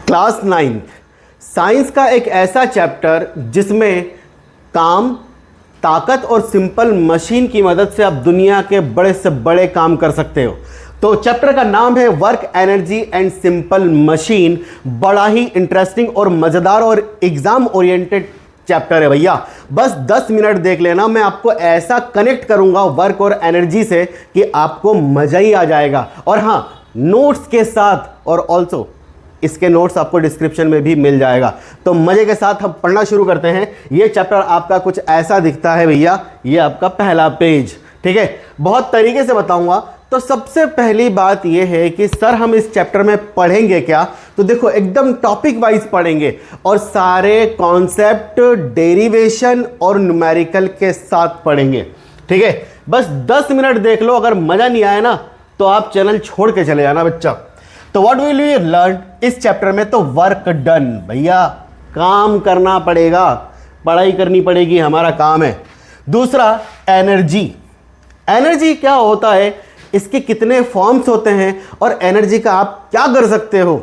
Class 9 science का एक ऐसा चैप्टर जिसमें काम, ताकत और सिंपल मशीन की मदद से आप दुनिया के बड़े से बड़े काम कर सकते हो। तो चैप्टर का नाम है work, energy and simple machine. बड़ा ही इंटरेस्टिंग और मज़ेदार और एग्जाम ओरिएंटेड चैप्टर है भैया। बस 10 मिनट देख लेना, मैं आपको ऐसा कनेक्ट करूंगा वर्क और एनर्जी से कि आपको मज़ा ही आ जाएगा। और हाँ, नोट्स के साथ, और ऑल्सो इसके नोट्स आपको डिस्क्रिप्शन में भी मिल जाएगा। तो मजे के साथ हम पढ़ना शुरू करते हैं। ये चैप्टर आपका कुछ ऐसा दिखता है भैया, ये आपका पहला पेज, ठीक है। बहुत तरीके से बताऊंगा। तो सबसे पहली बात ये है कि सर हम इस चैप्टर में पढ़ेंगे क्या, तो देखो एकदम टॉपिक वाइज पढ़ेंगे और सारे कॉन्सेप्ट, डेरिवेशन और न्यूमेरिकल के साथ पढ़ेंगे, ठीक है। बस 10 मिनट देख लो, अगर मजा नहीं आया ना तो आप चैनल छोड़ के चले जाना बच्चा। तो व्हाट विल यू लर्न इस चैप्टर में, तो वर्क डन भैया, काम करना पड़ेगा, पढ़ाई करनी पड़ेगी, हमारा काम है। दूसरा एनर्जी। एनर्जी क्या होता है, इसके कितने फॉर्म्स होते हैं और एनर्जी का आप क्या कर सकते हो,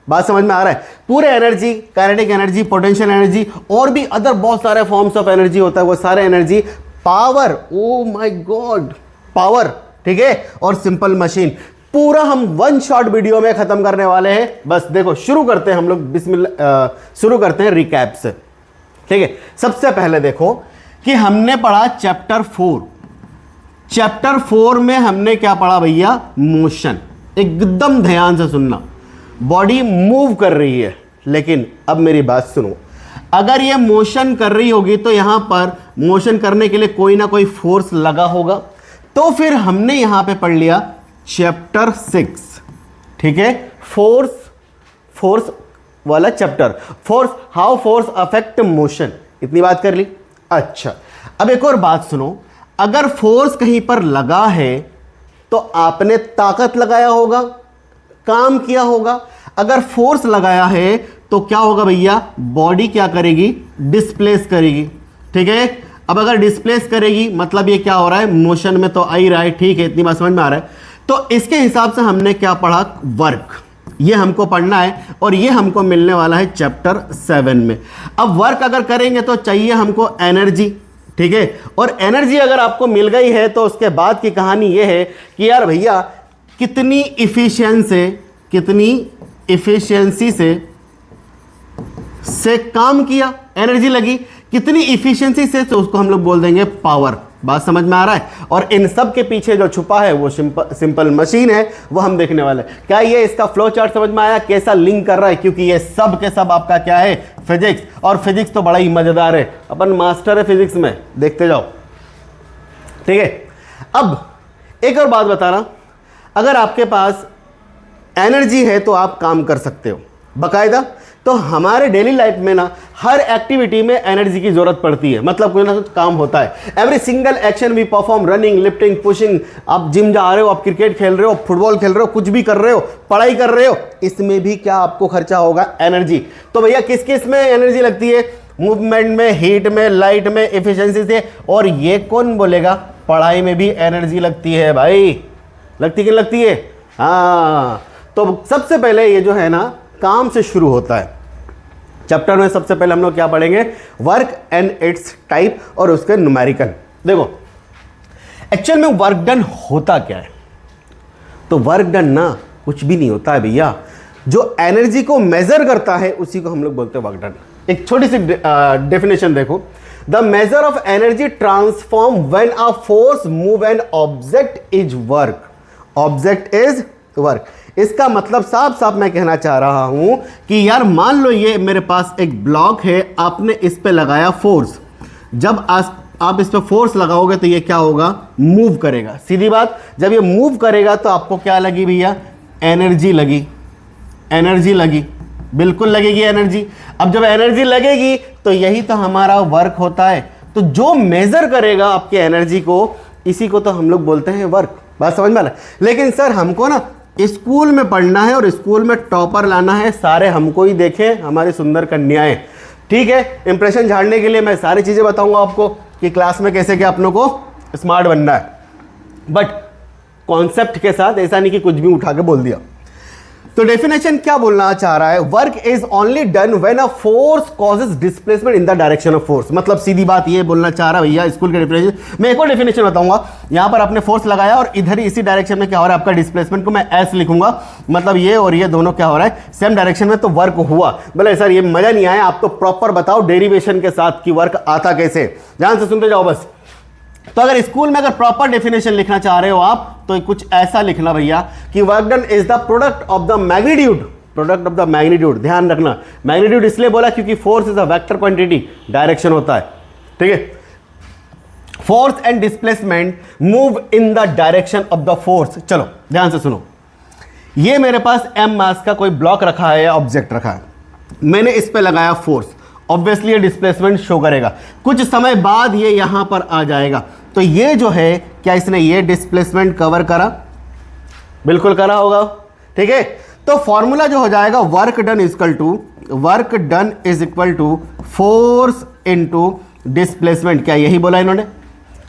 बात समझ में आ रहा है। पूरे energy, kinetic energy, potential energy और भी अदर बहुत सारे फॉर्म्स ऑफ एनर्जी होता है, वो सारे energy, power, oh my God, power, ठीक है, और सिंपल मशीन, पूरा हम वन शॉट वीडियो में खत्म करने वाले हैं। बस देखो शुरू करते हैं हम लोग, शुरू करते हैं रिकैप से, ठीक है। सबसे पहले देखो कि हमने पढ़ा चैप्टर 4। चैप्टर 4 में हमने क्या पढ़ा भैया, मोशन। एकदम ध्यान से सुनना, बॉडी मूव कर रही है, लेकिन अब मेरी बात सुनो, अगर ये मोशन कर रही होगी तो यहां पर मोशन करने के लिए कोई ना कोई फोर्स लगा होगा। तो फिर हमने यहां पे पढ़ लिया चैप्टर 6, ठीक है, फोर्स वाला chapter, force, how force affect motion, इतनी बात कर ली। अच्छा, अब एक और बात सुनो, अगर फोर्स कहीं पर लगा है तो आपने ताकत लगाया होगा, काम किया होगा। अगर फोर्स लगाया है तो क्या होगा भैया, बॉडी क्या करेगी, डिस्प्लेस करेगी, ठीक है। अब अगर डिस्प्लेस करेगी मतलब ये क्या हो रहा है, मोशन में तो आ ही रहा है, ठीक है, इतनी बात समझ में आ रहा है। तो इसके हिसाब से हमने क्या पढ़ा, वर्क, ये हमको पढ़ना है और ये हमको मिलने वाला है चैप्टर 7 में। अब वर्क अगर करेंगे तो चाहिए हमको एनर्जी, ठीक है, और एनर्जी अगर आपको मिल गई है तो उसके बाद की कहानी ये है कि यार भैया कितनी इफिशिएंसी से काम किया, एनर्जी लगी, कितनी इफिशिएंसी से, तो उसको हम लोग बोल देंगे पावर। बात समझ में आ रहा है। और इन सब के पीछे जो छुपा है वो सिंपल मशीन है, वो हम देखने वाले हैं। क्या ये इसका फ्लो चार्ट समझ में आया, कैसा लिंक कर रहा है, क्योंकि ये सब के सब आपका क्या है, फिजिक्स। और फिजिक्स तो बड़ा ही मजेदार है, अपन मास्टर है फिजिक्स में, देखते जाओ, ठीक है। अब एक और बात बताना, अगर आपके पास एनर्जी है तो आप काम कर सकते हो बाकायदा। तो हमारे डेली लाइफ में ना हर एक्टिविटी में एनर्जी की जरूरत पड़ती है, मतलब कोई ना कुछ काम होता है। Every single action we perform, running, lifting, pushing, आप जिम जा रहे हो, आप क्रिकेट खेल रहे हो, फुटबॉल खेल रहे हो, कुछ भी कर रहे हो, पढ़ाई कर रहे हो, इसमें भी क्या आपको खर्चा होगा, एनर्जी। तो भैया किस किस में एनर्जी लगती है, मूवमेंट में, हीट में, लाइट में, एफिशिएंसी से। और ये कौन बोलेगा, पढ़ाई में भी एनर्जी लगती है भाई, लगती कि लगती है, हाँ। तो सबसे पहले ये जो है ना काम से शुरू होता है चैप्टर में। सबसे पहले हम लोग क्या पढ़ेंगे, वर्क एंड इट्स टाइप और उसके न्यूमेरिकल। देखो एक्चुअल में वर्क डन होता क्या है, तो वर्क डन ना कुछ भी नहीं होता है भैया, जो एनर्जी को मेजर करता है उसी को हम लोग बोलते हैं वर्क डन। एक छोटी सी डेफिनेशन देखो, the measure of energy transform when a force move an object is work, object is work. इसका मतलब साफ साफ मैं कहना चाह रहा हूं कि यार मान लो ये मेरे पास एक ब्लॉक है, आपने इस पे लगाया फोर्स, जब आप इस पे फोर्स लगाओगे तो ये क्या होगा, मूव करेगा, सीधी बात। जब ये मूव करेगा तो आपको क्या लगी भैया, एनर्जी लगी, एनर्जी लगी, बिल्कुल लगेगी एनर्जी। अब जब एनर्जी लगेगी तो यही तो हमारा वर्क होता है। तो जो मेजर करेगा आपकी एनर्जी को, इसी को तो हम लोग बोलते हैं वर्क। बात समझ में आ रहा है। लेकिन सर हमको ना स्कूल में पढ़ना है और स्कूल में टॉपर लाना है, सारे हमको ही देखें, हमारी सुंदर कन्याएं, ठीक है। इंप्रेशन झाड़ने के लिए मैं सारी चीजें बताऊंगा आपको कि क्लास में कैसे क्या अपनों को स्मार्ट बनना है, बट कॉन्सेप्ट के साथ, ऐसा नहीं कि कुछ भी उठा के बोल दिया। तो डेफिनेशन क्या बोलना चाह रहा है, work is only done when a force causes displacement in the direction of force. मतलब सीधी बात ये बोलना चाह रहा है भैया स्कूल के डेफिनेशन। मैं एक और डेफिनेशन बताऊंगा, यहां पर आपने फोर्स लगाया और इधर ही इसी डायरेक्शन में क्या हो रहा है आपका डिस्प्लेसमेंट को मैं एस लिखूंगा, मतलब ये और ये दोनों क्या हो रहा है सेम डायरेक्शन में, तो वर्क हुआ। बोले सर ये मजा नहीं आया, आप तो प्रॉपर बताओ डेरिवेशन के साथ कि वर्क आता कैसे, ध्यान से सुनते जाओ बस। तो अगर स्कूल में अगर प्रॉपर डेफिनेशन लिखना चाह रहे हो आप तो कुछ ऐसा लिखना भैया कि work done is the product of the magnitude, product of the magnitude. ध्यान रखना मैग्नीट्यूड इसलिए बोला क्योंकि force is a vector quantity, direction होता है, ठीक है। Force and displacement move in the direction of the force. चलो ध्यान से सुनो, ये मेरे पास m मास का कोई ब्लॉक रखा है या ऑब्जेक्ट रखा है, मैंने इस पे लगाया फोर्स, ऑब्वियसली ये डिस्प्लेसमेंट शो करेगा, कुछ समय बाद ये यहां पर आ जाएगा। तो ये जो है क्या इसने ये डिस्प्लेसमेंट कवर करा, बिल्कुल करा होगा, ठीक है। तो फॉर्मूला जो हो जाएगा work done is equal to force into displacement, क्या यही बोला इन्होंने,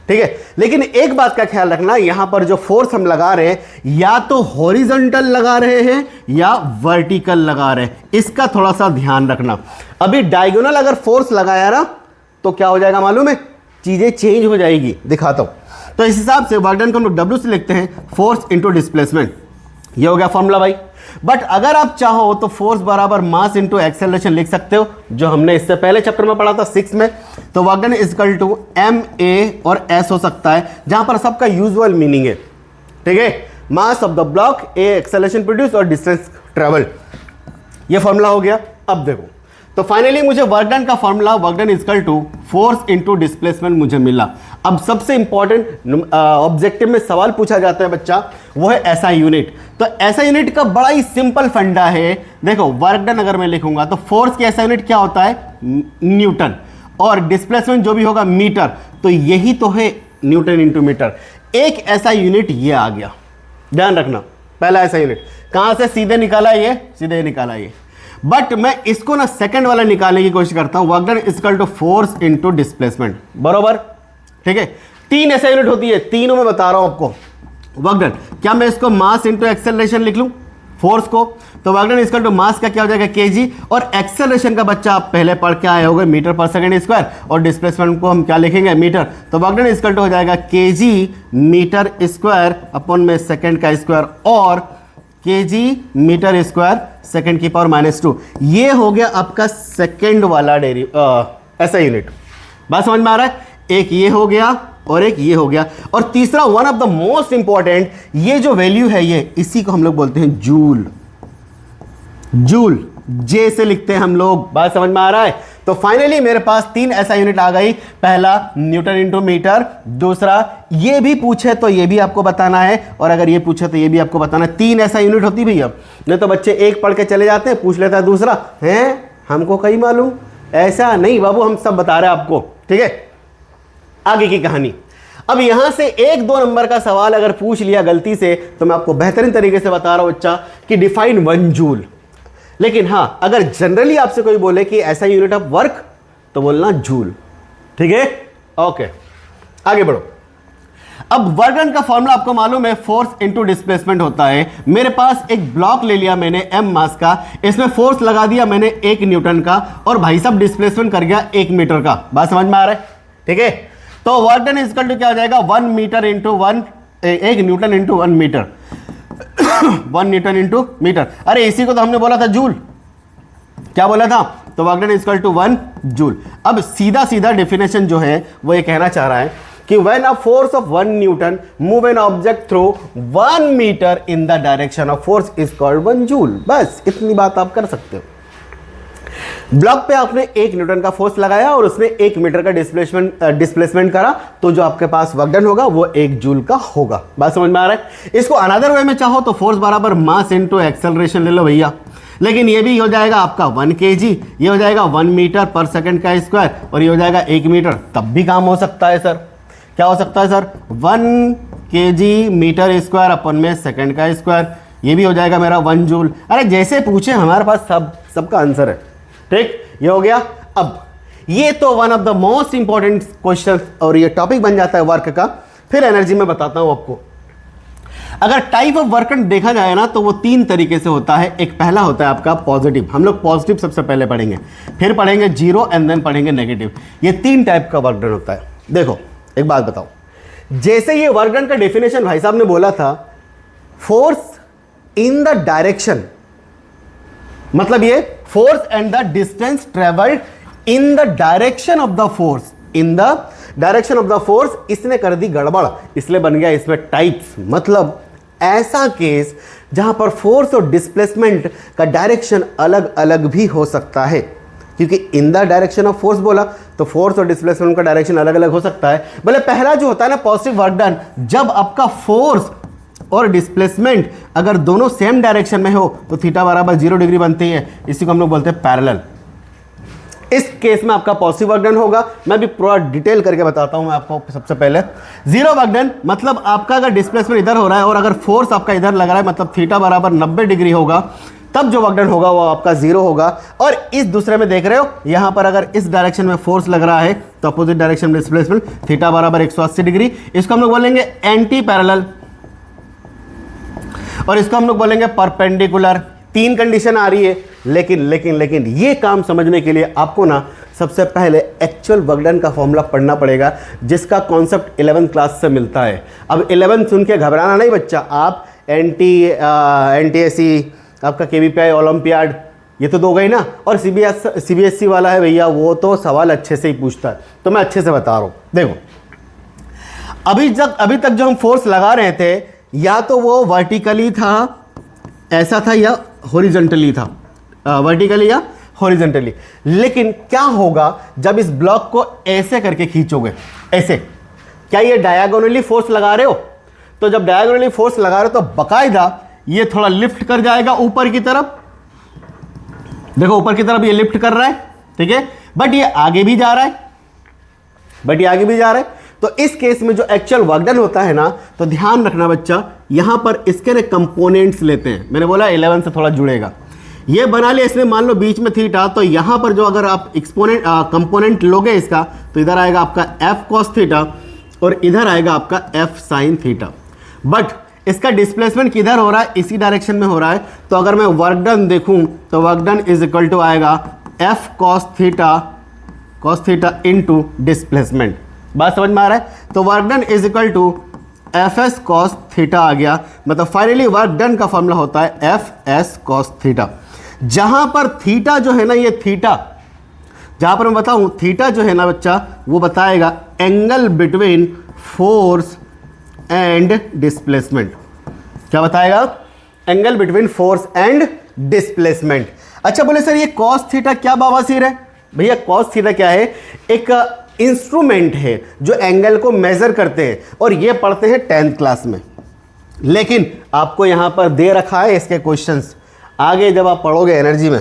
ठीक है। लेकिन एक बात का ख्याल रखना, यहां पर जो फोर्स हम लगा रहे हैं या तो हॉरिजॉन्टल लगा रहे हैं या वर्टिकल लगा रहे हैं, इसका थोड़ा सा ध्यान रखना। अभी डायगोनल अगर फोर्स लगाया ना तो क्या हो जाएगा मालूम है, चीजें चेंज हो जाएगी, दिखाता हूं। तो इस हिसाब से वर्क डन को हम लोग W से लिखते हैं, फोर्स इंटू डिस्प्लेसमेंट, ये हो गया फॉर्मूला भाई। बट अगर आप चाहो तो फोर्स बराबर मास इंटू एक्सेलरेशन लिख सकते हो, जो हमने इससे पहले चैप्टर में पढ़ा था 6 में। तो work done is equal to MA और S हो सकता है, जहां पर सबका यूजुअल मीनिंग है, ठीक है। Mass of the block, A acceleration produce और डिस्टेंस ट्रेवल, ये फॉर्मूला हो गया। अब देखो तो फाइनली मुझे वर्क डन का formula work done is equal to force into displacement मुझे मिला। अब सबसे इंपॉर्टेंट ऑब्जेक्टिव में सवाल पूछा जाता है बच्चा, वो है एसआई यूनिट। तो एसआई यूनिट का बड़ा ही सिंपल फंडा है, देखो वर्क डन अगर मैं लिखूंगा तो फोर्स की एसआई यूनिट क्या होता है न्यूटन, और डिस्प्लेसमेंट जो भी होगा मीटर, तो यही तो है न्यूटन इंटू मीटर। एक ऐसा यूनिट ये आ गया, ध्यान रखना, पहला ऐसा यूनिट कहां से सीधे निकाला, ये सीधे निकाला ये, बट मैं इसको ना सेकंड वाला निकालने की कोशिश करता हूं, work done is equal to force into displacement, बरोबर, ठीक है। 3 ऐसा यूनिट होती है, तीनों में बता रहा हूं आपको वर्क डन। क्या मैं इसको मास इनटू एक्सेलरेशन लिख लूं फोर्स को, तो work done is equal to mass का क्या हो जाएगा kg, और एक्सेलरेशन का बच्चा आप पहले पढ़ के आए होंगे मीटर पर सेकंड स्क्वायर, और डिस्प्लेसमेंट को हम क्या लिखेंगे मीटर, तो work done is equal to हो जाएगा kg मीटर स्क्वायर अपॉन में सेकंड का स्क्वायर, और kg मीटर स्क्वायर सेकंड की पावर -2। ये हो गया आपका सेकंड वाला ऐसा यूनिट, बात समझ में आ रहा है। एक ये हो गया और एक ये हो गया, और तीसरा one of the most important, ये जो वैल्यू है ये, इसी को हम लोग बोलते हैं जूल, जूल जे से लिखते हैं हम लोग, बात समझ में आ रहा है। तो फाइनली मेरे पास 3 ऐसा यूनिट आ गई, पहला न्यूटन इंटू मीटर, दूसरा ये भी पूछे तो ये भी आपको बताना है, और अगर ये पूछे तो ये भी आपको बताना है। 3 ऐसा यूनिट होती भैया, नहीं तो बच्चे एक पढ़ के चले जाते हैं, पूछ लेता है दूसरा, है हमको कहीं मालूम, ऐसा नहीं बाबू, हम सब बता रहे हैं आपको, ठीक है। आगे की कहानी, अब यहां से 1-2 नंबर का सवाल अगर पूछ लिया गलती से, तो मैं आपको बेहतरीन तरीके से बता रहा हूं बच्चा कि डिफाइन 1 जूल। लेकिन हां, अगर जनरली आपसे कोई बोले कि ऐसा यूनिट ऑफ वर्क, तो बोलना जूल, ठीक है, ओके। आगे बढ़ो। अब वर्क डन का फॉर्मूला आपको मालूम है, फोर्स इनटू डिस्प्लेसमेंट होता है। मेरे पास एक ब्लॉक ले लिया मैंने m मास का, इसमें फोर्स लगा दिया मैंने 1 न्यूटन का, और भाई साहब डिस्प्लेसमेंट कर गया 1 मीटर का, बात समझ में आ रहा है, ठीक है। तो वर्क डन इक्वल टू क्या हो जाएगा 1 metre into 1 newton into 1 metre 1 newton into metre. अरे इसी को तो हमने बोला था जूल, क्या बोला था, तो work done equal to 1 joule. अब सीधा सीधा डेफिनेशन जो है वो ये कहना चाह रहा है कि when a force of 1 newton move an object through 1 metre in the direction of force is called 1 joule. बस इतनी बात आप कर सकते हो। ब्लॉक पे आपने 1 न्यूटन का फोर्स लगाया और उसने 1 मीटर का डिस्प्लेसमेंट करा, तो जो आपके पास वर्क डन होगा वो 1 जूल का होगा, बात समझ में आ रहा है। इसको अनदर वे में चाहो तो फोर्स बराबर मास इनटू एक्सेलरेशन ले लो भैया, लेकिन ये भी हो जाएगा आपका 1 kg, ये हो जाएगा 1 मीटर पर सेकंड का स्क्वायर, और ये हो जाएगा 1 मीटर, तब भी काम हो सकता है सर। क्या हो सकता है sir, 1 kg metre square upon में सेकंड का स्क्वायर, ये भी हो जाएगा मेरा 1 जूल। अरे जैसे पूछे हमारे पास सबका आंसर है, ठीक, ये हो गया। अब ये तो one of the most important question और ये टॉपिक बन जाता है वर्क का। फिर एनर्जी में बताता हूं आपको। अगर टाइप ऑफ वर्क डन देखा जाए ना तो वो तीन तरीके से होता है। एक पहला होता है आपका पॉजिटिव, हम लोग पॉजिटिव सबसे पहले पढ़ेंगे, फिर पढ़ेंगे जीरो एंड देन पढ़ेंगे नेगेटिव। ये तीन टाइप का वर्क डन होता है। देखो एक बात बताओ, जैसे ये वर्क डन का डेफिनेशन भाई साहब ने बोला था, फोर्स इन द डायरेक्शन, मतलब ये force and the distance travelled in the direction of the force, in the direction of the force, इसने कर दी गड़बड़, इसलिए बन गया इसमें टाइप्स। मतलब ऐसा केस जहां पर फोर्स और डिस्प्लेसमेंट का डायरेक्शन अलग अलग भी हो सकता है, क्योंकि इन द डायरेक्शन ऑफ फोर्स बोला तो फोर्स और डिस्प्लेसमेंट का डायरेक्शन अलग अलग हो सकता है। बोले पहला जो होता है ना पॉजिटिव वर्क डन, जब आपका फोर्स और डिस्प्लेसमेंट अगर दोनों सेम डायरेक्शन में हो तो थीटा बराबर 0 डिग्री बनती है, इसी को हम लोग बोलते हैं पैरेलल। इस केस में आपका पॉजिटिव वर्क डन होगा। मैं भी पूरा डिटेल करके बताता हूं मैं आपको। सबसे पहले जीरो वर्क डन, मतलब आपका अगर डिस्प्लेसमेंट इधर हो रहा है और अगर फोर्स आपका इधर लग रहा है, मतलब थीटा बराबर 90 डिग्री होगा, तब जो वर्क डन होगा वो आपका जीरो होगा। और इस दूसरे में देख रहे हो, यहां पर अगर इस डायरेक्शन में फोर्स लग रहा है तो अपोजिट डायरेक्शन में डिस्प्लेसमेंट, थीटा बराबर 180 डिग्री। इसको हम लोग बोलेंगे एंटी पैरेलल और इसको हम लोग बोलेंगे परपेंडिकुलर। तीन कंडीशन आ रही है, लेकिन ये काम समझने के लिए आपको ना सबसे पहले एक्चुअल वर्क डन का फॉर्मूला पढ़ना पड़ेगा, जिसका कॉन्सेप्ट 11th क्लास से मिलता है। अब 11 सुन के घबराना नहीं बच्चा, आप NTSE, आपका KVPI ओलंपियाड, ये तो दो गई ना, और CBSE वाला है भैया, वो तो सवाल अच्छे से ही पूछता है, तो मैं अच्छे से बता रहा हूँ। देखो अभी तक जो हम फोर्स लगा रहे थे, या तो वो वर्टिकली था, ऐसा था, या हॉरिजॉन्टली था, वर्टिकली या हॉरिजॉन्टली। लेकिन क्या होगा जब इस ब्लॉक को ऐसे करके खींचोगे, ऐसे, क्या ये डायगोनली फोर्स लगा रहे हो? तो जब डायगोनली फोर्स लगा रहे हो तो बकायदा ये थोड़ा लिफ्ट कर जाएगा ऊपर की तरफ। देखो ऊपर की तरफ ये लिफ्ट कर रहा है, ठीक है, बट ये आगे भी जा रहा है, तो इस केस में जो एक्चुअल वर्क डन होता है ना, तो ध्यान रखना बच्चा, यहां पर इसके ने कंपोनेंट्स लेते हैं। मैंने बोला 11 से थोड़ा जुड़ेगा, ये बना लिया इसमें, मान लो बीच में थीटा, तो यहां पर जो अगर आप कंपोनेंट लोगे इसका, तो इधर आएगा आपका f cos थीटा और इधर आएगा आपका f sin थीटा। बट इसका डिस्प्लेसमेंट किधर हो रहा है? इसी डायरेक्शन में हो रहा है। तो अगर मैं वर्क डन देखूं तो work done is equal to आएगा f cos theta into displacement. बात समझ में आ रहा है? तो work done is equal to fs cos theta आ गया। मतलब फाइनली वर्क डन का फॉर्मूला होता है fs cos थीटा, जहां पर थीटा जो है ना, ये थीटा, जहां पर मैं बताऊं थीटा जो है ना बच्चा, वो बताएगा angle between force and displacement. क्या बताएगा? Angle between force and displacement. अच्छा बोले सर ये कॉस थीटा क्या बाबासीर है? भैया कॉस थीटा क्या है? एक इंस्ट्रूमेंट है जो एंगल को मेजर करते हैं, और ये पढ़ते हैं 10th क्लास में, लेकिन आपको यहां पर दे रखा है इसके क्वेश्चंस, आगे जब आप पढ़ोगे एनर्जी में,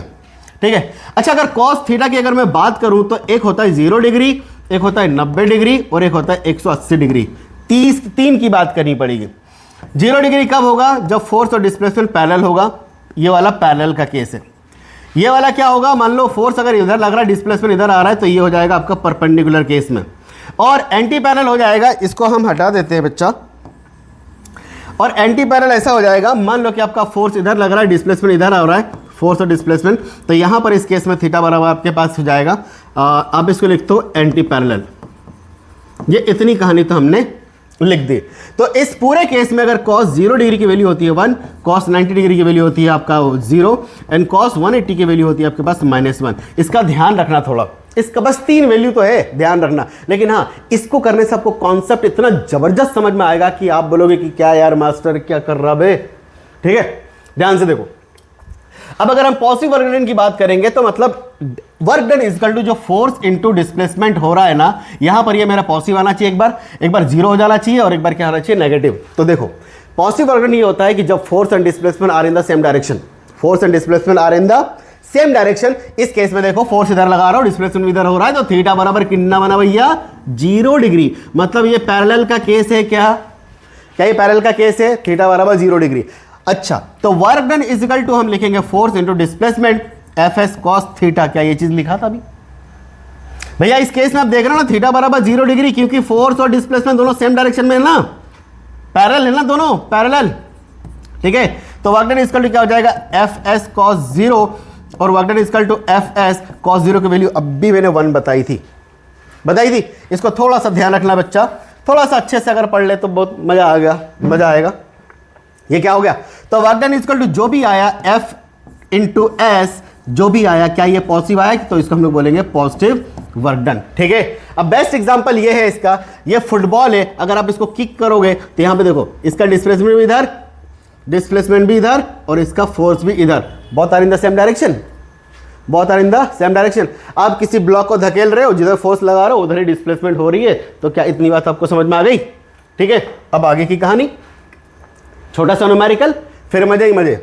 ठीक है। अच्छा अगर कॉस थीटा की अगर मैं बात करूं तो एक होता है 0 डिग्री, एक होता है 90 डिग्री और एक होता है 180 डिग्री। 3 की बात करनी पड़ेगी। 0 डिग्री कब होगा? जब फोर्स और डिस्प्लेसमेंट पैरेलल होगा। ये वाला पैरेलल का केस है। ये वाला क्या होगा? मान लो फोर्स अगर इधर लग रहा है, डिस्प्लेसमेंट इधर आ रहा है, तो ये हो जाएगा आपका परपेंडिकुलर केस में। और एंटी पैरेलल हो जाएगा, इसको हम हटा देते हैं बच्चा, और एंटी पैरेलल ऐसा हो जाएगा, मान लो कि आपका फोर्स इधर लग रहा है, डिस्प्लेसमेंट इधर आ रहा है, फोर्स और डिस्प्लेसमेंट, तो यहां पर इस केस में थीटा बराबर आपके पास हो जाएगा, आप इसको लिख दो एंटी पैरेलल। ये इतनी कहानी तो हमने लिख दी। तो इस पूरे केस में अगर cos 0 डिग्री की वैल्यू होती है 1, cos 90 डिग्री की वैल्यू होती है आपका 0 एंड cos 180 की वैल्यू होती है आपके पास -1। इसका ध्यान रखना थोड़ा, इसका बस 3 वैल्यू तो है, ध्यान रखना। लेकिन हाँ, इसको करने से आपको कॉन्सेप्ट इतना जबरदस्त समझ में आएगा कि आप बोलोगे कि क्या यार मास्टर क्या कर रहा बे, ठीक है। ध्यान से देखो, अब अगर हम पॉजिटिव वर्क डन की बात करेंगे तो मतलब work done is equal to जो फोर्स इनटू डिस्प्लेसमेंट हो रहा है ना, यहां पर ये मेरा पॉजिटिव आना चाहिए, एक बार 0 हो जाना चाहिए और एक बार क्या आना चाहिए? नेगेटिव। तो देखो पॉजिटिव वर्क डन ये होता है कि जब force and displacement are in the same direction, force and displacement are in the same direction. इस केस में देखो फोर्स इधर लगा रहा हूं, डिस्प्लेसमेंट इधर हो रहा है, तो थीटा बराबर कितना बना भैया? 0 डिग्री। मतलब ये पैरेलल का केस है। क्या ये पैरेलल का केस है? थीटा बराबर 0 डिग्री। अच्छा, तो work done is equal to हम लिखेंगे force into displacement fs cos theta. क्या ये चीज लिखा था अभी भैया? इस केस में आप देख रहे हो ना, थीटा बराबर 0 डिग्री, क्योंकि फोर्स और डिस्प्लेसमेंट दोनों सेम डायरेक्शन में है ना। पैरेलल है ना, दोनों पैरेलल, ठीक है। तो वर्क डन इक्वल टू क्या हो जाएगा, एफ एस कॉस 0 और work done equal to F S cos 0 की वैल्यू अभी मैंने 1 बताई थी। इसको थोड़ा सा ध्यान रखना बच्चा, थोड़ा सा अच्छे से अगर पढ़ ले तो बहुत मजा आ गया, मजा आएगा। ये क्या हो गया, तो वर्क डन इक्वल टू जो भी आया एफ इंटू एस, जो भी आया, क्या ये पॉजिटिव आया, तो इसको हम लोग बोलेंगे पॉजिटिव वर्क डन, ठीक है। अब बेस्ट एग्जांपल ये है इसका, ये फुटबॉल है, अगर आप इसको किक करोगे तो यहां पे देखो इसका डिस्प्लेसमेंट भी इधर, डिस्प्लेसमेंट भी इधर और इसका फोर्स भी इधर, both are in the same direction, both are in the same direction. आप किसी ब्लॉक को धकेल रहे हो, जिधर फोर्स लगा रहे हो उधर ही डिस्प्लेसमेंट हो रही है, तो क्या इतनी बात आपको समझ में आ गई, ठीक है। अब आगे की कहानी, छोटा सा न्यूमेरिकल, फिर मजे ही मजे।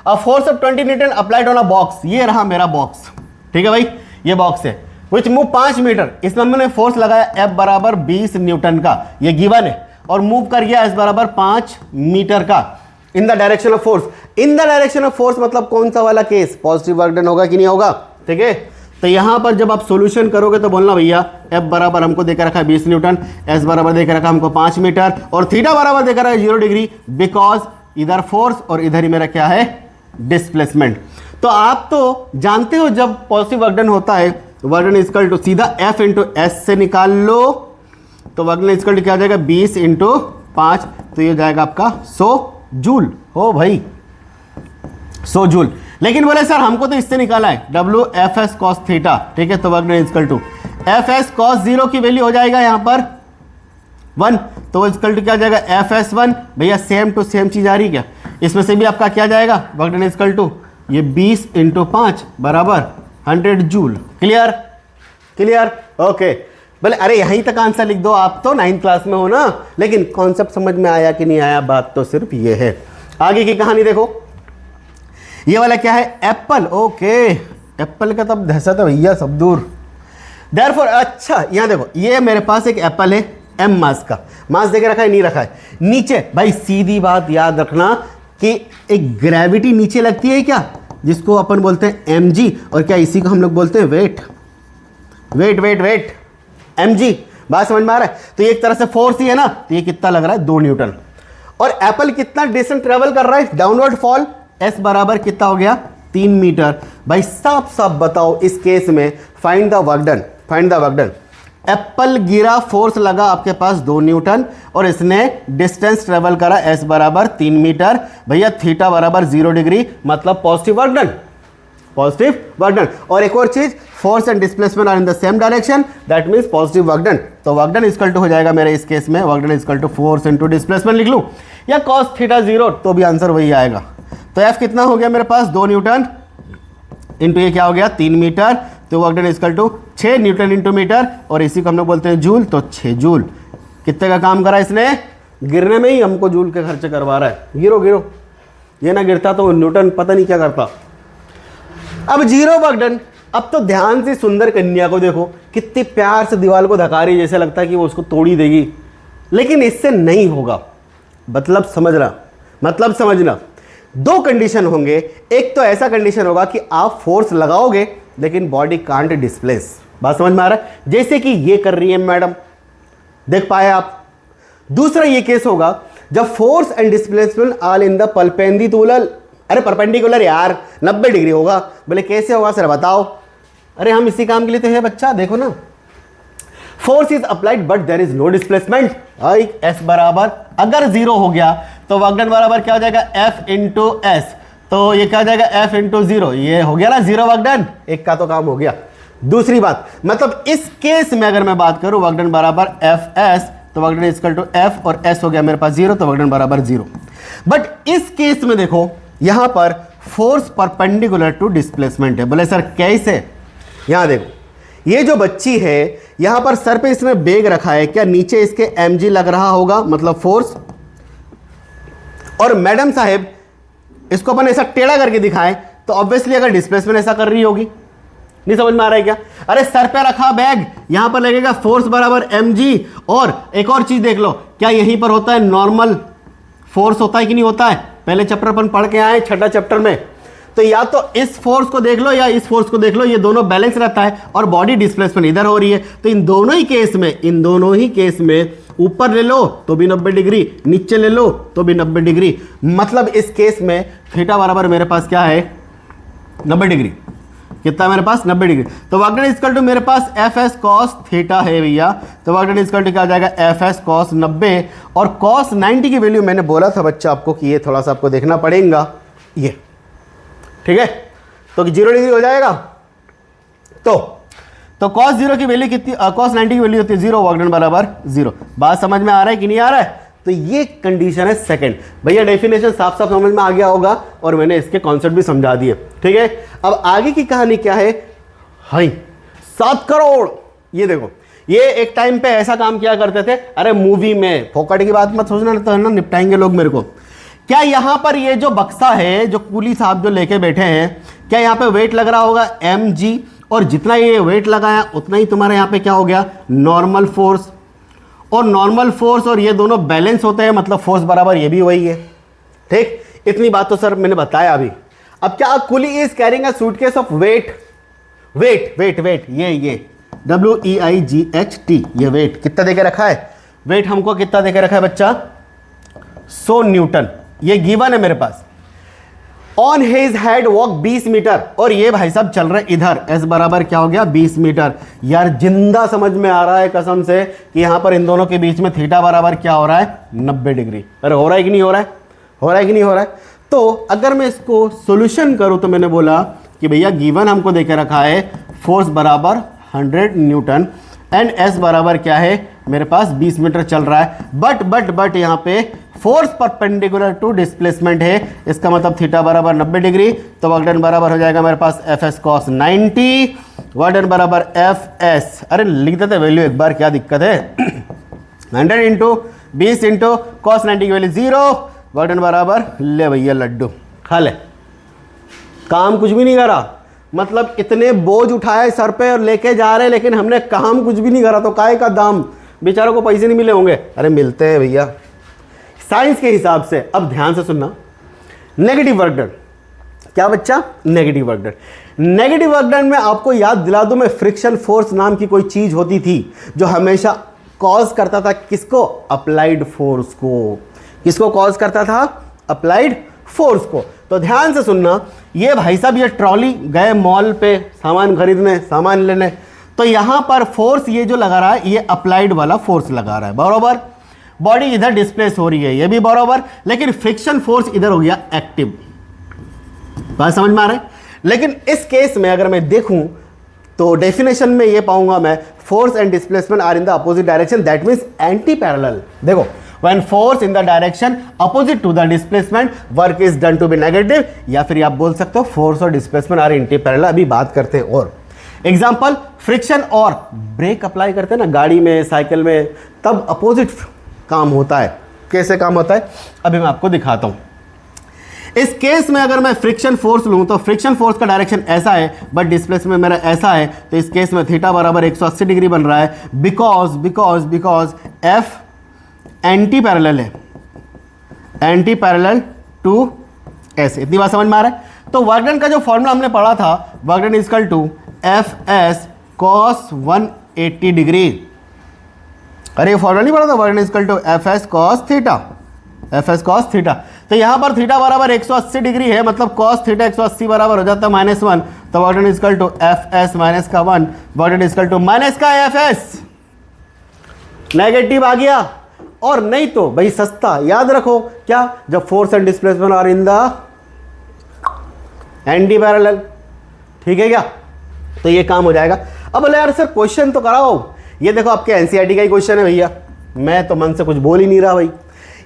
अ force of 20 Newton applied on a box, ये रहा मेरा बॉक्स, ठीक है भाई, ये बॉक्स है, विच मूव 5 मीटर, इसमें हमने फोर्स लगाया F बराबर 20 न्यूटन का, ये गिवन है, और मूव कर गया S बराबर 5 मीटर का, इन the direction of force. In the direction of force मतलब कौन सा वाला केस, पॉजिटिव वर्क डन होगा कि नहीं होगा, ठीक है। तो यहां पर जब आप सॉल्यूशन करोगे तो बोलना भैया F बराबर हमको देकर रखा है 20 न्यूटन, S बराबर देकर रखा हमको 5 मीटर और थीटा बराबर देकर रखा है 0 डिग्री, बिकॉज इधर फोर्स और इधर ही मेरा क्या है, डिस्प्लेसमेंट। तो आप तो जानते हो जब पॉजिटिव वर्क डन होता है वर्क डन इक्वल टू सीधा F इंटू एस से निकाल लो, तो वर्क डन इक्वल टू क्या हो जाएगा 20 इंटू 5, तो ये जाएगा आपका 100 जूल, हो भाई 100 जूल। लेकिन बोले सर हमको तो इससे निकाला है W F S cos theta, ठीक है, तो work done equal to F S cos 0 की वैल्यू हो जाएगा यहां पर 1, तो इक्वल टू क्या जाएगा एफ एस 1, भैया सेम टू सेम चीज आ रही क्या, इसमें से भी आपका क्या जाएगा वर्क डन इक्वल टू ये 20 इंटू 5 बराबर 100 जूल। Clear, clear, okay. बोले अरे यहीं तक आंसर लिख दो, आप तो 9th क्लास में हो ना, लेकिन कॉन्सेप्ट समझ में आया कि नहीं आया, बात तो सिर्फ ये है। आगे की कहानी देखो, ये वाला क्या है, एप्पल, ओके, एप्पल का तब दहशत है भैया सब दूर। देयरफॉर अच्छा यहां देखो, ये मेरे पास एक एप्पल है, एम मास का, मास देके रखा है, नहीं रखा है नीचे, भाई सीधी बात याद रखना कि एक ग्रेविटी नीचे लगती है क्या, जिसको अपन बोलते हैं mg, और क्या इसी को हम लोग बोलते हैं weight, weight weight weight, mg, बात समझ में आ रहा है। तो ये एक तरह से फोर्स ही है ना, तो ये कितना लग रहा है 2 न्यूटन, और एप्पल कितना डिस्टेंस ट्रेवल कर रहा है, डाउनवर्ड फॉल, s बराबर कितना हो गया 3 मीटर। भाई साफ साफ बताओ इस केस में find the work done, find the work done. Apple गिरा, फोर्स लगा आपके पास 2 न्यूटन और इसने डिस्टेंस ट्रेवल करा s बराबर 3 मीटर, भैया थीटा बराबर 0 डिग्री, मतलब positive work done, positive work done. और एक और चीज, force and displacement are in the same direction, that means positive work done. तो वर्क डन इक्वल टू हो जाएगा मेरे इस केस में, work done equal to force into displacement लिख लूं या cos थीटा 0, तो भी आंसर वही आएगा। तो F कितना हो गया मेरे पास 2 न्यूटन इंटू ये क्या हो गया 3 मीटर, तो work done equal to 6 newton into metre, और इसी को हम लोग बोलते हैं जूल, तो 6 जूल। कितने का काम करा इसने, गिरने में ही हमको जूल के खर्चे करवा रहा है, गिरो गिरो, ये ना गिरता तो न्यूटन पता नहीं क्या करता। अब 0 वर्क डन। अब तो ध्यान से सुंदर कन्या को देखो, कितने प्यार से दीवार को धका रही है, जैसे लगता है कि वो उसको तोड़ी देगी, लेकिन इससे नहीं होगा। मतलब समझना, मतलब समझना, 2 कंडीशन होंगे। एक तो ऐसा कंडीशन होगा कि आप फोर्स लगाओगे लेकिन बॉडी कांट डिस्प्लेस, बात समझ में आ रहा है, जैसे कि ये कर रही है मैडम, देख पाए आप। दूसरा ये केस होगा जब force and displacement all in the perpendicular, अरे परपेंडिकुलर यार 90 डिग्री होगा। बोले कैसे होगा सर बताओ, अरे हम इसी काम के लिए तो है बच्चा, देखो ना, force is applied but there is no displacement, S बराबर अगर 0 हो गया तो वर्क डन बराबर क्या हो जाएगा F इंटू एस, तो ये क्या हो जाएगा F इंटू 0, ये हो गया ना 0 वर्क डन, एक का तो काम हो गया। दूसरी बात, मतलब इस केस में अगर मैं बात करूं वर्क डन बराबर एफ एस, तो work done equal to F और एस हो गया मेरे पास 0, तो वर्क डन बराबर 0। बट इस केस में देखो यहां पर फोर्स परपेंडिकुलर टू डिस्प्लेसमेंट है। बोले सर कैसे, यहां देखो ये जो बच्ची है यहां पर सर पे इसने बैग रखा है, क्या नीचे इसके mg लग रहा होगा, मतलब फोर्स, और मैडम साहेब इसको अपन ऐसा टेढ़ा करके दिखाएं तो ऑब्वियसली अगर डिस्प्लेसमेंट ऐसा कर रही होगी, नहीं समझ में आ रहा है क्या। अरे सर पे रखा बैग, यहां पर लगेगा फोर्स बराबर mg, और एक और चीज देख लो, क्या यहीं पर होता है नॉर्मल फोर्स होता है कि नहीं होता है, पहले चैप्टर अपन पढ़ के आए 6ठा चैप्टर में, तो या तो इस फोर्स को देख लो या इस फोर्स को देख लो, ये दोनों बैलेंस रहता है और बॉडी डिस्प्लेसमेंट इधर हो रही है। तो इन दोनों ही केस में ऊपर ले लो तो भी 90 डिग्री, नीचे ले लो तो भी 90 डिग्री। मतलब इस केस में थीटा बराबर मेरे पास क्या है, 90 डिग्री। कितना मेरे पास, 90 डिग्री। तो वर्क डन इक्वल टू मेरे पास एफ एस कॉस थीटा है भैया। तो वर्क डन इक्वल टू क्या आ जाएगा, एफ एस कॉस 90 और कॉस 90 की वैल्यू मैंने बोला था बच्चा आपको कि ये थोड़ा सा आपको देखना पड़ेगा, ये ठीक है। तो 0 डिग्री हो जाएगा। तो कॉस 0 की वैल्यू कितनी, कॉस 90 की वैल्यू होती है 0, वर्क डन बराबर 0। बात समझ में आ रहा है कि नहीं आ रहा है? तो ये कंडीशन है सेकंड। भैया डेफिनेशन साफ साफ समझ में आ गया होगा और मैंने इसके कॉन्सेप्ट भी समझा दिए, ठीक है। अब आगे की कहानी क्या है, हाई 7 करोड़। ये देखो, ये एक टाइम पे ऐसा काम किया करते थे, अरे मूवी में, फोकट की बात मत सोचना तो है ना, निपटाएंगे लोग मेरे को। क्या यहां पर ये जो बक्सा है, जो कूली साहब जो लेके बैठे हैं, क्या यहां पे वेट लग रहा होगा mg, और जितना ये वेट लगाया उतना ही तुम्हारे यहां पे क्या हो गया, नॉर्मल फोर्स। और नॉर्मल फोर्स और ये दोनों बैलेंस होते हैं, मतलब फोर्स बराबर ये भी वही है, ठीक। इतनी बात तो सर मैंने बताया अभी। अब क्या, coolie is carrying a suitcase of weight, weight ये WEIGHT, ये वेट कितना देके रखा है, वेट हमको कितना देके रखा है बच्चा, 100 न्यूटन, ये गिवन है मेरे पास। On his head walk 20 metre, और ये भाई साहब चल रहे इधर, एस बराबर क्या हो गया, 20 मीटर। यार जिंदा समझ में आ रहा है कसम से कि यहां पर इन दोनों के बीच में थीटा बराबर क्या हो रहा है, 90 डिग्री। अरे हो रहा है कि नहीं हो रहा है, हो रहा है कि नहीं हो रहा है? तो अगर मैं इसको सोल्यूशन करूं तो मैंने बोला कि भैया गिवन हमको देके रखा है फोर्स बराबर 100 न्यूटन एंड एस बराबर क्या है मेरे पास 20 मीटर चल रहा है। बट यहाँ पे फोर्स परपेंडिकुलर टू डिस्प्लेसमेंट है, इसका मतलब थीटा बराबर 90 डिग्री। तो वर्क डन बराबर हो जाएगा मेरे पास F S cos 90, work done बराबर एफ एस, अरे लिख देते वैल्यू एक बार, क्या दिक्कत है 100 इंटू 20 इंटू कॉस 90 की वैल्यू 0, वर्क डन बराबर ले भैया लड्डू खा ले। काम कुछ भी नहीं करा, मतलब इतने बोझ उठाए सर पे और लेके जा रहे, लेकिन हमने काम कुछ भी नहीं करा, तो काहे का दाम, बेचारों को पैसे नहीं मिले होंगे। अरे मिलते हैं भैया साइंस के हिसाब से। अब ध्यान से सुनना, नेगेटिव वर्क डन, क्या बच्चा, negative work done. Negative work done में आपको याद दिला दूं मैं, फ्रिक्शन फोर्स नाम की कोई चीज होती थी जो हमेशा कॉज करता था किसको, अप्लाइड फोर्स को। किसको कॉज करता था, अप्लाइड फोर्स को। तो ध्यान से सुनना, ये भाई साहब ये ट्रॉली गए मॉल पे सामान खरीदने, सामान लेने, तो यहां पर फोर्स ये जो लगा रहा है ये अप्लाइड वाला फोर्स लगा रहा है, बराबर। बॉडी इधर डिस्प्लेस हो रही है, ये भी बराबर, लेकिन फ्रिक्शन फोर्स इधर हो गया एक्टिव। बात समझ में आ रहा है? लेकिन इस केस में अगर मैं देखूं तो डेफिनेशन में ये पाऊंगा मैं, force and displacement are in the opposite direction, that means anti parallel. देखो, when force in the direction opposite to the displacement work is done to be negative, या फिर आप बोल सकते हो फोर्स और डिस्प्लेसमेंट आर एंटी पैरेलल। अभी बात करते हैं और एग्जांपल, फ्रिक्शन और ब्रेक अप्लाई करते हैं ना गाड़ी में, साइकिल में, तब अपोजिट काम होता है। कैसे काम होता है अभी मैं आपको दिखाता हूं। इस केस में अगर मैं फ्रिक्शन फोर्स लूं तो फ्रिक्शन फोर्स का डायरेक्शन ऐसा है, बट डिस्प्लेसमेंट मेरा ऐसा है, तो इस केस में थीटा बराबर 180 डिग्री बन रहा है, बिकॉज एफ एंटी पैरेलल है, एंटी पैरेलल टू एस। इतनी बात समझ में आ रहा है? तो वर्क डन का जो फॉर्मूला हमने पढ़ा था, work done equal to F S cos 180 degree. अरे ये फॉर्मूला नहीं पढ़ा था, work done equal to F S cos theta, F S cos theta. तो यहां पर थीटा बराबर 180 डिग्री है, मतलब कॉस थीटा 180 बराबर हो जाता है -1, तो work done equal to F S minus का 1, work done equal to minus का एफ एस, नेगेटिव आ गया। और नहीं तो भाई सस्ता, याद रखो क्या, जब force and displacement are in the anti parallel, ठीक है क्या, तो ये काम हो जाएगा। अब बोले यार सर क्वेश्चन तो कराओ, ये देखो आपके एनसीईआरटी का ही क्वेश्चन है भैया, मैं तो मन से कुछ बोल ही नहीं रहा भाई।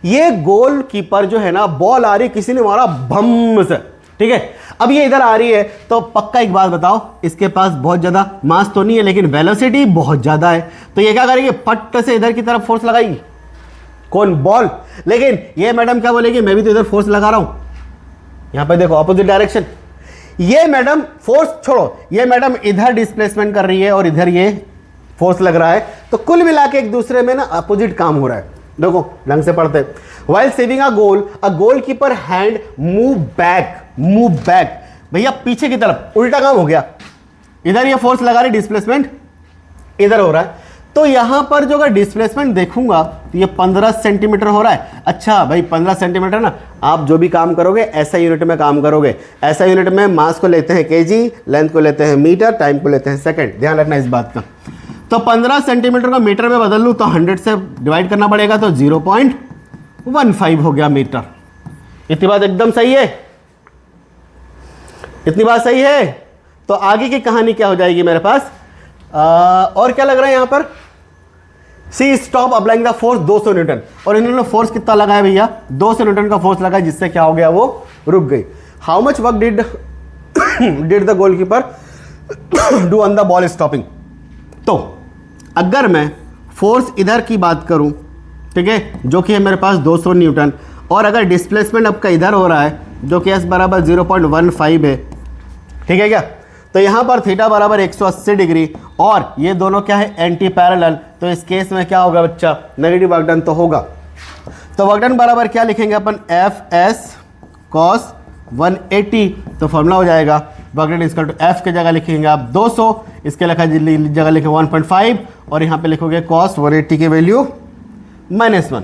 ये गोल कीपर जो है ना, बॉल आ रही, किसी ने मारा भम से, ठीक है, अब ये इधर आ रही है, तो पक्का एक बात बताओ, इसके पास बहुत ज्यादा मास तो नहीं है, लेकिन वेलोसिटी बहुत ज्यादा है, तो ये क्या करेगी, फट से इधर की तरफ फोर्स लगाएगी, कौन, बॉल। लेकिन ये मैडम क्या बोलेगी, मैं भी तो इधर फोर्स लगा रहा हूं, यहां पे देखो अपोजिट डायरेक्शन, ये मैडम फोर्स छोड़ो, ये मैडम इधर डिस्प्लेसमेंट कर रही है और इधर ये फोर्स लग रहा है, तो कुल मिला के एक दूसरे में ना अपोजिट काम हो रहा है। देखो ढंग से पढ़ते, while saving a goalkeeper hand move back, भैया पीछे की तरफ, उल्टा काम हो गया, इधर ये फोर्स लगा रही, डिस्प्लेसमेंट इधर हो रहा है, तो यहां पर जो अगर डिस्प्लेसमेंट देखूंगा तो ये 15 सेंटीमीटर हो रहा है। अच्छा भाई 15 सेंटीमीटर ना, आप जो भी काम करोगे ऐसा यूनिट में काम करोगे। ऐसा यूनिट में मास को लेते हैं केजी, लेंथ को लेते हैं मीटर, टाइम को लेते हैं सेकंड, ध्यान रखना इस बात का। तो 15 सेंटीमीटर को मीटर में बदल लूँ तो 100 से डिवाइड करना पड़ेगा, तो 0.15 हो गया मीटर। इतनी बात एकदम सही है, इतनी बात सही है। तो आगे की कहानी क्या हो जाएगी मेरे पास, और क्या लग रहा है यहां पर, C stop applying the force 200 newton, और इन्होंने फोर्स कितना लगाया भैया, 200 न्यूटन का फोर्स लगाया, जिससे क्या हो गया, वो रुक गई। How much work did the goalkeeper do on the ball stopping. तो अगर मैं फोर्स इधर की बात करूं, ठीक है, जो कि है मेरे पास 200 न्यूटन, और अगर डिस्प्लेसमेंट आपका इधर हो रहा है जो कि एस बराबर 0.15 है, ठीक है क्या, तो यहां पर थीटा बराबर 180 डिग्री, और ये दोनों क्या है, एंटी पैरेलल, तो इस केस में क्या होगा बच्चा, नेगेटिव वर्क डन तो होगा। तो वर्क डन बराबर क्या लिखेंगे अपन, एफ एस कॉस 180, तो फॉर्मूला हो जाएगा work done equal to F के जगह लिखेंगे आप 200, इसके जगह लिखे 1.5, और यहाँ पे लिखोगे कॉस 180 की वैल्यू -1,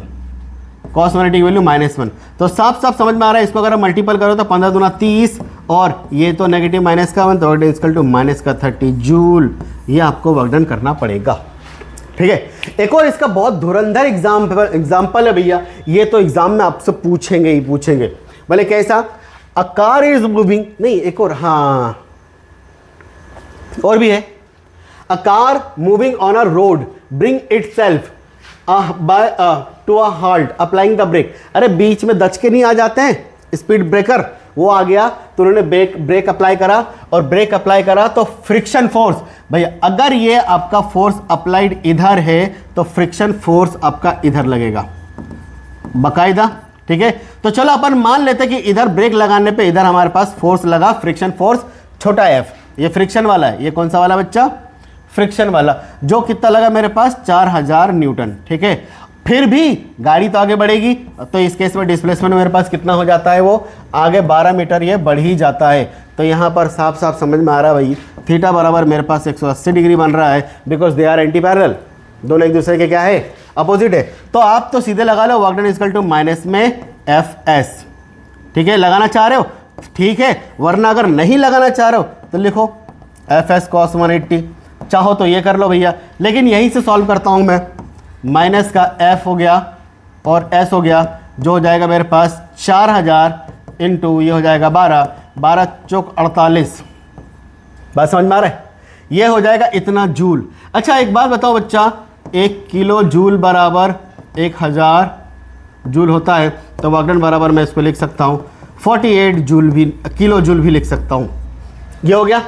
कॉस 180 की वैल्यू -1। तो साफ साफ समझ में आ रहा है, इसको अगर मल्टीपल करो तो 15 दूना 30, और ये तो नेगेटिव माइनस का 1, तो work done equal to -30 joule, ये आपको वर्क डन करना पड़ेगा। ठीक है, एक और इसका बहुत धुरंधर एग्जाम्पल है भैया, ये तो एग्जाम में आपसे पूछेंगे ही पूछेंगे, बोले कैसा, अ कार इज मूविंग, नहीं एक और, हाँ और भी है, a car moving on a road bring itself to a halt applying the brake. अरे बीच में दच के नहीं आ जाते हैं स्पीड ब्रेकर, वो आ गया तो उन्होंने ब्रेक अप्लाई करा, और ब्रेक अप्लाई करा तो फ्रिक्शन फोर्स, भैया अगर ये आपका फोर्स अप्लाइड इधर है तो फ्रिक्शन फोर्स आपका इधर लगेगा बकायदा। ठीक है, तो चलो अपन मान लेते कि इधर ब्रेक लगाने पे इधर हमारे पास फोर्स लगा, फ्रिक्शन फोर्स छोटा एफ, ये फ्रिक्शन वाला है, ये कौन सा वाला बच्चा, फ्रिक्शन वाला, जो कितना लगा मेरे पास 4000 न्यूटन। ठीक है, फिर भी गाड़ी तो आगे बढ़ेगी, तो इस केस में डिस्प्लेसमेंट मेरे पास कितना हो जाता है, वो आगे 12 मीटर ये बढ़ ही जाता है। तो यहाँ पर साफ साफ समझ में आ रहा है भाई, थीटा बराबर मेरे पास 180 डिग्री बन रहा है, because they are anti parallel, दोनों एक दूसरे के क्या है, अपोजिट है। तो आप तो सीधे लगा लो work done equal to minus में एफ एस। ठीक है, लगाना चाह रहे हो ठीक है, वरना अगर नहीं लगाना चाह रहे हो तो लिखो एफ एस कॉस 180, चाहो तो ये कर लो भैया, लेकिन यहीं से सॉल्व करता हूं मैं। माइनस का एफ हो गया और एस हो गया, जो हो जाएगा मेरे पास 4000 इंटू ये हो जाएगा 12, 12 चौक 48, बात समझ में आ रहा है, ये हो जाएगा इतना जूल। अच्छा एक बात बताओ बच्चा, 1 किलो जूल बराबर 1000 जूल होता है, तो वर्क डन बराबर मैं इसको लिख सकता हूँ 48 जूल भी, किलो जूल भी लिख सकता हूँ। ये हो गया,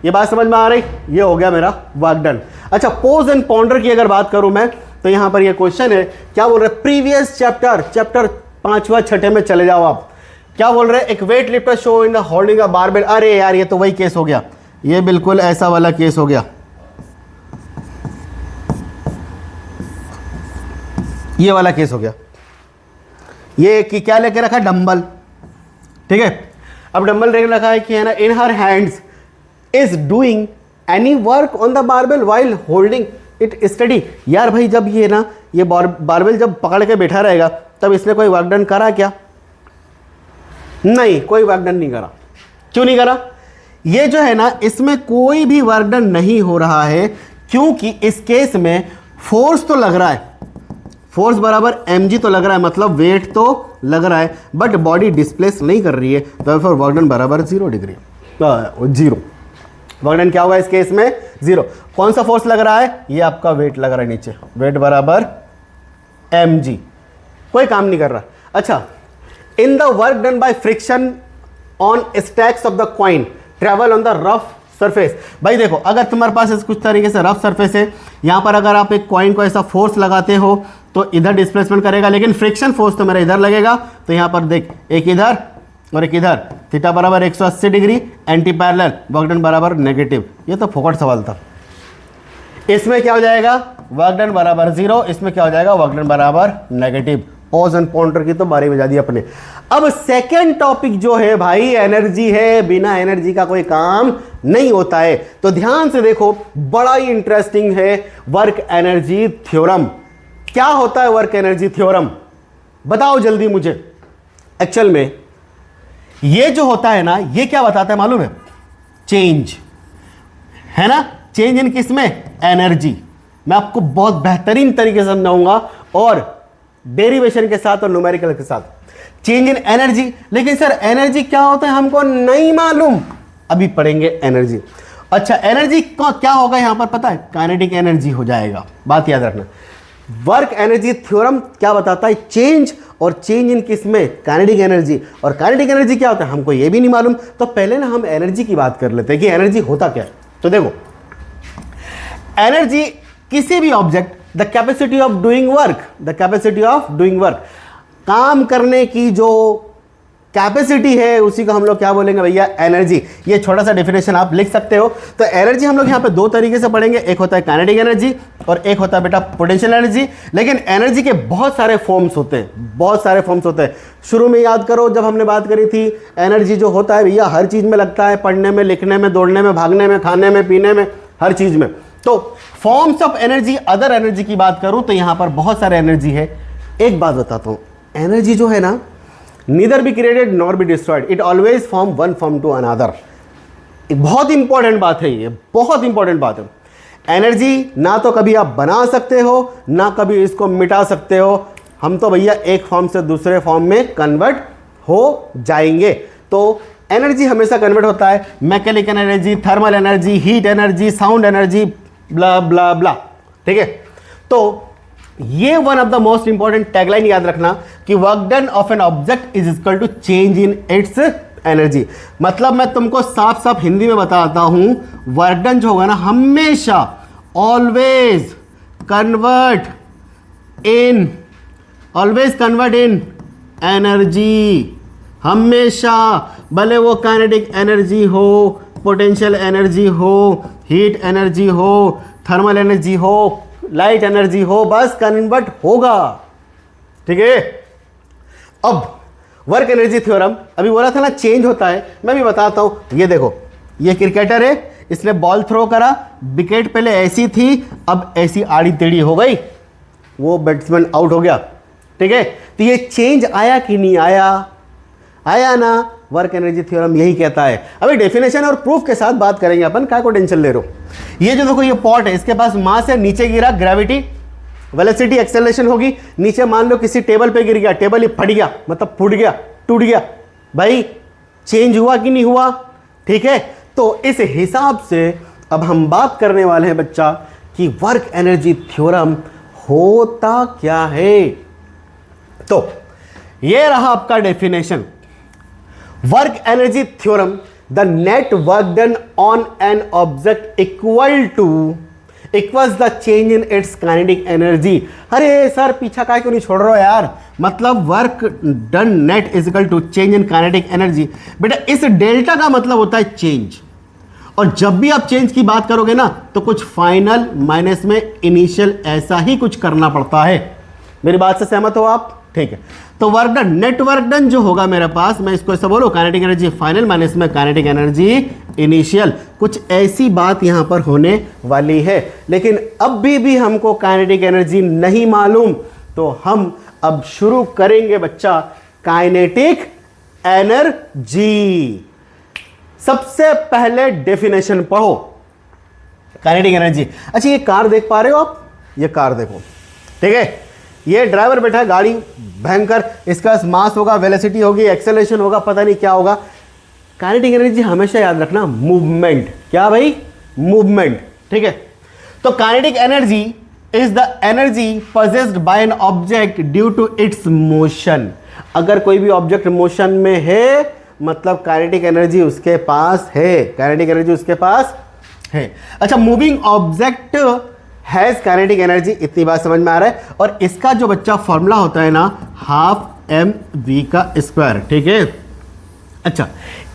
ये बात समझ में आ रही, ये हो गया मेरा वर्क डन। अच्छा पोज एंड पॉन्डर की अगर बात करूं मैं, तो यहां पर ये क्वेश्चन है, क्या बोल रहे, प्रीवियस चैप्टर 5वां 6ठे में चले जाओ आप, क्या बोल रहे, एक weight lifter show in the holding a barbell. अरे यार ये तो वही केस हो गया, ये बिल्कुल ऐसा वाला केस हो गया, ये वाला केस हो गया। ये कि क्या लेके रखा है, डंबल। ठीक है, अब डंबल लेके रखा है कि है ना, in her hands is doing any work on the barbell while holding it steady. यार भाई जब ये ना, ये बारबेल जब पकड़ के बैठा रहेगा तब इसने कोई वर्क डन करा क्या, नहीं कोई वर्क डन नहीं करा। क्यों नहीं करा, ये जो है ना इसमें कोई भी वर्क डन नहीं हो रहा है, क्योंकि इस केस में फोर्स तो लग रहा है, फोर्स बराबर mg तो लग रहा है, मतलब वेट तो लग रहा है, बट बॉडी डिस्प्लेस नहीं कर रही है, तो फिर वर्क डन बराबर 0 डिग्री, 0 वर्क डन क्या होगा इस केस में, 0। कौन सा फोर्स लग रहा है, ये आपका वेट लग रहा है नीचे, वेट बराबर mg, कोई काम नहीं कर रहा। अच्छा, in the work done by friction on stacks of the coin travel on the rough surface. भाई देखो अगर तुम्हारे पास इस कुछ तरीके से रफ सरफेस है, यहां पर अगर आप एक कॉइन को ऐसा फोर्स लगाते हो तो इधर डिस्प्लेसमेंट करेगा, लेकिन फ्रिक्शन फोर्स तो मेरा इधर लगेगा, तो यहां पर देख एक इधर और एक इधर, थीटा बराबर 180 degree, anti parallel, work done बराबर नेगेटिव। ये तो फोकट सवाल था। इसमें क्या हो जाएगा, वर्क डन बराबर 0, इसमें क्या हो जाएगा, वर्क डन बराबर नेगेटिव। ओजोन पाउंडर की तो बारी बजा दी अपने। अब सेकंड टॉपिक जो है भाई एनर्जी है, बिना एनर्जी का कोई काम नहीं होता है। तो ध्यान से देखो, बड़ा ही इंटरेस्टिंग है वर्क एनर्जी थ्योरम। क्या होता है वर्क एनर्जी थ्योरम, बताओ जल्दी मुझे। एक्चुअल में ये जो होता है ना, ये क्या बताता है मालूम है? चेंज, है ना, चेंज इन किस में? एनर्जी। मैं आपको बहुत बेहतरीन तरीके से समझाऊंगा और डेरिवेशन के साथ और न्यूमेरिकल के साथ। चेंज इन एनर्जी, लेकिन सर एनर्जी क्या होता है हमको नहीं मालूम, अभी पढ़ेंगे एनर्जी। अच्छा, एनर्जी क्या होगा यहां पर पता है? काइनेटिक एनर्जी हो जाएगा, बात याद रखना। वर्क एनर्जी थ्योरम क्या बताता है? चेंज, और चेंज इन किस में? Kinetic energy. और काइनेटिक एनर्जी क्या होता है हमको ये भी नहीं मालूम, तो पहले ना हम एनर्जी की बात कर लेते हैं कि एनर्जी होता क्या है। तो देखो, एनर्जी किसी भी object, the capacity of doing work, the capacity of doing work, काम करने की जो कैपेसिटी है उसी को हम लोग क्या बोलेंगे भैया? एनर्जी। ये छोटा सा डेफिनेशन आप लिख सकते हो। तो एनर्जी हम लोग यहाँ पे दो तरीके से पढ़ेंगे, एक होता है काइनेटिक एनर्जी और एक होता है बेटा पोटेंशियल एनर्जी। लेकिन एनर्जी के बहुत सारे फॉर्म्स होते हैं, बहुत सारे फॉर्म्स होते हैं। शुरू में याद करो जब हमने बात करी थी, एनर्जी जो होता है भैया हर चीज में लगता है, पढ़ने में, लिखने में, दौड़ने में, भागने में, खाने में, पीने में, हर चीज में। तो forms of energy, other energy की बात करूं तो यहां पर बहुत सारे एनर्जी है। एक बात बताता हूं, एनर्जी जो है ना, neither be created nor be destroyed, it always from one form to another. एक बहुत इंपॉर्टेंट बात है, ये बहुत इंपॉर्टेंट बात है। एनर्जी ना तो कभी आप बना सकते हो, ना कभी इसको मिटा सकते हो। हम तो भैया एक फॉर्म से दूसरे फॉर्म में कन्वर्ट हो जाएंगे। तो एनर्जी हमेशा कन्वर्ट होता है, mechanical energy, thermal energy, heat energy, sound energy, blah blah blah, ठीक है। तो ये one of the most important tagline याद रखना कि work done of an object is equal to change in its energy. मतलब मैं तुमको साफ साफ हिंदी में बताता हूं, वर्क डन जो होगा ना, हमेशा ऑलवेज कन्वर्ट इन एनर्जी। हमेशा, भले वो काइनेटिक एनर्जी हो, पोटेंशियल एनर्जी हो, हीट एनर्जी हो, थर्मल एनर्जी हो, लाइट एनर्जी हो, बस कन्वर्ट होगा, ठीक है। अब वर्क एनर्जी थ्योरम, अभी बोला था ना चेंज होता है, मैं भी बताता हूं। ये देखो, ये क्रिकेटर है, इसने बॉल थ्रो करा, विकेट पहले ऐसी थी, अब ऐसी आड़ी टेढ़ी हो गई, वो बैट्समैन आउट हो गया, ठीक है। तो ये चेंज आया कि नहीं आया? आया ना। वर्क एनर्जी थ्योरम यही कहता है। अभी डेफिनेशन और प्रूफ के साथ बात करेंगे अपन, काय को टेंशन ले रहे हो। ये जो देखो, ये पॉट है, इसके पास मास है, नीचे गिरा, ग्रेविटी, वेलोसिटी, एक्सेलरेशन होगी। नीचे मान लो किसी टेबल पे गिर गया, टेबल ही फट गया, मतलब फूट गया, टूट गया, भाई चेंज हुआ कि नहीं हुआ? ठीक है। तो इस हिसाब से अब हम बात करने वाले हैं बच्चा कि वर्क एनर्जी थ्योरम होता क्या है। तो ये रहा आपका definition. Work energy theorem, the net work done on an object equals the change in its kinetic energy. अरे सर पीछा काय क्यों नहीं छोड़ रहे हो यार? मतलब work done net is equal to change in kinetic energy. बेटा इस डेल्टा का मतलब होता है चेंज, और जब भी आप चेंज की बात करोगे ना तो कुछ फाइनल माइनस में इनिशियल, ऐसा ही कुछ करना पड़ता है। मेरी बात से सहमत हो आप? ठीक है। तो work done, net work done जो होगा मेरे पास, मैं इसको ऐसा बोलूं, काइनेटिक एनर्जी फाइनल माइनस में काइनेटिक एनर्जी इनिशियल, कुछ ऐसी बात यहां पर होने वाली है। लेकिन अब भी हमको काइनेटिक एनर्जी नहीं मालूम, तो हम अब शुरू करेंगे बच्चा काइनेटिक एनर्जी। सबसे पहले डेफिनेशन पढ़ो काइनेटिक एनर्जी। अच्छा, ये कार देख पा रहे हो आप? ये कार देखो, ठीक है। ये ड्राइवर बैठा है, गाड़ी भयंकर, इसका मास होगा, वेलोसिटी होगी, एक्सेलरेशन होगा, पता नहीं क्या होगा। काइनेटिक एनर्जी हमेशा याद रखना, मूवमेंट। क्या भाई? मूवमेंट, ठीक है। तो kinetic energy is the energy possessed by an object due to its motion. अगर कोई भी ऑब्जेक्ट मोशन में है मतलब काइनेटिक एनर्जी उसके पास है, काइनेटिक एनर्जी उसके पास है। अच्छा, moving object has kinetic energy, इतनी बात समझ में आ रहा है। और इसका जो बच्चा फॉर्मूला होता है ना, हाफ एम वी का स्क्वायर, ठीक है। अच्छा,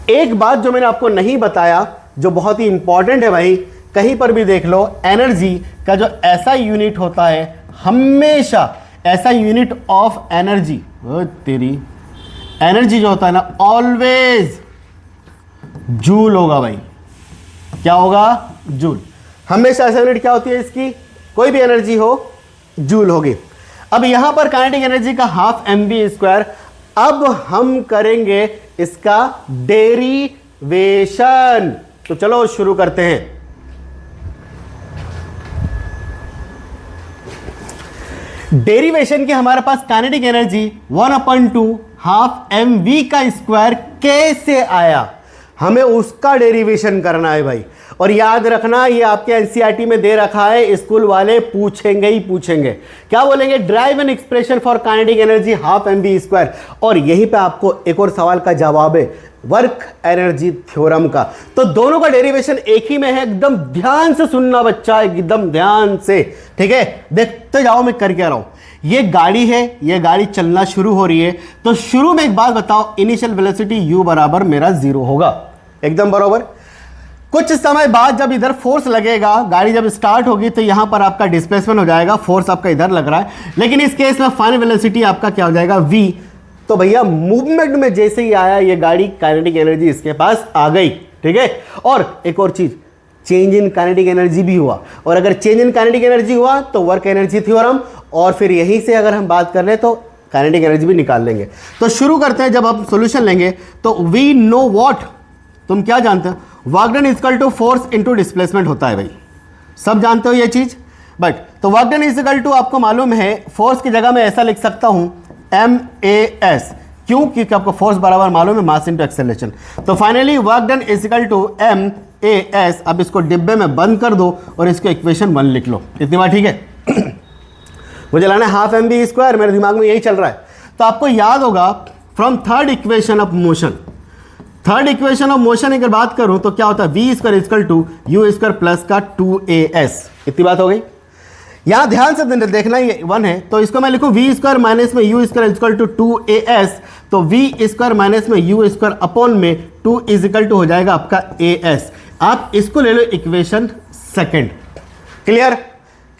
एक बात जो मैंने आपको नहीं बताया, जो बहुत ही इंपॉर्टेंट है भाई, कहीं पर भी देख लो, एनर्जी का जो ऐसा यूनिट होता है, हमेशा ऐसा यूनिट ऑफ एनर्जी, तेरी एनर्जी जो होता है ना ऑलवेज जूल होगा भाई। क्या होगा? जूल। हमेशा ऐसा यूनिट क्या होती है इसकी, कोई भी एनर्जी हो जूल होगी। अब यहां पर काइनेटिक एनर्जी का हाफ mv²। अब हम करेंगे इसका डेरिवेशन। तो चलो शुरू करते हैं। डेरिवेशन के हमारे पास काइनेटिक एनर्जी 1/2 हाफ mv² कैसे आया, हमें उसका डेरिवेशन करना है भाई। और याद रखना ये आपके एनसीईआरटी में दे रखा है, स्कूल वाले पूछेंगे ही पूछेंगे। क्या बोलेंगे? Drive an expression for kinetic energy half mv²। और यहीं पे आपको एक और सवाल का जवाब है, वर्क एनर्जी थ्योरम का। तो दोनों का डेरिवेशन एक ही में है, एकदम ध्यान से सुनना बच्चा, एकदम ध्यान से, ठीक है। देखते जाओ मैं कर क्या रहा हूं। ये गाड़ी है, ये गाड़ी चलना शुरू हो रही है। तो शुरू में एक बात बताओ, इनिशियल वेलोसिटी u बराबर मेरा 0 होगा, एकदम बराबर। कुछ समय बाद जब इधर फोर्स लगेगा, गाड़ी जब स्टार्ट होगी, तो यहां पर आपका डिस्प्लेसमेंट हो जाएगा, फोर्स आपका इधर लग रहा है। लेकिन इस केस में फाइनल वेलोसिटी आपका क्या हो जाएगा? v। तो भैया मूवमेंट में जैसे ही आया ये गाड़ी, काइनेटिक एनर्जी इसके पास आ गई, ठीक है। और एक और चीज, चेंज इन काइनेटिक एनर्जी भी हुआ। और अगर चेंज इन काइनेटिक एनर्जी हुआ तो वर्क एनर्जी थ्योरम, और फिर यहीं से अगर हम बात कर ले तो काइनेटिक एनर्जी भी निकाल लेंगे। तो शुरू करते हैं। जब हम सॉल्यूशन लेंगे तो वी नो व्हाट, तुम क्या जानते हो? Work done equal to force into displacement होता है भाई, सब जानते हो ये चीज। बट तो वर्क डन इक्वल टू आपको मालूम है, फोर्स की जगह मैं ऐसा लिख सकता हूं MAS। क्यों? क्योंकि आपको फोर्स बराबर मालूम है मास इनटू एक्सेलरेशन। तो finally work done equal to MAS। अब इसको डिब्बे में बंद कर दो और इसको इक्वेशन 1 लिख लो। इतनी बात ठीक है? मुझे लाना है हाफ mv², मेरे दिमाग में यही चल रहा है। तो आपको याद होगा from third equation of motion, third equation of motion अगर बात करूं तो क्या होता है? v² equal to u² plus का 2as। इतनी बात हो गई। यहां ध्यान से देखना, ये 1 है तो इसको मैं लिखूं v² माइनस में u² इक्वल टू 2as। तो v² माइनस में u² अपॉन में 2 इज इक्वल टू हो जाएगा आपका as। आप इसको ले लो इक्वेशन सेकेंड। क्लियर?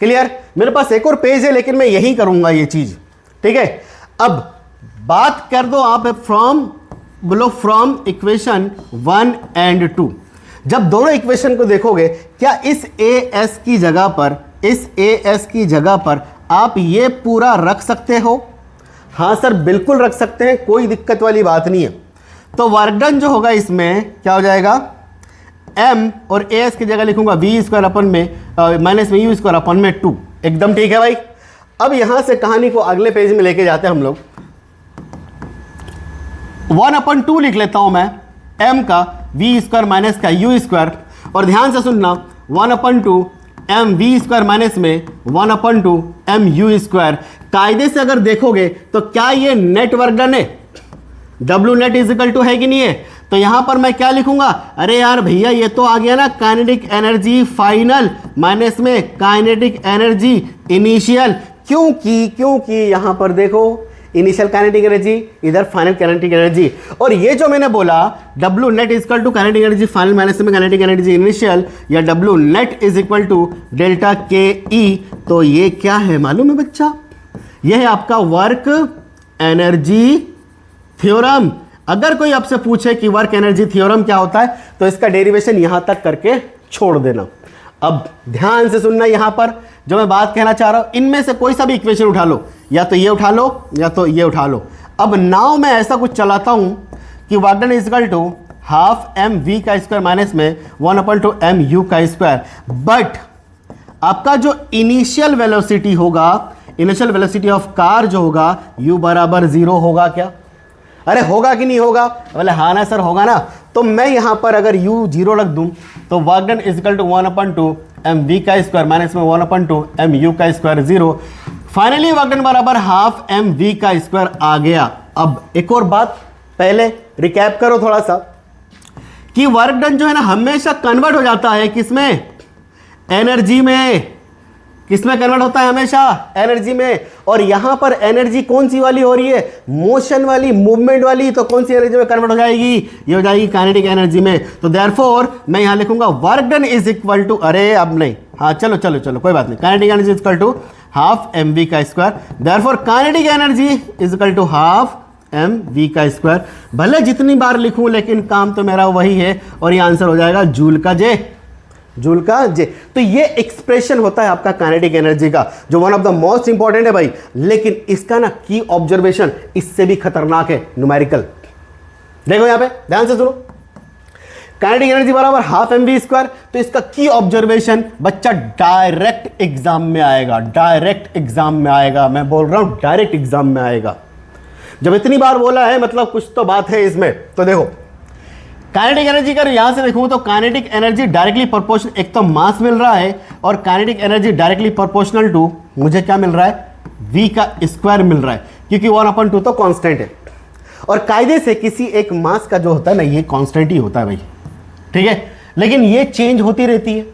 क्लियर? मेरे पास एक और पेज है लेकिन मैं यही करूंगा ये चीज, ठीक है। अब बात कर दो आप फ्रॉम, बोलो फ्रॉम इक्वेशन 1 एंड 2। जब दोनों इक्वेशन को देखोगे, क्या इस as की जगह पर, इस as की जगह पर आप ये पूरा रख सकते हो? हाँ सर बिल्कुल रख सकते हैं, कोई दिक्कत वाली बात नहीं है। तो वर्क डन जो होगा इसमें क्या हो जाएगा? m और as की जगह लिखूंगा v² अपन में माइनस में u² अपन में 2। एकदम ठीक है भाई। अब यहां से कहानी को अगले पेज में लेके जाते हैं हम लोग। 1/2 लिख लेता हूं मैं m का v² माइनस का u²। और ध्यान से सुनना, 1/2 mv² माइनस में 1/2 mu²। कायदे से अगर देखोगे तो क्या ये नेट वर्क डन है? W net is equal to है कि नहीं है? तो यहां पर मैं क्या लिखूंगा? अरे यार भैया ये तो आ गया ना काइनेटिक एनर्जी फाइनल माइनस में काइनेटिक एनर्जी इनिशियल। क्योंकि यहां पर देखो इनिशियल काइनेटिक एनर्जी, इधर फाइनल काइनेटिक एनर्जी। और ये जो मैंने बोला W net is equal to kinetic energy final minus में काइनेटिक एनर्जी इनिशियल, या W net is equal to delta KE। तो ये क्या है मालूम है बच्चा? यह है आपका वर्क एनर्जी थ्योरम। अगर कोई आपसे पूछे कि वर्क एनर्जी थ्योरम क्या होता है तो इसका डेरिवेशन यहां तक करके छोड़ देना। अब ध्यान से सुनना, यहां पर जो मैं बात कहना चाह रहा हूं, इनमें से कोई सा भी इक्वेशन उठा लो, या तो ये उठा लो या तो ये उठा लो। अब नाउ मैं ऐसा कुछ चलाता हूं कि work done is equal to half mv² minus में 1/2 mu²। बट आपका जो इनिशियल वेलोसिटी होगा, इनिशियल वेलोसिटी ऑफ कार जो होगा, u बराबर 0 होगा क्या? अरे होगा कि नहीं होगा? बोले हाँ ना सर होगा ना। तो मैं यहां पर अगर u 0 रख दूं तो work done is equal to 1/2 mv² minus में 1/2 mu² 0। फाइनली वर्क डन बराबर हाफ mv² आ गया। अब एक और बात, पहले रिकैप करो थोड़ा सा कि वर्क डन जो है ना हमेशा कन्वर्ट हो जाता है किसमें? एनर्जी में। किसमें कन्वर्ट होता है? हमेशा एनर्जी में। और यहां पर एनर्जी कौन सी वाली हो रही है? मोशन वाली, मूवमेंट वाली। तो कौन सी एनर्जी में कन्वर्ट हो जाएगी? ये हो जाएगी काइनेटिक एनर्जी में। तो देयरफॉर मैं यहां लिखूंगा work done is equal to, अरे अब नहीं, हाँ चलो कोई बात नहीं, kinetic energy is equal to half M V का square. Therefore kinetic energy is equal to half M V का स्क्वायर। भले जितनी बार लिखूं लेकिन काम तो मेरा वही है, और ये आंसर हो जाएगा जूल का जे, जूल का जे। तो ये एक्सप्रेशन होता है आपका काइनेटिक एनर्जी का, जो one of the most important है भाई। लेकिन इसका ना की ऑब्जर्वेशन इससे भी खतरनाक है, न्यूमेरिकल। देखो यहां पे ध्यान से सुनो, काइनेटिक एनर्जी बराबर हाफ एम वी स्क्वायर। तो इसका की ऑब्जर्वेशन बच्चा डायरेक्ट एग्जाम में आएगा, डायरेक्ट एग्जाम में आएगा। मैं बोल रहा हूं डायरेक्ट एग्जाम में आएगा। जब इतनी बार बोला है मतलब कुछ तो बात है इसमें। तो देखो काइनेटिक एनर्जी का यहां से देखूं तो काइनेटिक एनर्जी डायरेक्टली प्रोपोर्शनल, एक तो मास मिल रहा है और kinetic energy directly proportional to मुझे क्या मिल रहा है, v का स्क्वायर मिल रहा है, क्योंकि 1/2 तो कांस्टेंट है। और कायदे से किसी एक मास का जो होता है ना, ये कांस्टेंट ही होता है भाई, ठीक है। लेकिन ये चेंज होती रहती है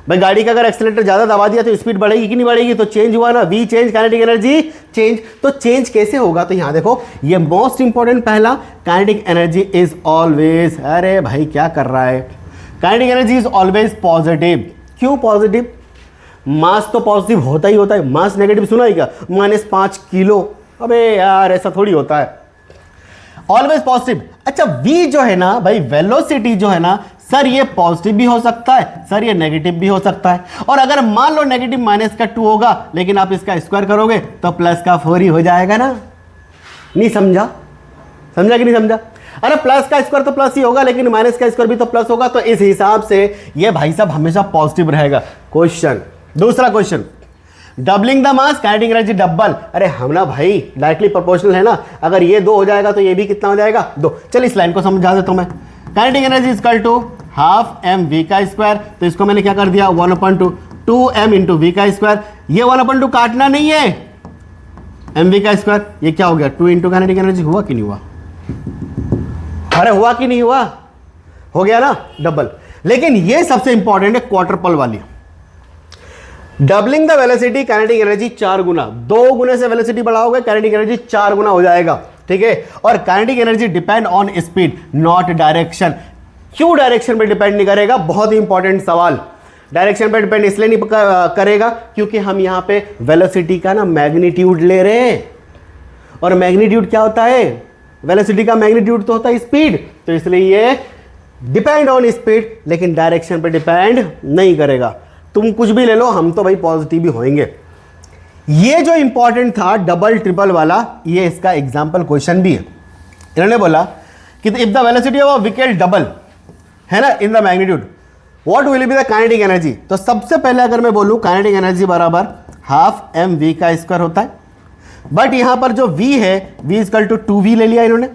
भाई। गाड़ी का अगर एक्सीलरेटर ज्यादा दबा दिया तो स्पीड बढ़ेगी कि नहीं बढ़ेगी, तो चेंज हुआ ना, v change, kinetic energy change. तो चेंज कैसे होगा, तो यहां देखो ये मोस्ट इंपॉर्टेंट पहला, काइनेटिक एनर्जी इज ऑलवेज, अरे भाई क्या कर रहा है, kinetic energy is always positive. क्यों पॉजिटिव, मास तो पॉजिटिव होता ही होता है। मास नेगेटिव सुना ही क्या, -5 किलो, अबे यार ऐसा थोड़ी होता है, ऑलवेज पॉजिटिव। अच्छा v जो है ना भाई, वेलोसिटी जो है ना सर, ये पॉजिटिव भी हो सकता है सर, ये नेगेटिव भी हो सकता है। और अगर मान लो नेगेटिव -2 होगा, लेकिन आप इसका स्क्वायर करोगे तो +4 ही हो जाएगा ना। नहीं समझा, समझा कि नहीं समझा? अरे प्लस का स्क्वायर तो प्लस ही होगा, लेकिन माइनस का स्क्वायर भी तो प्लस होगा। तो इस हिसाब से ये भाई साहब हमेशा पॉजिटिव रहेगा। क्वेश्चन, दूसरा question, doubling the mass kinetic energy double. अरे हम ना भाई डायरेक्टली प्रोपोर्शनल है ना, अगर ये 2 हो जाएगा तो ये भी कितना हो जाएगा, 2। चल इस लाइन को समझा देता हूं मैं। Kinetic energy equal to half M V का स्क्वायर। तो इसको मैंने क्या कर दिया, 1/2 इंटू वी का स्क्वायर। ये 1/2 काटना नहीं है, एम वी का स्क्वायर। ये क्या हो गया, 2 इंटू काइनेटिक एनर्जी। हुआ कि नहीं हुआ, अरे हुआ कि नहीं हुआ, हो गया ना डबल। लेकिन ये सबसे इंपॉर्टेंट है क्वार्टरपल वाली, doubling the velocity kinetic energy 4 गुना। 2 गुने से वेलोसिटी बढ़ाओगे, काइनेटिक एनर्जी 4 गुना हो जाएगा, ठीक है। और kinetic energy depend on speed not direction. क्यों डायरेक्शन पे डिपेंड नहीं करेगा, बहुत ही इंपॉर्टेंट सवाल। डायरेक्शन पे डिपेंड इसलिए नहीं करेगा क्योंकि हम यहां पे वेलोसिटी का ना मैग्नीट्यूड ले रहे हैं, और मैग्नीट्यूड क्या होता है, वेलोसिटी का मैग्नीट्यूड तो होता है स्पीड। तो इसलिए ये डिपेंड ऑन स्पीड, लेकिन डायरेक्शन पे डिपेंड नहीं करेगा। तुम कुछ भी ले लो, हम तो भाई पॉजिटिव भी होंगे। ये जो इंपॉर्टेंट था डबल ट्रिपल वाला, ये इसका एग्जाम्पल क्वेश्चन भी है। इन्होंने बोला कि if the velocity of a vehicle double है ना in the magnitude, what will be the kinetic energy. तो सबसे पहले अगर मैं बोलूं काइनेटिक एनर्जी बराबर हाफ एम वी का स्क्वायर होता है। बट यहां पर जो v है, v इक्वल टू 2v ले लिया इन्होंने।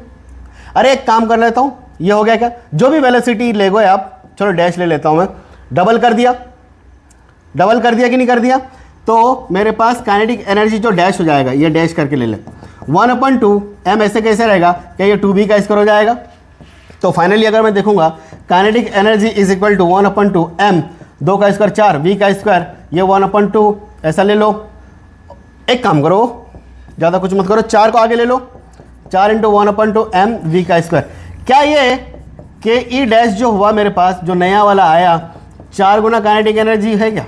अरे एक काम कर लेता हूं, ये हो गया क्या, जो भी वेलोसिटी ले गए आप, चलो डैश ले लेता हूं मैं, डबल कर दिया, डबल कर दिया कि नहीं कर दिया। तो मेरे पास काइनेटिक एनर्जी जो डैश हो जाएगा, ये डैश करके ले ले, 1/2 m ऐसे कैसे रहेगा, क्या ये 2v का स्क्वायर हो जाएगा। तो फाइनली अगर मैं देखूंगा kinetic energy is equal to 1/2 m, 2 का स्क्वायर 4, v का स्क्वायर ये 1/2 ऐसा ले लो। एक काम करो, ज़्यादा कुछ मत करो, 4 को आगे ले लो, 4 इंटू 1/2 m v का स्क्वायर। क्या ये के ई डैश जो हुआ मेरे पास, जो नया वाला आया, 4 गुना काइनेटिक एनर्जी है क्या,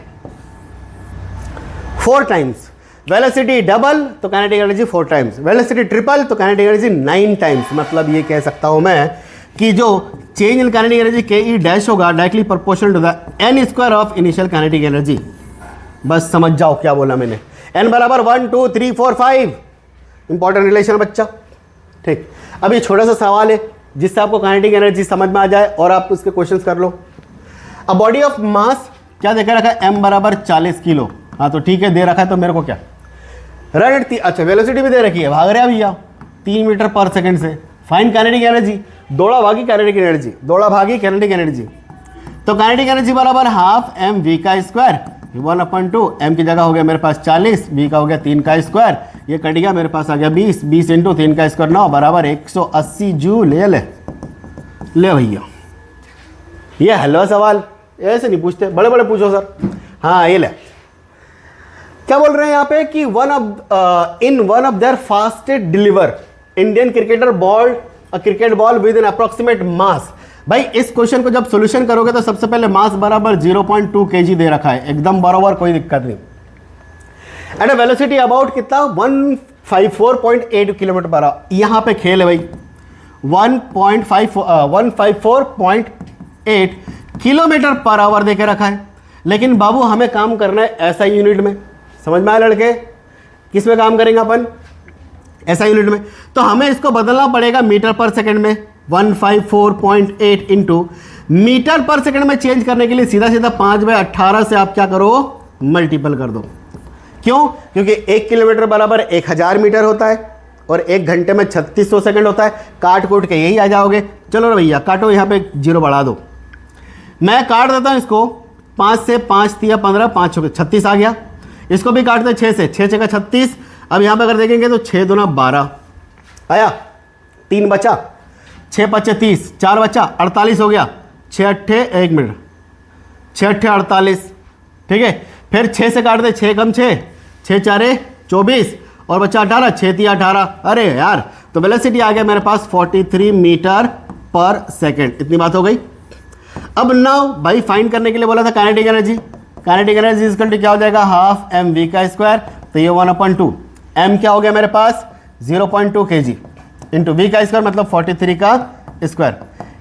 4 टाइम्स। वेलोसिटी डबल तो kinetic energy 4 times, velocity triple तो काइनेटिक एनर्जी 9 टाइम्स। मतलब ये कह सकता हूं मैं कि जो change in kinetic energy K E dash होगा directly proportional to the n square of initial kinetic energy. बस समझ जाओ क्या बोला मैंने, n बराबर 1 2 3 4 5, इंपॉर्टेंट रिलेशन बच्चा, ठीक। अब ये छोटा सा सवाल है जिससे आपको काइनेटिक एनर्जी समझ में आ जाए और आप उसके क्वेश्चंस कर लो। अब बॉडी ऑफ मास क्या देखा रखा है, m बराबर 40 किलो। हाँ तो ठीक है, दे रखा है तो मेरे को क्या, रन, अच्छा वेलोसिटी भी दे रखी है, भाग रहा भैया 3 मीटर पर सेकंड से। फाइंड काइनेटिक एनर्जी, दौड़ा भागी काइनेटिक एनर्जी, दौड़ा भागी काइनेटिक एनर्जी। तो काइनेटिक एनर्जी बराबर हाफ एम वी का स्क्वायर, 1/2 m की जगह हो गया मेरे पास 40, v का हो गया 3 का स्क्वायर, ये कट गया मेरे पास आ गया 20, 20 इंटू 3 का स्क्वायर 9 बराबर 180 जूल। ले भैया, ये हलवा सवाल ऐसे नहीं पूछते, बड़े बड़े पूछो सर। हाँ ये ले, क्या बोल रहे हैं यहाँ पे कि in one of their fastest deliver Indian cricketer ball cricket ball with an approximate mass. भाई इस क्वेश्चन को जब सॉल्यूशन करोगे तो सबसे पहले मास बराबर 0.2 kg दे रखा है, एकदम बराबर, कोई दिक्कत नहीं। एट अ वेलोसिटी अबाउट कितना 154.8 किलोमीटर पर आवर। यहां पे खेल है भाई, 154.8 किलोमीटर पर आवर देके रखा है, लेकिन बाबू हमें काम करना है ऐसा यूनिट में। समझ में आया लड़के? किस में काम करेंगे अपन? ऐसा यूनिट में। तो हमें इसको बदलना पड़ेगा मीटर पर सेकंड में। 154.8 इंटू मीटर पर सेकंड में चेंज करने के लिए सीधा सीधा 5/18 से आप क्या करो, मल्टीपल कर दो। क्यों? क्योंकि 1 किलोमीटर बराबर 1000 मीटर होता है और 1 घंटे में 3600 सेकंड होता है। काट कूट के यही आ जाओगे। चलो भैया काटो, यहाँ पे 0 बढ़ा दो। मैं काट देता हूँ इसको, 5 से 5 3 15, 5 6 36 आ गया। इसको भी काटते 6 से, 6 6 36। अब यहाँ पे अगर देखेंगे तो 6 दूना 12 आया, 3 बचा, 6 5 30, 4 बचा, 48 हो गया। 6 8 1 मिनट, 6 8 48, ठीक है। फिर 6 से काट दे, 6 कम 6, 6 4 24 और बचा 18, 6 3 18। अरे यार, तो वेलोसिटी आ गया मेरे पास 43 मीटर पर सेकेंड। इतनी बात हो गई। अब नाउ भाई फाइंड करने के लिए बोला था kinetic energy. Kinetic energy equal to क्या हो जाएगा, हाफ एम वी का स्क्वायर। तो ये 1/2 एम क्या हो गया मेरे पास 0.2 kg इंटू वी का स्क्वायर मतलब 43 का स्क्वायर।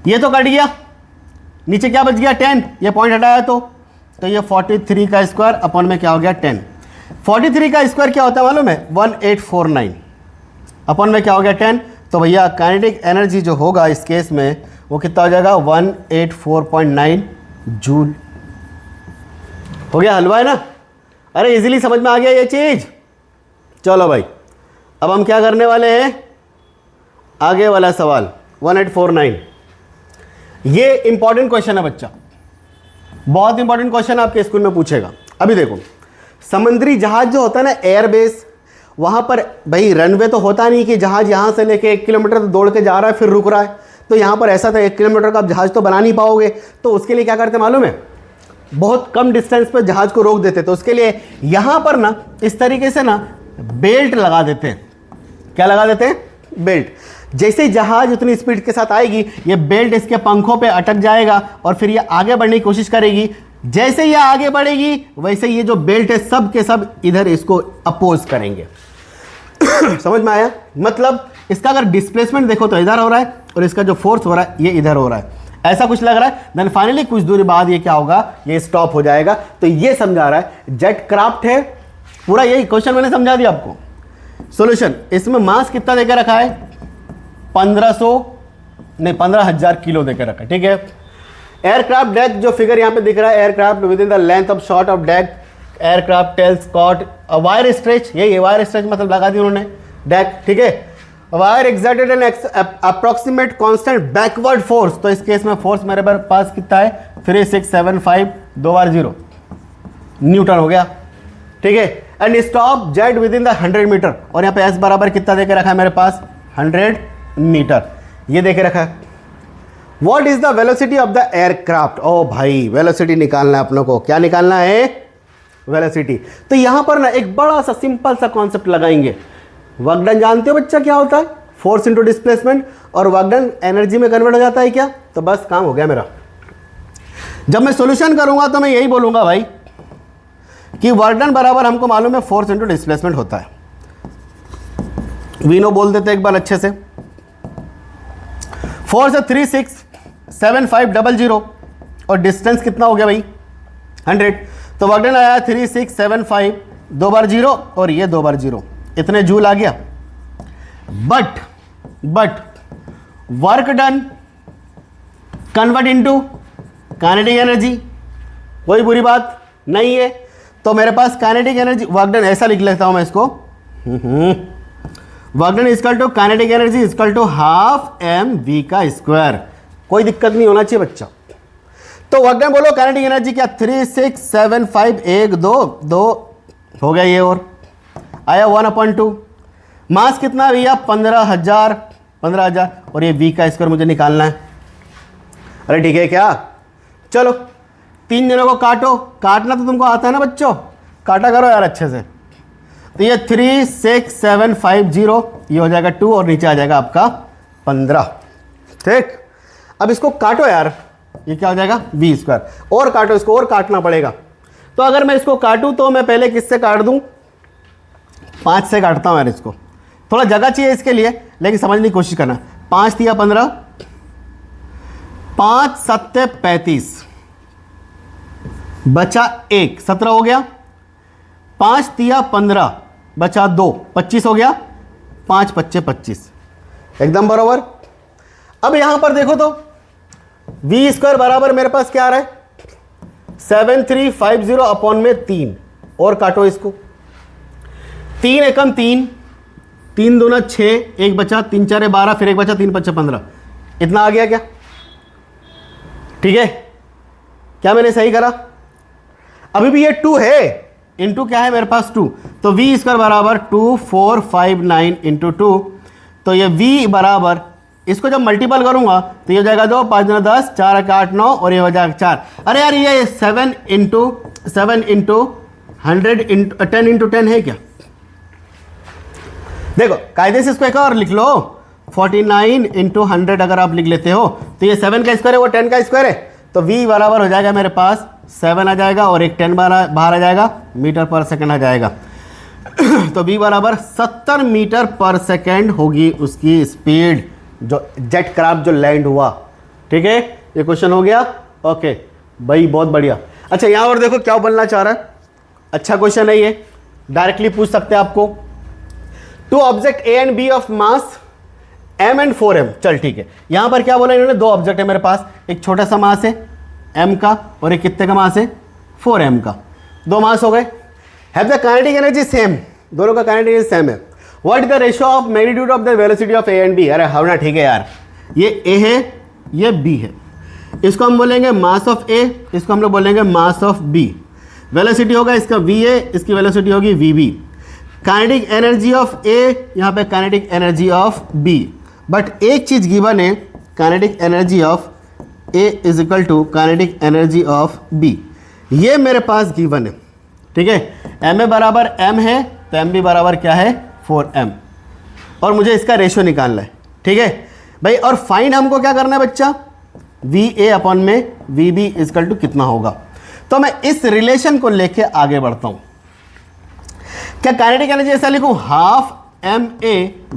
ये तो कट गया, नीचे क्या बच गया 10, ये पॉइंट हटाया तो ये 43 का स्क्वायर अपॉन में क्या हो गया 10। 43 का स्क्वायर क्या होता है मालूम है, 1849 अपॉन में क्या हो गया 10। तो भैया काइनेटिक एनर्जी जो होगा इस केस में वो कितना हो जाएगा 184.9 जूल। हो गया, हलवा है ना? अरे इजीली समझ में आ गया ये चीज। चलो भाई, अब हम क्या करने वाले हैं, आगे वाला सवाल 1849। ये इंपॉर्टेंट क्वेश्चन है बच्चा, बहुत इंपॉर्टेंट क्वेश्चन आपके स्कूल में पूछेगा। अभी देखो, समुद्री जहाज जो होता है ना, एयरबेस, वहां पर भाई रनवे तो होता नहीं कि जहाज यहां से लेके 1 किलोमीटर दौड़ के जा रहा है फिर रुक रहा है। तो यहां पर ऐसा था 1 किलोमीटर का आप जहाज तो बना नहीं पाओगे। तो उसके लिए क्या करते मालूम है, बहुत कम डिस्टेंस पर जहाज को रोक देते। तो उसके लिए यहां पर ना इस तरीके से ना बेल्ट लगा देते हैं। क्या लगा देते हैं? बेल्ट। जैसे जहाज उतनी स्पीड के साथ आएगी, ये बेल्ट इसके पंखों पे अटक जाएगा और फिर ये आगे बढ़ने की कोशिश करेगी। जैसे ये आगे बढ़ेगी वैसे ये जो बेल्ट है सब के सब इधर इसको अपोज करेंगे। समझ में आया? मतलब इसका अगर डिस्प्लेसमेंट देखो तो इधर हो रहा है और इसका जो फोर्स हो रहा है ये इधर हो रहा है, ऐसा कुछ लग रहा है। देन फाइनली कुछ दूरी बाद ये क्या होगा, ये स्टॉप हो जाएगा। तो ये समझा रहा है जेट क्राफ्ट है, पूरा यही क्वेश्चन मैंने समझा दिया आपको। सॉल्यूशन, इसमें मास कितना देकर रखा है 15,000 किलो देकर रखा है, ठीक है। एयरक्राफ्ट डेक जो फिगर यहां पे दिख रहा है, aircraft within the length of short of deck, aircraft tails caught wire stretch, यही है वायर स्ट्रेच मतलब लगा दी उन्होंने डेक, ठीक है। Wire exerted N approximate constant backward force. तो इस केस में फोर्स मेरे पास कितना है 3675 2 बार 0 न्यूटन हो गया, ठीक है। And stop jet within the 100 metre. और यहाँ पे एस बराबर कितना देके रखा है मेरे पास 100 मीटर, ये देके रखा है। What is the velocity of the aircraft? ओ भाई वेलोसिटी निकालना है अपनों को। क्या निकालना है? वेलोसिटी। तो यहां पर ना एक बड़ा सा सिंपल सा कॉन्सेप्ट लगाएंगे। वर्क डन जानते हो बच्चा क्या होता है? Force into displacement. और वर्क डन एनर्जी में कन्वर्ट हो जाता है क्या? तो बस काम हो गया मेरा। जब मैं सॉल्यूशन करूंगा तो मैं यही बोलूंगा भाई कि वर्क डन बराबर हमको मालूम है फोर्स इनटू डिस्प्लेसमेंट होता है। वीनो बोल देते एक बार अच्छे से। फोर्स है 367500 और डिस्टेंस कितना हो गया भाई 100। तो वर्क डन आया 3675 2 बार 0 और ये 2 बार 0, इतने जूल आ गया। But work done convert into kinetic energy, कोई बुरी बात नहीं है। तो मेरे पास काइनेटिक एनर्जी वर्क डन ऐसा लिख लेता हूं मैं इसको, work done equal to kinetic energy equal to half M V का स्क्वायर। कोई दिक्कत नहीं होना चाहिए बच्चा। तो वर्क डन बोलो काइनेटिक एनर्जी क्या 367512 हो गया ये, और आया 1/2। मास कितना भैया 15,000 और ये वी का स्क्वायर मुझे निकालना है। अरे ठीक है क्या? चलो 3 दिनों को काटो, काटना तो तुमको आता है ना बच्चों, काटा करो यार अच्छे से। तो ये 36750 ये हो जाएगा 2 और नीचे आ जाएगा आपका 15, ठीक। अब इसको काटो यार, ये क्या हो जाएगा वी स्क्वायर। और काटो इसको, और काटना पड़ेगा। तो अगर मैं इसको काटूं तो मैं पहले किससे काट दूं, 5 से काटता हूँ यार इसको, थोड़ा जगह चाहिए इसके लिए, लेकिन समझने की कोशिश करना। 5 तिया 15, 5 सत्ते 35, बचा 1, 17 हो गया। 5 तिया 15, बचा 2, 25 हो गया। 5 पच्चे 25, एकदम बराबर। अब यहां पर देखो तो वी स्क्वायर बराबर मेरे पास क्या आ रहा है, 7350 अपॉन में 3, और काटो इसको। 3 एकम 3, 3 दूना 6, 1 बचा, 3 4 12, फिर 1 बचा, 3 5 15, इतना आ गया क्या? ठीक है, क्या मैंने सही करा? अभी भी ये 2 है, इंटू क्या है मेरे पास 2, तो वी स्क्वायर बराबर 2459 इंटू 2, तो ये वी बराबर, इसको जब मल्टीपल करूंगा तो ये हो जाएगा 2, 5 दूना 10, 4 8 8 9, और ये हो जाएगा 4। अरे यार ये 7 इंटू 100 इंटू 10 है क्या? देखो कायदे से इसको एक और लिख लो, 49 इंटू 100 अगर आप लिख लेते हो तो ये 7 का स्क्वायर है, वो 10 का स्क्वायर है, तो v बराबर हो जाएगा मेरे पास 7 आ जाएगा, और एक 10 बाहर आ जाएगा, मीटर पर सेकंड आ जाएगा। तो v बराबर 70 मीटर पर सेकंड होगी उसकी स्पीड, जो जेट क्राफ्ट जो लैंड हुआ। ठीक है, ये क्वेश्चन हो गया। ओके भाई, बहुत बढ़िया। अच्छा यहाँ पर देखो क्या बनना चाह रहा है, अच्छा क्वेश्चन है ये, डायरेक्टली पूछ सकते हैं आपको। 2 object A and B of mass m and 4m, चल ठीक है। यहां पर क्या बोला इन्होंने, 2 ऑब्जेक्ट है मेरे पास, एक छोटा सा मास है m का, और एक कितने का मास है 4m का, 2 मास हो गए। Have the kinetic energy same, दोनों का काइनेटिक एनर्जी सेम है। What is the ratio of magnitude of the velocity of A and B? अरे हाँ ना, ठीक है यार, ये a है ये b है, इसको हम बोलेंगे मास ऑफ a, इसको हम लोग बोलेंगे मास ऑफ b। वेलोसिटी होगा इसका va, इसकी वेलोसिटी होगी vb। Kinetic energy of a, यहाँ पे kinetic energy of b, but एक चीज गिवन है, kinetic energy of a is equal to kinetic energy of b, ये मेरे पास गिवन है। ठीक है, m बराबर m है, तो m भी बराबर क्या है 4m, और मुझे इसका रेशियो निकालना है। ठीक है भाई, और फाइंड हमको क्या करना है बच्चा, va अपॉन में vb इक्वल टू कितना होगा। तो मैं इस रिलेशन को लेके आगे बढ़ता हूं। क्या काइनेटिक एनर्जी ऐसा लिखूं, हाफ ma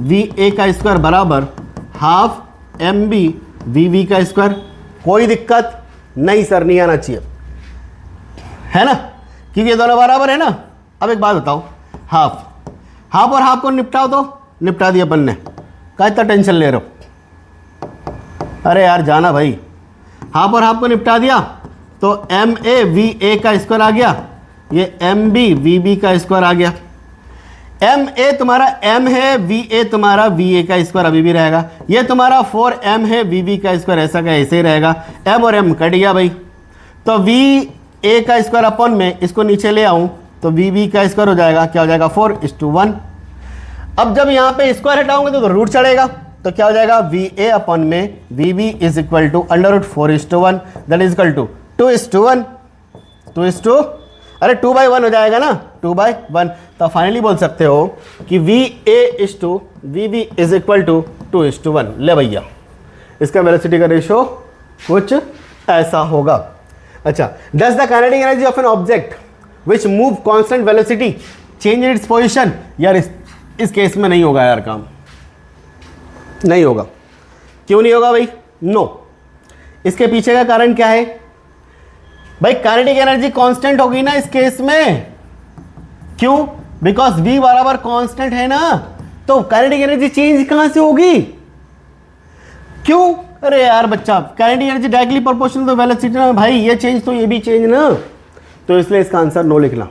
va का स्क्वायर बराबर हाफ mb vb का स्क्वायर? कोई दिक्कत नहीं सर, नहीं आना चाहिए, है ना, क्योंकि ये दोनों बराबर है ना। अब एक बात बताओ, हाफ और हाफ को निपटाओ, तो निपटा दिया अपन ने, क्या इतना टेंशन ले रहे हो? अरे यार जाना भाई, हाफ और हाफ को निपटा दिया, तो ma va का स्क्वायर आ गया, ये mb vb का स्क्वायर आ गया। ma तुम्हारा m है, va तुम्हारा va का स्क्वायर अभी भी रहेगा, ये तुम्हारा 4m है, vb का स्क्वायर ऐसा का ऐसे ही रहेगा, m और m कट गया भाई, तो va का स्क्वायर अपॉन में इसको नीचे ले आऊं तो vb का स्क्वायर हो जाएगा, क्या हो जाएगा 4:1। अब जब यहाँ पे स्क्वायर हटाऊंगे तो रूट चढ़ेगा, तो क्या हो जाएगा va अपॉन में vb is equal to √4:1, that is equal to 2:1, 2:, अरे 2/1 हो जाएगा ना, 2/1। तो फाइनली बोल सकते हो कि va is to vb is equal to 2:1। ले भैया, इसका वेलोसिटी का रेशियो कुछ ऐसा होगा। अच्छा, does the kinetic energy of an object which move constant velocity change its position? यार इस केस में नहीं होगा यार, काम नहीं होगा। क्यों नहीं होगा भाई? नो, इसके पीछे का कारण क्या है भाई, काइनेटिक एनर्जी कांस्टेंट होगी ना इस केस में। क्यों? बिकॉज v बराबर कांस्टेंट है ना, तो काइनेटिक एनर्जी चेंज कहां से होगी? क्यों? अरे यार बच्चा, काइनेटिक एनर्जी डायरेक्टली प्रोपोर्शनल तो वेलोसिटी ना भाई, ये चेंज तो ये भी चेंज ना, तो इसलिए इसका आंसर नो लिखना।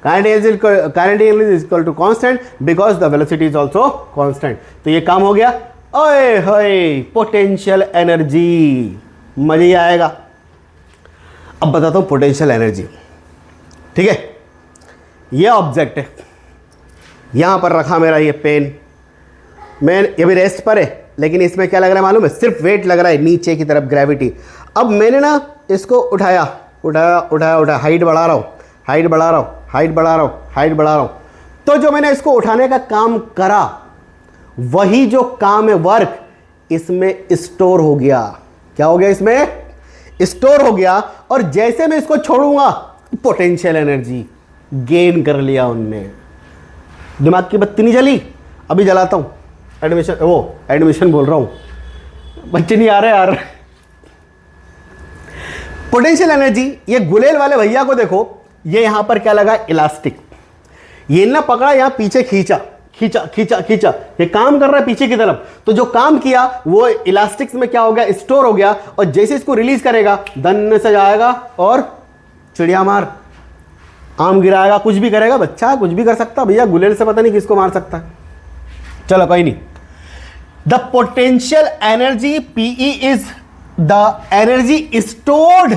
Kinetic energy is equal to constant because the velocity is also constant. तो ये काम हो गया। ओए होए, पोटेंशियल एनर्जी, मजा ही आएगा। अब बताता हूं पोटेंशियल एनर्जी। ठीक है, ये ऑब्जेक्ट है, यहां पर रखा मेरा ये पेन, मैं ये भी रेस्ट पर है, लेकिन इसमें क्या लग रहा है मालूम है, सिर्फ वेट लग रहा है नीचे की तरफ, ग्रेविटी। अब मैंने ना इसको उठाया, हाइट बढ़ा रहा हूं, हाइट बढ़ा रहा हूं, हाइट बढ़ा रहा हूं, हाइट बढ़ा रहा हूं, तो जो मैंने इसको उठाने का काम करा, वही जो काम है, वर्क, इसमें स्टोर हो गया। क्या हो गया? इसमें स्टोर हो गया। और जैसे मैं इसको छोड़ूंगा, पोटेंशियल एनर्जी गेन कर लिया उनने। दिमाग की बत्ती नहीं जली? अभी जलाता हूँ। एडमिशन बोल रहा हूँ, बच्चे नहीं आ रहे यार। पोटेंशियल एनर्जी, ये गुलेल वाले भैया को देखो, ये यहां पर क्या लगा, इलास्टिक। ये ना पकड़ा, यहां पीछे खींचा खींचा खींचा खींचा, ये काम कर रहा है पीछे की तरफ। तो जो काम किया वो इलास्टिक्स में क्या हो गया, स्टोर हो गया, और जैसे इसको रिलीज करेगा धन से जाएगा और चिड़िया मार, आम गिराएगा, कुछ भी करेगा। बच्चा कुछ भी कर सकता भैया, गुलेल से पता नहीं किसको मार सकता है। चलो कोई नहीं। The potential energy PE is the energy stored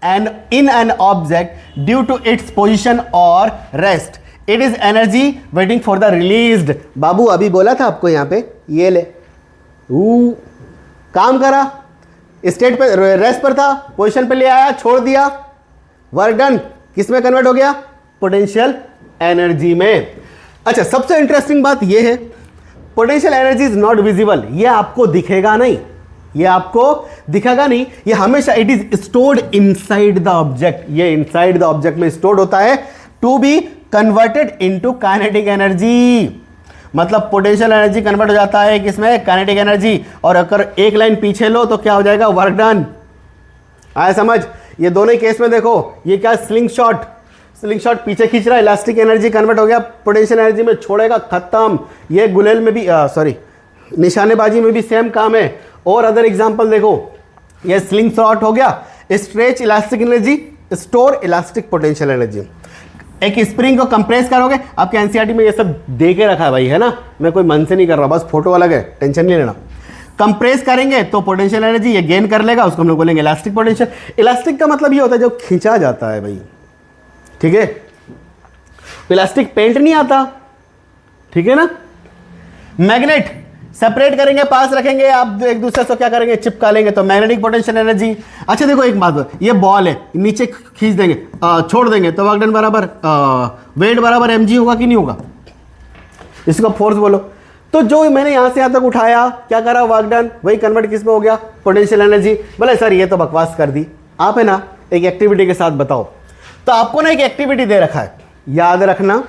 and in an object due to its position or rest. It is energy waiting for the released. बाबू अभी बोला था आपको यहाँ पे, ये ले काम करा, स्टेट पे रेस्ट पर था, पोजीशन पे ले आया, छोड़ दिया, वर्क डन। किस में कन्वर्ट हो गया, पोटेंशियल एनर्जी में। अच्छा, सबसे इंटरेस्टिंग बात ये है, potential energy is not visible, ये आपको दिखेगा नहीं, ये आपको दिखेगा नहीं, ये हमेशा it is stored inside the object, ये इनसाइड द ऑब्जेक्ट में स्टोर्ड होता है to be converted into kinetic energy. मतलब पोटेंशियल एनर्जी कन्वर्ट हो जाता है किसमें, काइनेटिक एनर्जी। और अगर एक लाइन पीछे लो तो क्या हो जाएगा, वर्क डन। आया समझ? ये दोनों ही केस में देखो, ये क्या, स्लिंग शॉट पीछे खींच रहा है, इलास्टिक एनर्जी कन्वर्ट हो गया पोटेंशियल एनर्जी में, छोड़ेगा, खत्म। ये गुलेल में भी निशानेबाजी में भी सेम काम है। और अदर एग्जांपल देखो, ये स्लिंग शॉट हो गया, stretch elastic energy, store elastic potential energy. एक स्प्रिंग को कंप्रेस करोगे, आपके एनसीईआरटी में ये सब दे के रखा है भाई, है ना, मैं कोई मन से नहीं कर रहा, बस फोटो अलग है, टेंशन नहीं लेना। कंप्रेस करेंगे तो पोटेंशियल एनर्जी ये गेन कर लेगा, उसको हम लोग बोलेंगे इलास्टिक पोटेंशियल। इलास्टिक का मतलब ये होता है जो खींचा जाता है भाई, ठीक है। इलास्टिक पेंट नहीं आता, ठीक है ना। मैग्नेट सेपरेट करेंगे, पास रखेंगे, आप एक दूसरे से क्या करेंगे, चिपका लेंगे, तो मैग्नेटिक पोटेंशियल एनर्जी। अच्छा देखो एक बात, ये बॉल है, नीचे खींच देंगे, छोड़ देंगे, तो वर्क डन बराबर वेट बराबर mg होगा कि नहीं होगा, इसको फोर्स बोलो। तो जो मैंने यहां से यहां तक उठाया, क्या करा, वर्क डन, वही कन्वर्ट किस में हो गया, पोटेंशियल एनर्जी। बोले सर ये तो बकवास कर दी आप, है ना, एक एक्टिविटी के साथ बताओ। तो आपको ना एक एक्टिविटी दे रखा है, याद रखना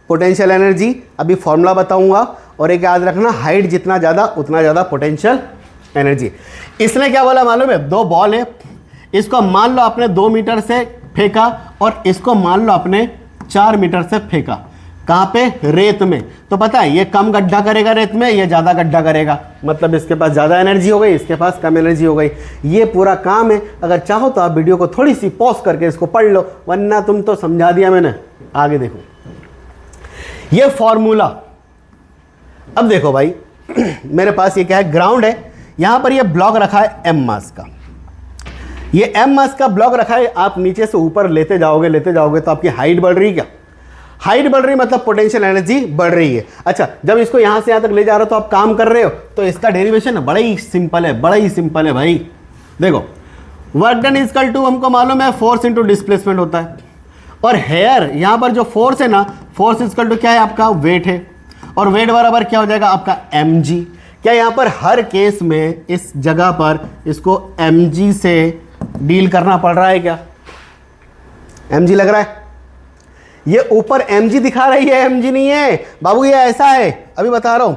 पोटेंशियल एनर्जी, अभी फॉर्मूला बताऊंगा, और एक याद रखना हाइट जितना ज़्यादा उतना ज़्यादा पोटेंशियल एनर्जी। इसने क्या बोला मालूम है, दो बॉल है, इसको मान लो आपने 2 मीटर से फेंका, और इसको मान लो आपने 4 मीटर से फेंका। कहाँ पे, रेत में। तो पता है ये कम गड्ढा करेगा रेत में, ये ज़्यादा गड्ढा करेगा, मतलब इसके पास ज़्यादा एनर्जी हो गई, इसके पास कम एनर्जी हो गई। ये पूरा काम है। अगर चाहो तो आप वीडियो को थोड़ी सी पॉज करके इसको पढ़ लो, वरना तुम तो समझा दिया मैंने। आगे देखो ये फॉर्मूला। अब देखो भाई मेरे पास ये क्या है, ग्राउंड है, यहां पर ये ब्लॉक रखा है m मास का, ये m मास का ब्लॉक रखा है। आप नीचे से ऊपर लेते जाओगे तो आपकी हाइट बढ़ रही है। क्या हाइट बढ़ रही है, मतलब पोटेंशियल एनर्जी बढ़ रही है। अच्छा, जब इसको यहां से यहां तक ले जा रहे हो तो आप काम कर रहे हो, तो इसका डेरिवेशन बड़ा ही सिंपल है, भाई। देखो work done is equal to, हमको मालूम है फोर्स इंटू डिस्प्लेसमेंट होता है, और हेयर यहां पर जो फोर्स है ना, फोर्स इज इक्वल टू क्या है, आपका वेट है, और वेट बराबर क्या हो जाएगा आपका mg। क्या यहां पर हर केस में इस जगह पर इसको mg से डील करना पड़ रहा है, क्या mg लग रहा है, ये ऊपर mg दिखा रही है, mg नहीं है बाबू, ये ऐसा है, अभी बता रहा हूं,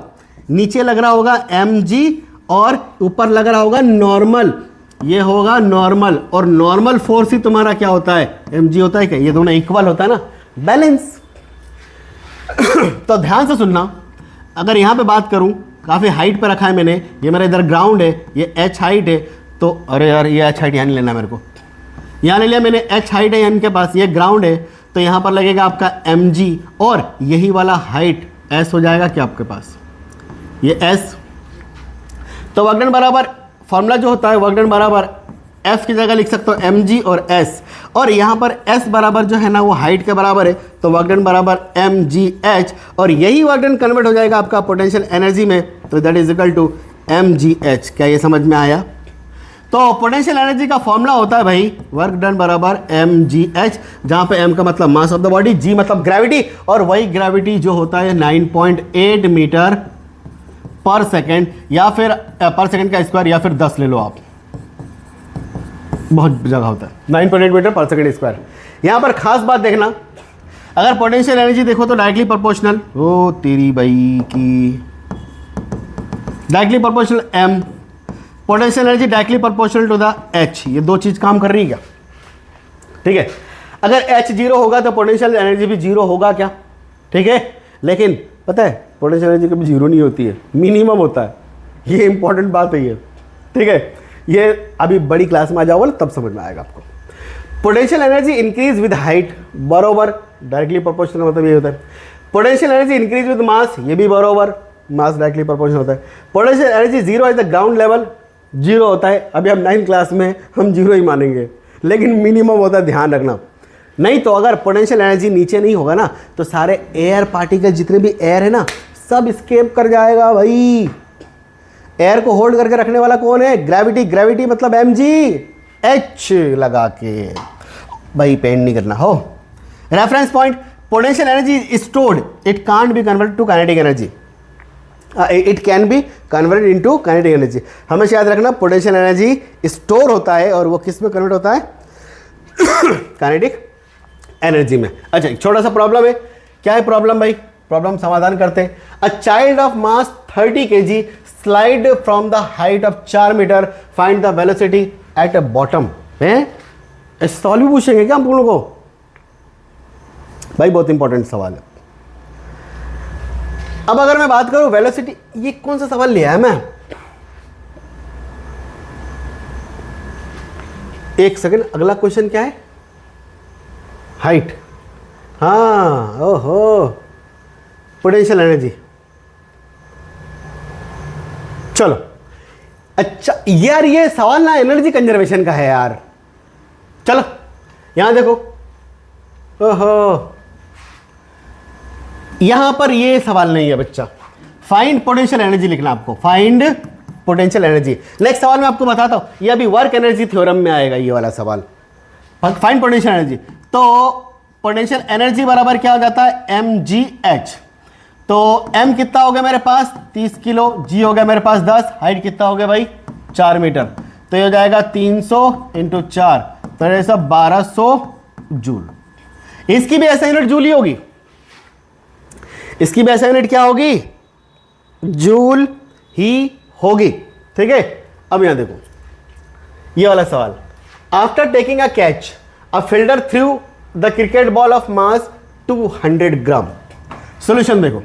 नीचे लग रहा होगा mg और ऊपर लग रहा होगा नॉर्मल, ये होगा नॉर्मल, और नॉर्मल फोर्स ही तुम्हारा क्या होता है, mg होता है। क्या ये दोनों इक्वल होता है ना, बैलेंस। तो ध्यान से सुनना, अगर यहाँ पे बात करूँ, काफ़ी हाइट पे रखा है मैंने, ये मेरा इधर ग्राउंड है, ये h हाइट है, तो अरे यार ये h हाइट यहाँ नहीं लेना मेरे को, यहाँ ले लिया मैंने, h हाइट है इनके पास, ये ग्राउंड है, तो यहाँ पर लगेगा आपका mg, और यही वाला हाइट s हो जाएगा क्या आपके पास, ये s। तो वर्क डन बराबर फॉर्मूला जो होता है, वर्क डन बराबर F की जगह लिख सकते हो mg और s, और यहाँ पर s बराबर जो है ना वो हाइट के बराबर है, तो वर्क डन बराबर mgh, और यही वर्क डन कन्वर्ट हो जाएगा आपका पोटेंशियल एनर्जी में, तो that is equal to mgh। क्या ये समझ में आया? तो पोटेंशियल एनर्जी का फॉर्मूला होता है भाई वर्क डन बराबर mgh, जहाँ पे m का मतलब मास ऑफ द बॉडी, g मतलब ग्रेविटी, और वही ग्रेविटी जो होता है 9.8 मीटर पर सेकेंड, या फिर पर सेकेंड का स्क्वायर, या फिर 10 ले लो आप, बहुत जगह होता है 9.8 मीटर पर सेकेंड स्क्वायर। यहाँ पर खास बात देखना, अगर पोटेंशियल एनर्जी देखो तो डायरेक्टली प्रोपोर्शनल, ओ तेरी भाई की, directly proportional m, potential energy directly proportional to the h। ये दो चीज काम कर रही है क्या? ठीक है, अगर h जीरो होगा तो पोटेंशियल एनर्जी भी जीरो होगा क्या? ठीक है, लेकिन पता है पोटेंशियल एनर्जी कभी जीरो नहीं होती है, मिनिमम होता है। ये इंपॉर्टेंट बात है ये, ठीक है, ये अभी बड़ी क्लास में आ जाओगे तब समझ में आएगा आपको। Potential energy increase with height, बरोबर, डायरेक्टली प्रोपोर्शनल मतलब ये होता है। Potential energy increase with mass, ये भी बरोबर, मास डायरेक्टली प्रोपोर्शनल होता है। Potential energy zero at the ground level, zero होता है। अभी हम 9th क्लास में हम जीरो ही मानेंगे, लेकिन मिनिमम होता है, ध्यान रखना। नहीं तो अगर पोटेंशियल एनर्जी नीचे नहीं होगा ना तो सारे एयर पार्टिकल, जितने भी एयर है ना, सब स्केप कर जाएगा भाई। एयर को होल्ड करके रखने वाला कौन है? ग्रेविटी। ग्रेविटी मतलब mg, h लगा के भाई, पेंट नहीं करना हो। Reference point, potential energy stored, it can't be converted to kinetic energy, it can be converted into kinetic energy. हमेशा याद रखना पोटेंशियल एनर्जी स्टोर होता है और वो किस में कन्वर्ट होता है? काइनेटिक एनर्जी में। अच्छा, एक छोटा सा प्रॉब्लम है। क्या है प्रॉब्लम भाई? प्रॉब्लम समाधान करते हैं। A child of mass 30 kg slide from the height of 4 metre, find the velocity at a bottom. है सवाल भी पूछेंगे क्या हम लोगों को? भाई बहुत इंपॉर्टेंट सवाल है। अब अगर मैं बात करूं वेलोसिटी, ये कौन सा सवाल लिया है मैं? एक सेकंड, अगला क्वेश्चन क्या है? हाइट। हाँ, ओहो, पोटेंशियल एनर्जी। चलो, अच्छा यार, ये सवाल ना एनर्जी कंजर्वेशन का है यार। चलो यहां देखो, ओहो, यहां पर ये सवाल नहीं है बच्चा। फाइंड पोटेंशियल एनर्जी लिखना आपको, फाइंड पोटेंशियल एनर्जी। नेक्स्ट सवाल मैं आपको बताता हूं, ये अभी वर्क एनर्जी थ्योरम में आएगा ये वाला सवाल। फाइंड पोटेंशियल एनर्जी, तो पोटेंशियल एनर्जी बराबर क्या हो जाता है? mgh। तो m कितना हो गया मेरे पास? 30 किलो, g हो गया मेरे पास 10, हाइट कितना हो गया भाई? 4 मीटर। तो ये हो जाएगा 300 इंटू 4, तो ये सब 1200 जूल। इसकी भी ऐसा यूनिट जूल ही होगी, इसकी भी ऐसा यूनिट क्या होगी? जूल ही होगी। ठीक है, अब यहां देखो ये वाला सवाल। After taking a catch, a fielder through the cricket ball of mass 200 gram. Solution देखो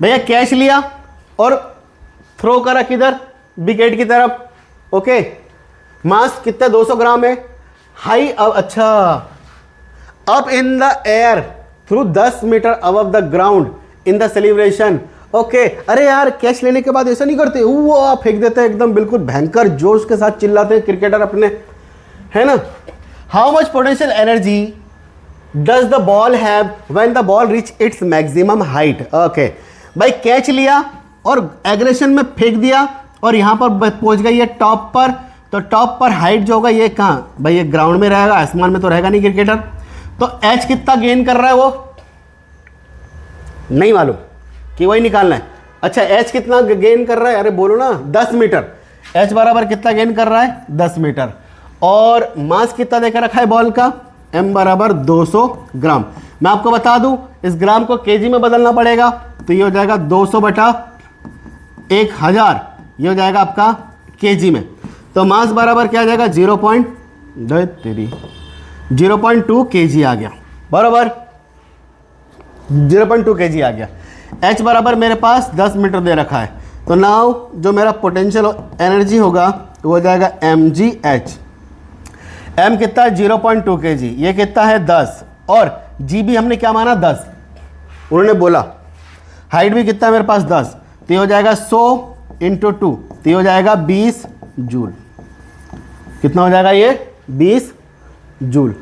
भैया, कैच लिया और थ्रो करा किधर? विकेट की तरफ। ओके, मास कितना? 200 ग्राम है। हाई, अच्छा, up in the air through 10 metre above the ground in the celebration. Okay, अरे यार कैच लेने के बाद ऐसा नहीं करते, वो फेंक देते हैं एकदम, बिल्कुल भयंकर जोश के साथ चिल्लाते हैं क्रिकेटर अपने, है ना? How much potential energy does the ball have when the ball reach its maximum height? Okay भाई, कैच लिया और एग्रेशन में फेंक दिया और यहां पर पहुंच गई है टॉप पर। तो टॉप पर हाइट जो होगा ये कहाँ भाई? ये ग्राउंड में रहेगा, आसमान में तो रहेगा नहीं क्रिकेटर। तो एच कितना गेन कर रहा है वो नहीं मालूम, कि वही निकालना है। अच्छा, एच कितना गेन कर रहा है? अरे बोलो ना, 10 मीटर। एच बराबर कितना गेन कर रहा है? 10 मीटर। और मास कितना देकर रखा है बॉल का? m बराबर 200 ग्राम। मैं आपको बता दूं, इस ग्राम को केजी में बदलना पड़ेगा, तो ये हो जाएगा 200 बटा 1000, ये हो जाएगा आपका केजी में। तो मास बराबर क्या आ जाएगा? 0.2 केजी आ गया, बराबर 0.2 केजी आ गया। h बराबर मेरे पास 10 मीटर दे रखा है, तो नाउ जो मेरा पोटेंशियल एनर्जी होगा वो हो जाएगा mgh। m कितना है? 0.2 kg, ये कितना है? 10, और g भी हमने क्या माना? 10 उन्होंने बोला। हाइट भी कितना है मेरे पास? 10, तो ये हो जाएगा 100 इंटू 2, तो ये हो जाएगा 20 जूल। कितना हो जाएगा ये? 20 जूल।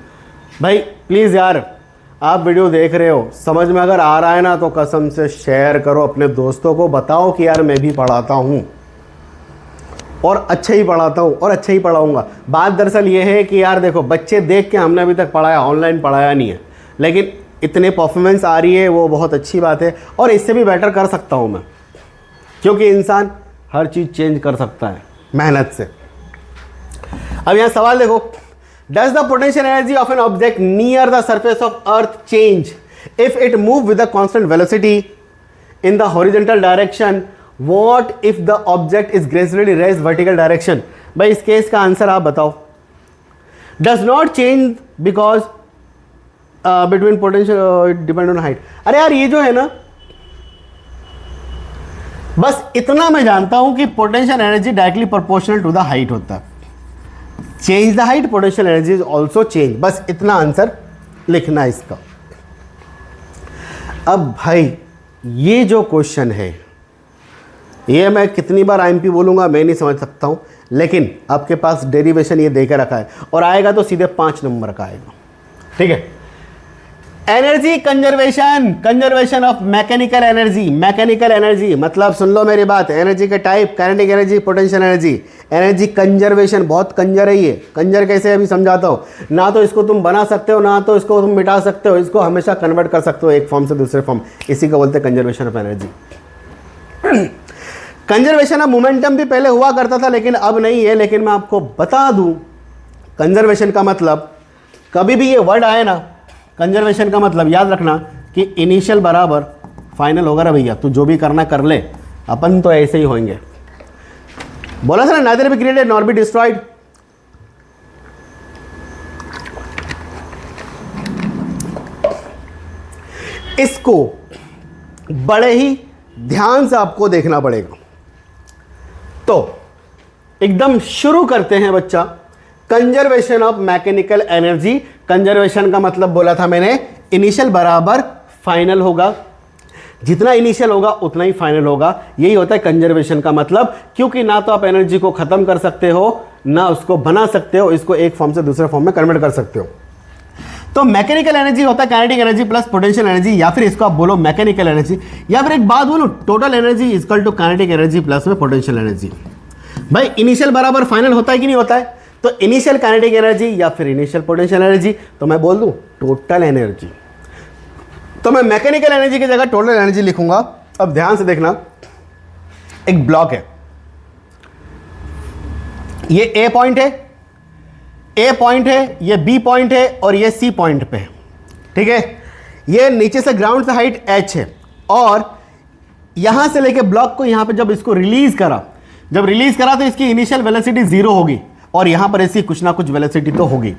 भाई प्लीज़ यार, आप वीडियो देख रहे हो, समझ में अगर आ रहा है ना तो कसम से शेयर करो अपने दोस्तों को, बताओ कि यार मैं भी पढ़ाता हूँ और अच्छा ही पढ़ाता हूँ और अच्छा ही पढ़ाऊँगा। बात दरअसल ये है कि यार देखो, बच्चे देख के हमने अभी तक पढ़ाया, ऑनलाइन पढ़ाया नहीं है, लेकिन इतने परफॉर्मेंस आ रही है वो बहुत अच्छी बात है, और इससे भी बेटर कर सकता हूँ मैं, क्योंकि इंसान हर चीज़ चेंज कर सकता है मेहनत से। अब यहाँ सवाल देखो, does the potential energy of an object near the surface of earth change if it move with a constant velocity in the horizontal direction, what if the object is gradually raise vertical direction. भाई इस case का answer आप बताओ। Does not change because between potential depend on height. अरे यार ये जो है ना, बस इतना मैं जानता हूं कि potential energy directly proportional to the height होता है। Change the height, potential energy is also change. बस इतना आंसर लिखना है इसका। अब भाई ये जो क्वेश्चन है, ये मैं कितनी बार आईएमपी बोलूंगा मैं नहीं समझ सकता हूं, लेकिन आपके पास डेरिवेशन ये देकर रखा है और आएगा तो सीधे 5 नंबर का आएगा। ठीक है, energy conservation, conservation of mechanical energy. Mechanical energy मतलब सुन लो मेरी बात, एनर्जी के type, kinetic energy, potential energy. Energy conservation बहुत कंजर है ये। कंजर कैसे अभी समझाता हूँ। ना तो इसको तुम बना सकते हो, ना तो इसको तुम मिटा सकते हो, इसको हमेशा कन्वर्ट कर सकते हो एक फॉर्म से दूसरे फॉर्म। इसी को बोलते हैं conservation of energy. Conservation of momentum भी पहले हुआ करता था लेकिन अब नहीं है। लेकिन मैं आपको बता दूं, कंजर्वेशन का मतलब, कभी भी ये वर्ड आए ना, कंजर्वेशन का मतलब याद रखना कि इनिशियल बराबर फाइनल होगा रे भैया। तू जो भी करना कर ले, अपन तो ऐसे ही होंगे। बोला था ना, neither be created nor be destroyed. इसको बड़े ही ध्यान से आपको देखना पड़ेगा। तो एकदम शुरू करते हैं बच्चा, conservation of mechanical energy. Conservation का मतलब बोला था मैंने, इनिशियल बराबर फाइनल होगा। जितना इनिशियल होगा उतना ही फाइनल होगा। यही होता है कंजर्वेशन का मतलब, क्योंकि ना तो आप एनर्जी को खत्म कर सकते हो, ना उसको बना सकते हो, इसको एक फॉर्म से दूसरे फॉर्म में कन्वर्ट कर सकते हो। तो मैकेनिकल एनर्जी होता है kinetic energy plus potential energy, या फिर इसको आप बोलो मैकेनिकल एनर्जी, या फिर एक बात बोलो, total energy is equal to kinetic energy plus में पोटेंशियल एनर्जी। भाई इनिशियल बराबर फाइनल होता है कि नहीं होता है? तो इनिशियल काइनेटिक एनर्जी या फिर इनिशियल पोटेंशियल एनर्जी, तो मैं बोल दूं टोटल एनर्जी। तो मैं मैकेनिकल एनर्जी की जगह टोटल एनर्जी लिखूंगा। अब ध्यान से देखना, एक ब्लॉक है, ये ए पॉइंट है, ए पॉइंट है, ये बी पॉइंट है और ये सी पॉइंट पे है। ठीक है, ये नीचे से ग्राउंड से हाइट h है और यहां से लेके ब्लॉक को यहां पे जब इसको रिलीज करा, जब रिलीज करा तो इसकी इनिशियल वेलोसिटी 0 होगी और यहां पर ऐसी कुछ ना कुछ वेलोसिटी तो होगी।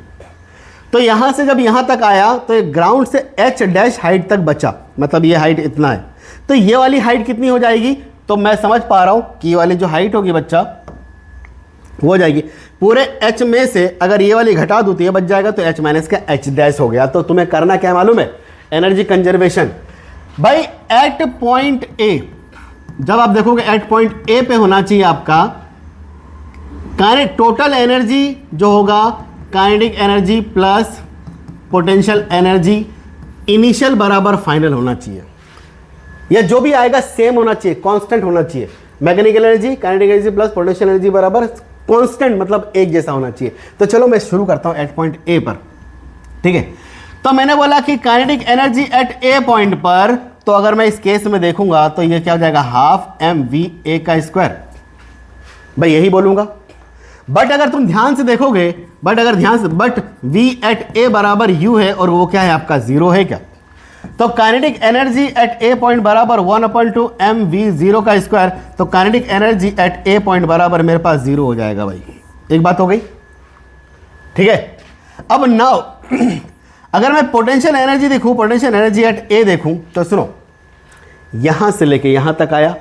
तो यहां से जब यहां तक आया तो ये ग्राउंड से h डैश हाइट तक बचा, मतलब ये हाइट इतना है। तो ये वाली हाइट कितनी हो जाएगी? तो मैं समझ पा रहा हूं कि ये वाली जो हाइट होगी बच्चा हो जाएगी पूरे h में से, अगर ये वाली घटा दूँ तो ये बच जाएगा, तो h माइनस का h डैश हो गया। तो तुम्हें करना क्या मालूम है? Energy conservation. भाई एट पॉइंट ए, जब आप देखोगे एट पॉइंट ए पे होना चाहिए आपका टोटल एनर्जी जो होगा kinetic energy plus potential energy, initial बराबर फाइनल होना चाहिए, या जो भी आएगा सेम होना चाहिए, कांस्टेंट होना चाहिए। Mechanical energy kinetic energy plus potential energy बराबर कांस्टेंट, मतलब एक जैसा होना चाहिए। तो चलो मैं शुरू करता हूं एट पॉइंट ए पर। ठीक है, तो मैंने बोला कि kinetic energy at a point पर, तो अगर मैं इस केस में देखूंगा तो ये क्या हो जाएगा, हाफ एम वी ए का स्क्वायर। भाई यही बोलूंगा, बट अगर तुम ध्यान से देखोगे, बट वी एट ए बराबर यू है और वो क्या है आपका 0 है क्या? तो kinetic energy at a point बराबर 1/2 एम वी 0 का स्क्वायर। तो kinetic energy at a point बराबर मेरे पास 0 हो जाएगा। भाई एक बात हो गई, ठीक है। अब नाउ अगर मैं पोटेंशियल एनर्जी देखूं, पोटेंशियल एनर्जी एट ए देखूं, तो सुनो, यहां से लेके यहां तक आया,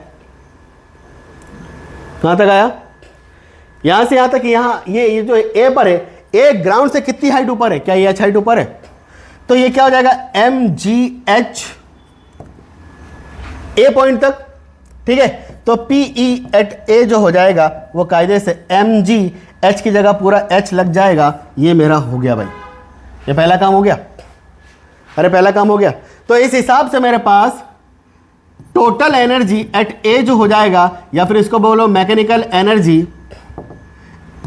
कहां तक आया? यहां से यहां तक, यहां ये जो ए पर है, ए ग्राउंड से कितनी हाइट ऊपर है? क्या ये h हाइट ऊपर है? तो ये क्या हो जाएगा, M G H A point तक। ठीक है, तो पी ई एट ए जो हो जाएगा वो कायदे से एम जी एच की जगह पूरा h लग जाएगा। ये मेरा हो गया भाई, ये पहला काम हो गया। अरे पहला काम हो गया। तो इस हिसाब से मेरे पास टोटल एनर्जी एट ए जो हो जाएगा, या फिर इसको बोलो mechanical energy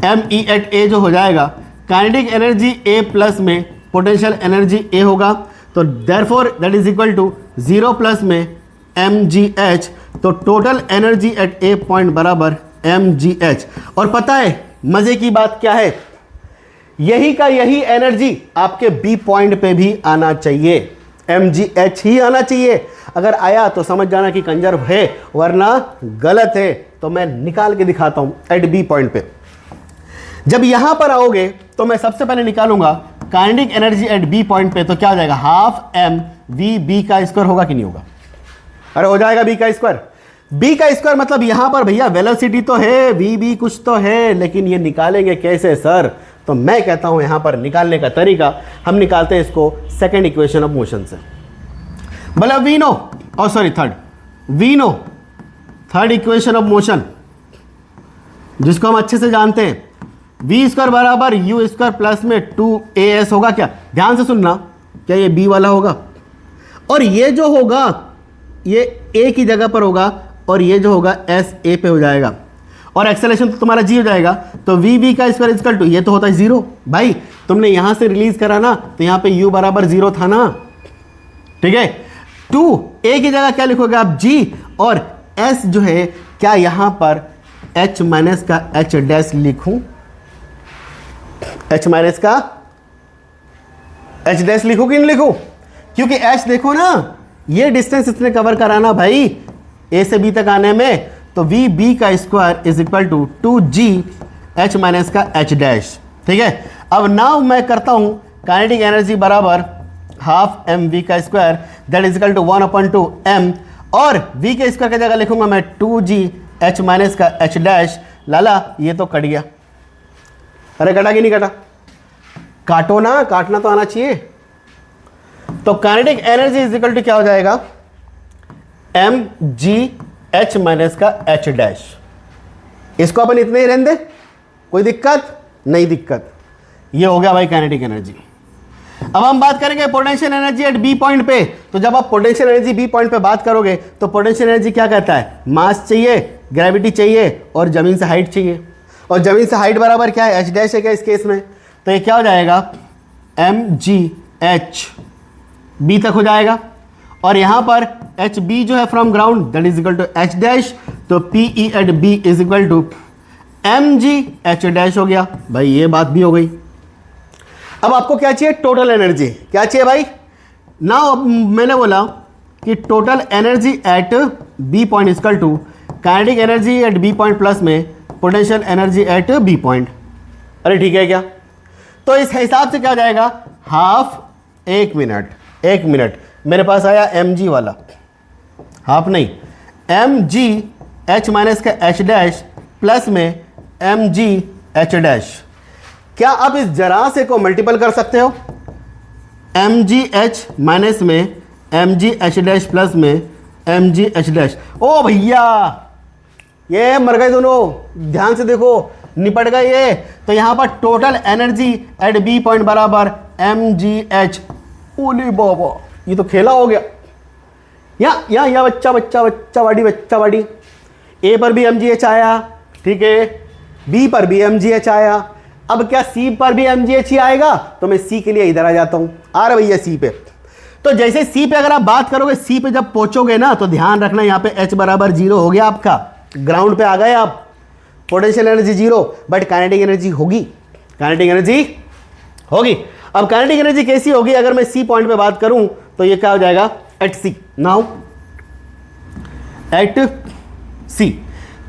M E at A जो हो जाएगा, काइनेटिक एनर्जी ए प्लस में पोटेंशियल एनर्जी ए होगा। तो therefore that is equal to 0 plus में एम जी एच। तो total energy at a point बराबर एम जी एच। और पता है मजे की बात क्या है, यही का यही एनर्जी आपके बी पॉइंट पे भी आना चाहिए। mgh ही आना चाहिए। अगर आया तो समझ जाना कि कंजर्व है, वरना गलत है। तो मैं निकाल के दिखाता हूं एट बी पॉइंट पे। जब यहां पर आओगे तो मैं सबसे पहले निकालूंगा kinetic energy at B point पे। तो क्या हो जाएगा, हाफ एम वी बी का स्क्वायर होगा कि नहीं होगा? अरे हो जाएगा बी का स्क्वायर। बी का स्क्वायर मतलब यहां पर भैया वेलोसिटी तो है, वी बी कुछ तो है, लेकिन ये निकालेंगे कैसे सर? तो मैं कहता हूं यहां पर निकालने का तरीका, हम निकालते हैं इसको सेकंड इक्वेशन ऑफ मोशन से। मतलब वी नो, और sorry third, we know third equation of motion, जिसको हम अच्छे से जानते हैं, वी स्क्वायर बराबर यू स्क्वायर प्लस में 2as होगा। क्या ध्यान से सुनना, क्या ये बी वाला होगा? और ये जो होगा ये ए की जगह पर होगा, और ये जो होगा एस ए पे हो जाएगा, और एक्सेलरेशन तो तुम्हारा जी हो जाएगा। तो वी वी का स्क्वायर इक्वल टू, ये तो होता है 0। भाई तुमने यहां से रिलीज करा ना, तो यहां पे u बराबर 0 था ना, ठीक है। 2 a की जगह क्या लिखोगे आप, g, और s जो है क्या यहां पर h माइनस का h डैश लिखूं? h माइनस का h डैश लिखूं कि नहीं लिखूं? क्योंकि h देखो ना, ये डिस्टेंस इसने कवर कराना भाई a से b तक आने में। तो वी बी का square is equal to 2g h minus का h डैश, ठीक है। अब नाउ मैं करता हूं काइनेटिक एनर्जी बराबर हाफ एम वी का square that is equal to 1/2 m, और v के स्क्वायर की जगह लिखूंगा मैं 2g h माइनस का h डैश। लाला ये तो कट गया। अरे कटा कि नहीं कटा? काटो ना, काटना तो आना चाहिए। तो kinetic energy is equal to क्या हो जाएगा, एम जी एच माइनस का एच डैश। इसको अपन इतने ही रहने दे, कोई दिक्कत नहीं? दिक्कत। ये हो गया भाई काइनेटिक एनर्जी। अब हम बात करेंगे potential energy at B point पे। तो जब आप पोटेंशियल एनर्जी बी पॉइंट पे बात करोगे तो पोटेंशियल एनर्जी क्या कहता है, मास चाहिए, ग्रेविटी चाहिए, और जमीन से हाइट चाहिए। और जमीन से हाइट बराबर क्या है, एच डैश है क्या इस केस में? तो ये क्या हो जाएगा, एम जी एच बी तक हो जाएगा, और यहां पर एच बी जो है from ground that is equal to H dash. तो P E at B is equal to M G H dash हो गया। भाई ये बात भी हो गई। अब आपको क्या चाहिए, टोटल एनर्जी। क्या चाहिए भाई? नाउ मैंने बोला कि total energy at B point is equal to kinetic energy at B point plus में potential energy at B point. अरे ठीक है क्या? तो इस हिसाब से क्या हो जाएगा, हाफ, एक मिनट मेरे पास आया एम जी वाला, हाफ नहीं, एम जी एच माइनस का एच डैश प्लस में एम जी एच डैश। क्या आप इस जरा से को मल्टीपल कर सकते हो? एम जी एच माइनस में M G H dash plus में एम जी एच डैश। ओ भैया ये मर गए दोनों, ध्यान से देखो, निपट गए ये। तो यहां पर total energy at B point बराबर एम जी एच। ओली बाबा, ये तो खेला हो गया। या बच्चा बाड़ी। ए पर भी एम जी एच आया, ठीक है, बी पर भी एम जी एच आया। अब क्या सी पर भी एम जी एच ही आएगा? तो मैं सी के लिए इधर आ जाता हूं। आ रहा भैया सी पे। तो जैसे सी पे अगर आप बात करोगे, सी पे जब पहुंचोगे ना, तो ध्यान रखना यहां पे एच बराबर 0 हो गया आपका, ग्राउंड पे आ गए आप। Potential energy 0, but kinetic energy होगी, काइनेटिक एनर्जी होगी। अब काइनेटिक एनर्जी कैसी होगी? अगर मैं सी पॉइंट पे बात करूं तो ये क्या हो जाएगा, eight C. Now at C,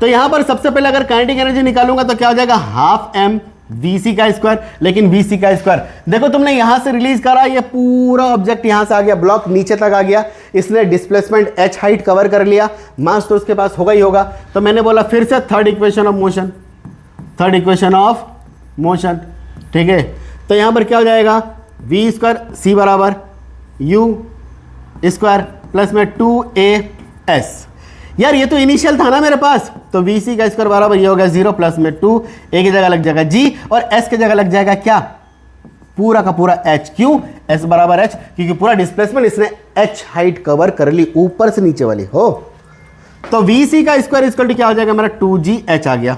तो यहां पर सबसे पहले अगर काइनेटिक एनर्जी निकालूंगा तो क्या हो जाएगा, हाफ एम वी सी का स्क्वायर। लेकिन वी सी का स्क्वायर देखो, तुमने यहां से रिलीज करा, ये पूरा ऑब्जेक्ट यहां से आ गया, ब्लॉक नीचे तक आ गया, इसने डिस्प्लेसमेंट एच हाइट कवर कर लिया, मास तो उसके पास होगा ही होगा। तो मैंने बोला फिर से थर्ड इक्वेशन ऑफ मोशन, ठीक है। तो यहां पर क्या हो जाएगा, वी स्क्वायर सी बराबर यू स्क्वायर प्लस में 2as। यार ये तो इनिशियल था ना मेरे पास, तो वी सी का स्क्वायर बराबर ये हो गया 0 प्लस में 2, ए की जगह लग जाएगा जी, और एस की जगह लग जाएगा क्या, पूरा का पूरा एच। क्यों, एस बराबर एच, क्योंकि पूरा डिस्प्लेसमेंट इसने एच हाइट कवर कर ली, ऊपर से नीचे वाली हो। तो वी सी का स्क्वायर इक्वल टू क्या हो जाएगा मेरा, 2gh आ गया,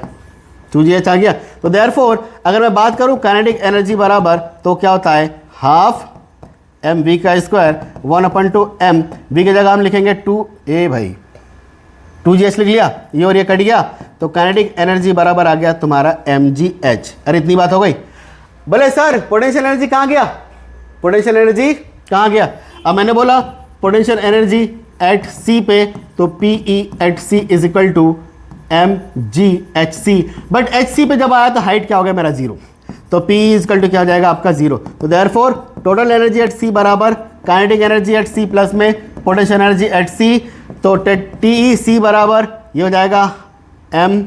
2gh आ गया। तो देयरफॉर अगर मैं बात करूं काइनेटिक एनर्जी बराबर, तो क्या होता है, हाफ एम वी का स्क्वायर 1/2 m, वी की जगह हम लिखेंगे 2a, भाई 2gh लिख लिया, ये और ये कट गया, तो काइनेटिक एनर्जी बराबर आ गया तुम्हारा mgh। अरे इतनी बात हो गई। बोले सर पोटेंशियल एनर्जी कहाँ गया, पोटेंशियल एनर्जी कहाँ गया? अब मैंने बोला पोटेंशियल एनर्जी एट सी पे, तो P E at C is equal to M G H C, but H C पे जब आया तो हाइट क्या हो गया मेरा जीरो, तो पी इज इक्वल टू क्या हो जाएगा आपका जीरो। तो therefore total energy at C बराबर kinetic energy at C plus में पोटेंशियल एनर्जी एट सी, तो टी ई सी बराबर ये हो जाएगा एम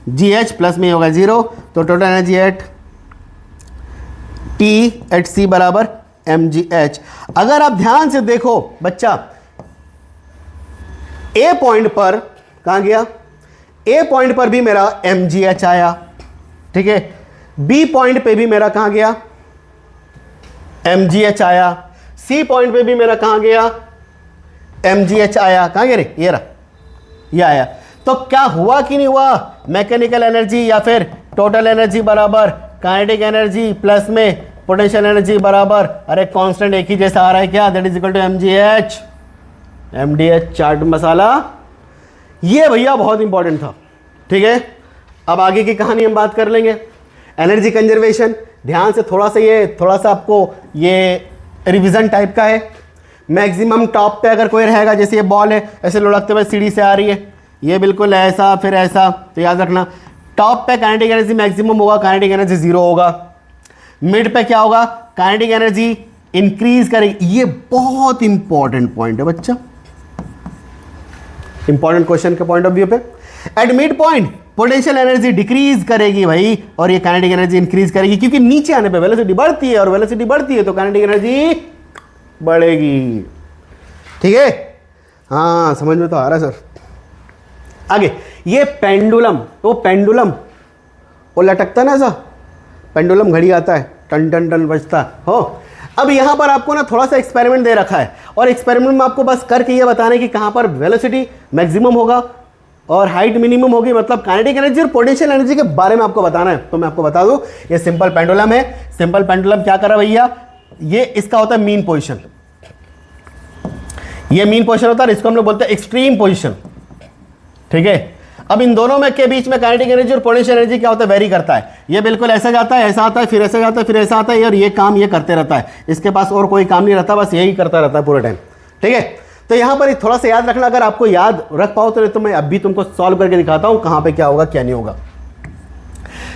जी एच प्लस में होगा जीरो, तो total energy at T at C बराबर एम जी एच। अगर आप ध्यान से देखो बच्चा, ए पॉइंट पर कहां गया, ए पॉइंट पर भी मेरा एम जी एच आया, ठीक है, बी पॉइंट पे भी मेरा कहां गया एम जी एच आया, सी पॉइंट पे भी मेरा कहां गया एम जी एच आया, कहां गया रे, ये रहा, ये आया। तो क्या हुआ कि नहीं हुआ, मैकेनिकल एनर्जी या फिर टोटल एनर्जी बराबर काइनेटिक एनर्जी प्लस में पोटेंशियल एनर्जी बराबर, अरे कांस्टेंट एक ही जैसा आ रहा है क्या, that is equal to M G H, M D H chaat masala. ये भैया बहुत इंपॉर्टेंट था, ठीक है। अब आगे की कहानी हम बात कर लेंगे, एनर्जी कंजर्वेशन। ध्यान से थोड़ा सा, ये थोड़ा सा आपको ये रिवीजन टाइप का है। मैक्सिमम टॉप पे अगर कोई रहेगा, जैसे ये बॉल है ऐसे लुढ़कते हुए सीढ़ी से आ रही है, ये बिल्कुल ऐसा फिर ऐसा, तो याद रखना टॉप पे काइनेटिक एनर्जी मैक्सिमम होगा, काइनेटिक एनर्जी जीरो होगा। मिड पे क्या होगा, काइनेटिक एनर्जी इंक्रीज करेगी। ये बहुत इंपॉर्टेंट पॉइंट है बच्चा, इंपॉर्टेंट क्वेश्चन के पॉइंट ऑफ व्यू पे। At mid point potential energy decrease करेगी भाई, और ये काइनेटिक एनर्जी इंक्रीज करेगी, क्योंकि नीचे आने पे वेलोसिटी बढ़ती है, और वेलोसिटी बढ़ती है तो काइनेटिक एनर्जी बढ़ेगी, ठीक है। हाँ समझ में तो आ रहा है सर। आगे ये पेंडुलम, तो पेंडुलम वो लटकता ना ऐसा, पेंडुलम घड़ी आता है, टन टन टन बजता हो। अब यहाँ पर आपको ना थोड़ा सा एक्सपेरिमेंट दे रखा है, और एक्सपेरिमेंट में आपको बस करके ये बताना है कि कहाँ पर वेलोसिटी मैक्सिमम होगा और हाइट मिनिमम होगी, मतलब काइनेटिक एनर्जी और पोटेंशियल एनर्जी के बारे में आपको बताना है। तो मैं आपको बता दूं, ये सिंपल पेंडुलम है। सिंपल पेंडुलम क्या कर रहा है भैया, ये इसका होता है मीन पोजीशन, ये मीन पोजीशन होता है, इसको हम लोग बोलते हैं एक्सट्रीम पोजीशन, ठीक है। अब इन दोनों में के बीच में काइनेटिक एनर्जी और पोटेंशियल एनर्जी क्या होता है, वेरी करता है। ये बिल्कुल ऐसा जाता है, ऐसा आता है, फिर ऐसा जाता है, फिर ऐसा आता है, और ये काम ये करते रहता है, इसके पास और कोई काम नहीं रहता, बस यही करता रहता है पूरे टाइम, ठीक है। तो यहां पर थोड़ा सा याद रखना, अगर आपको याद रख पाओ तो, नहीं तो मैं अभी तुमको सॉल्व करके दिखाता हूं कहां पे क्या होगा क्या नहीं होगा।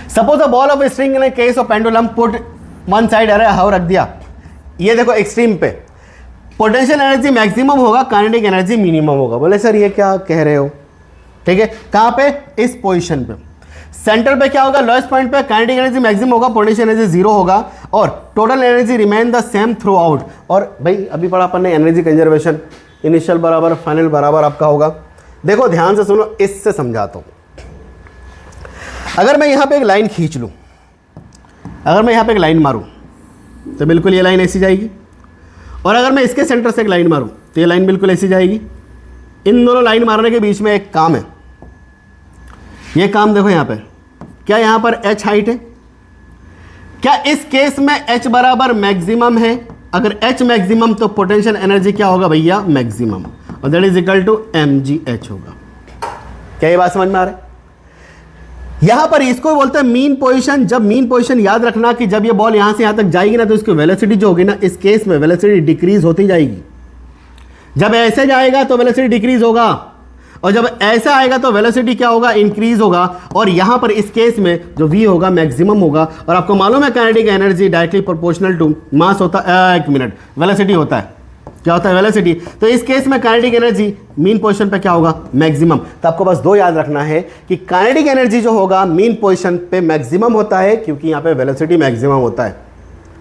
Suppose a ball of string in case of pendulum put one side, अरे हाउ रख दिया, ये देखो एक्सट्रीम पे पोटेंशियल एनर्जी मैक्सिमम होगा, काइनेटिक एनर्जी मिनिमम होगा। बोले सर ये क्या कह रहे हो, ठीक है। कहां पे, इस पोजीशन पे। सेंटर पे क्या होगा, लोएस्ट पॉइंट पे काइनेटिक एनर्जी मैक्सिमम होगा, पोटेंशियल एनर्जी जीरो होगा, और total energy remain the same through out. और भाई अभी पढ़ा अपन ने एनर्जी कंजर्वेशन, इनिशियल बराबर फाइनल बराबर आपका होगा। देखो ध्यान से सुनो, इससे समझाता हूं। अगर मैं यहां पे एक लाइन खींच लूं, अगर मैं यहां पे एक लाइन मारूं तो बिल्कुल ये लाइन ऐसी जाएगी, और अगर मैं इसके सेंटर से एक लाइन मारूं तो ये लाइन बिल्कुल ऐसी जाएगी। इन दोनों लाइन मारने के बीच में एक काम है, ये काम देखो यहां पे, क्या यहां पर h हाइट है, क्या इस केस में h बराबर मैक्सिमम है। अगर h मैक्सिमम तो पोटेंशियल एनर्जी क्या होगा भैया, मैक्सिमम, और that is equal to mgh होगा। क्या ये बात समझ में आ रहा है। यहां पर इसको बोलते हैं मीन पोजीशन। जब मीन पोजीशन, याद रखना कि जब ये बॉल यहां से यहां तक जाएगी ना, तो इसकी वेलोसिटी जो होगी ना, इस केस में वेलोसिटी डिक्रीज होती जाएगी। जब ऐसे जाएगा तो वेलोसिटी डिक्रीज होगा, और जब ऐसा आएगा तो वेलोसिटी क्या होगा, इंक्रीज होगा। और यहां पर इस केस में जो v होगा मैक्सिमम होगा। और आपको मालूम है kinetic energy directly proportional to mass होता है, एक मिनट, वेलोसिटी होता है, क्या होता है, वेलोसिटी। तो इस केस में काइनेटिक एनर्जी मीन पोजीशन पे क्या होगा, मैक्सिमम। तो आपको बस दो याद रखना है कि काइनेटिक एनर्जी जो होगा मीन पोजीशन पे मैक्सिमम होता है, क्योंकि यहां पे वेलोसिटी मैक्सिमम होता है,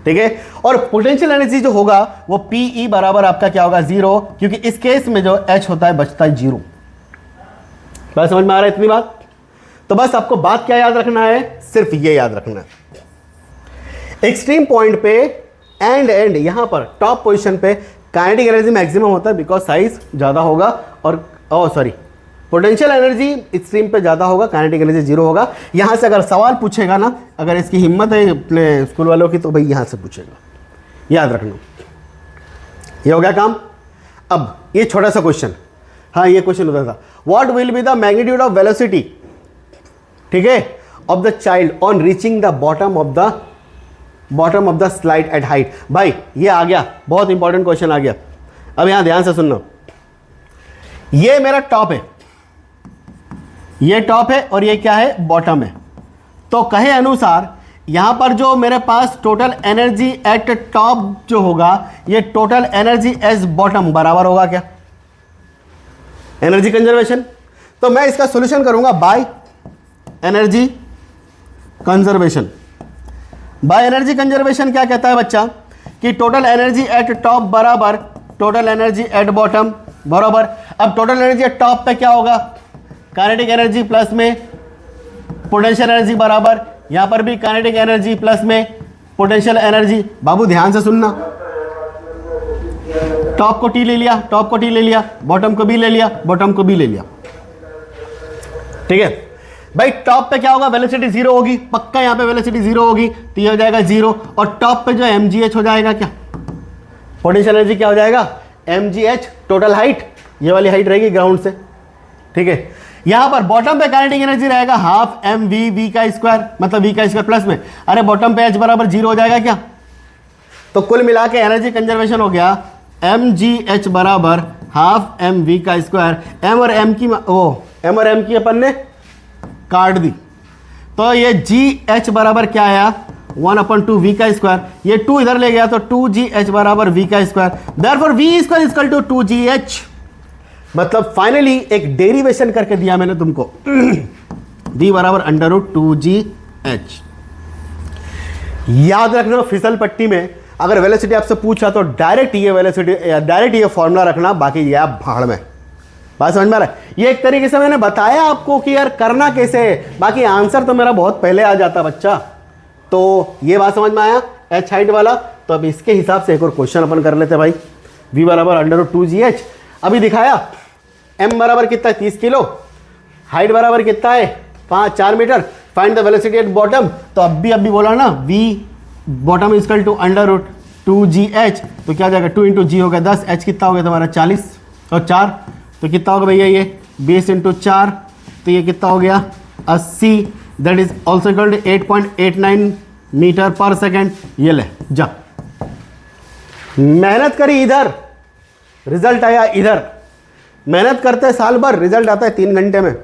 ठीक है। और पोटेंशियल एनर्जी जो होगा वो पीई बराबर आपका क्या होगा, जीरो, क्योंकि इस केस में जो एच होता है बचता है जीरो। बस समझ में आ रहा है इतनी बात। तो बस आपको बात क्या याद रखना है, सिर्फ ये याद रखना है, एक्सट्रीम पॉइंट पे एंड यहां पर टॉप पोजीशन पे काइनेटिक एनर्जी मैक्सिमम होता है, बिकॉज साइज ज्यादा होगा, और पोटेंशियल एनर्जी एक्सट्रीम पे ज्यादा होगा, काइनेटिक एनर्जी जीरो होगा। यहां से अगर सवाल पूछेगा ना, अगर इसकी हिम्मत है अपने स्कूल वालों की, तो भाई यहां से पूछेगा, याद रखना। ये हो गया काम। अब ये छोटा सा क्वेश्चन, हाँ ये क्वेश्चन होता था, what will be the magnitude of velocity, ठीक है, of the child on reaching the bottom of the bottom of the slide at height. भाई ये आ गया, बहुत इंपॉर्टेंट क्वेश्चन आ गया। अब यहां ध्यान से सुनना, ये मेरा टॉप है, ये टॉप है और ये क्या है, बॉटम है। तो कहे अनुसार यहां पर जो मेरे पास टोटल एनर्जी एट टॉप जो होगा, ये टोटल एनर्जी एज बॉटम बराबर होगा क्या, एनर्जी कंजर्वेशन। तो मैं इसका सॉल्यूशन करूंगा by energy conservation. By energy conservation क्या कहता है बच्चा, कि टोटल एनर्जी एट टॉप बराबर टोटल एनर्जी एट बॉटम बराबर। अब टोटल एनर्जी एट टॉप पे क्या होगा, काइनेटिक एनर्जी प्लस में पोटेंशियल एनर्जी बराबर, यहां पर भी काइनेटिक एनर्जी प्लस में पोटेंशियल एनर्जी। बाबू ध्यान से सुनना, टॉप को टी ले लिया, टॉप को टी ले लिया, बॉटम को बी ले लिया, बॉटम को बी ले लिया, ठीक है भाई। टॉप पे क्या होगा, वेलोसिटी जीरो होगी, पक्का यहां पे वेलोसिटी जीरो होगी, तो ये हो जाएगा जीरो। और टॉप पे जो mgh हो जाएगा क्या, पोटेंशियल एनर्जी क्या हो जाएगा, mgh टोटल हाइट, ये वाली हाइट रहेगी ग्राउंड से, ठीक है। यहां पर बॉटम पे काइनेटिक एनर्जी रहेगा हाफ एम वी का स्क्वायर, मतलब वी का स्क्वायर प्लस में, अरे बॉटम पे h बराबर जीरो हो जाएगा क्या। तो कुल मिला के एनर्जी कंजर्वेशन हो गया mgh बराबर हाफ एम वी का स्क्वायर। एम और एम की अपन ने काट दी, तो ये gh बराबर क्या आया, 1/2 v का स्क्वायर, ये 2 इधर ले गया तो 2gh बराबर v का square, therefore v square is equal to 2gh। मतलब फाइनली एक डेरिवेशन करके दिया मैंने तुमको, v बराबर √2gh। याद रखना फिसल पट्टी में अगर वेलोसिटी आपसे पूछा तो डायरेक्ट ये वेलोसिटी, डायरेक्ट ये फॉर्मूला रखना, बाकी ये आप भाड़ में। बात समझ में आ रहा है, ये एक तरीके से मैंने बताया आपको कि यार करना कैसे है, बाकी आंसर तो मेरा बहुत पहले आ जाता बच्चा। तो ये बात समझ में आया एच हाइट वाला। तो अब इसके हिसाब से एक और क्वेश्चन अपन कर लेते हैं भाई। v बराबर √2gh, अभी दिखाया m बराबर कितना है 30 किलो, हाइट बराबर कितना है 4 metre, find the velocity at bottom. तो अभी बोला ना v bottom is equal to √2gh, तो क्या हो जाएगा 2 × g हो गया 10, h कितना हो गया तुम्हारा 40 और 4, तो कितना होगा भैया ये 20 × 4, तो ये कितना हो गया 80, that is also equal to 8.89 metre per second. ये ले जा, मेहनत करी इधर, रिजल्ट आया इधर। मेहनत करते हैं साल भर, रिजल्ट आता है 3 घंटे में।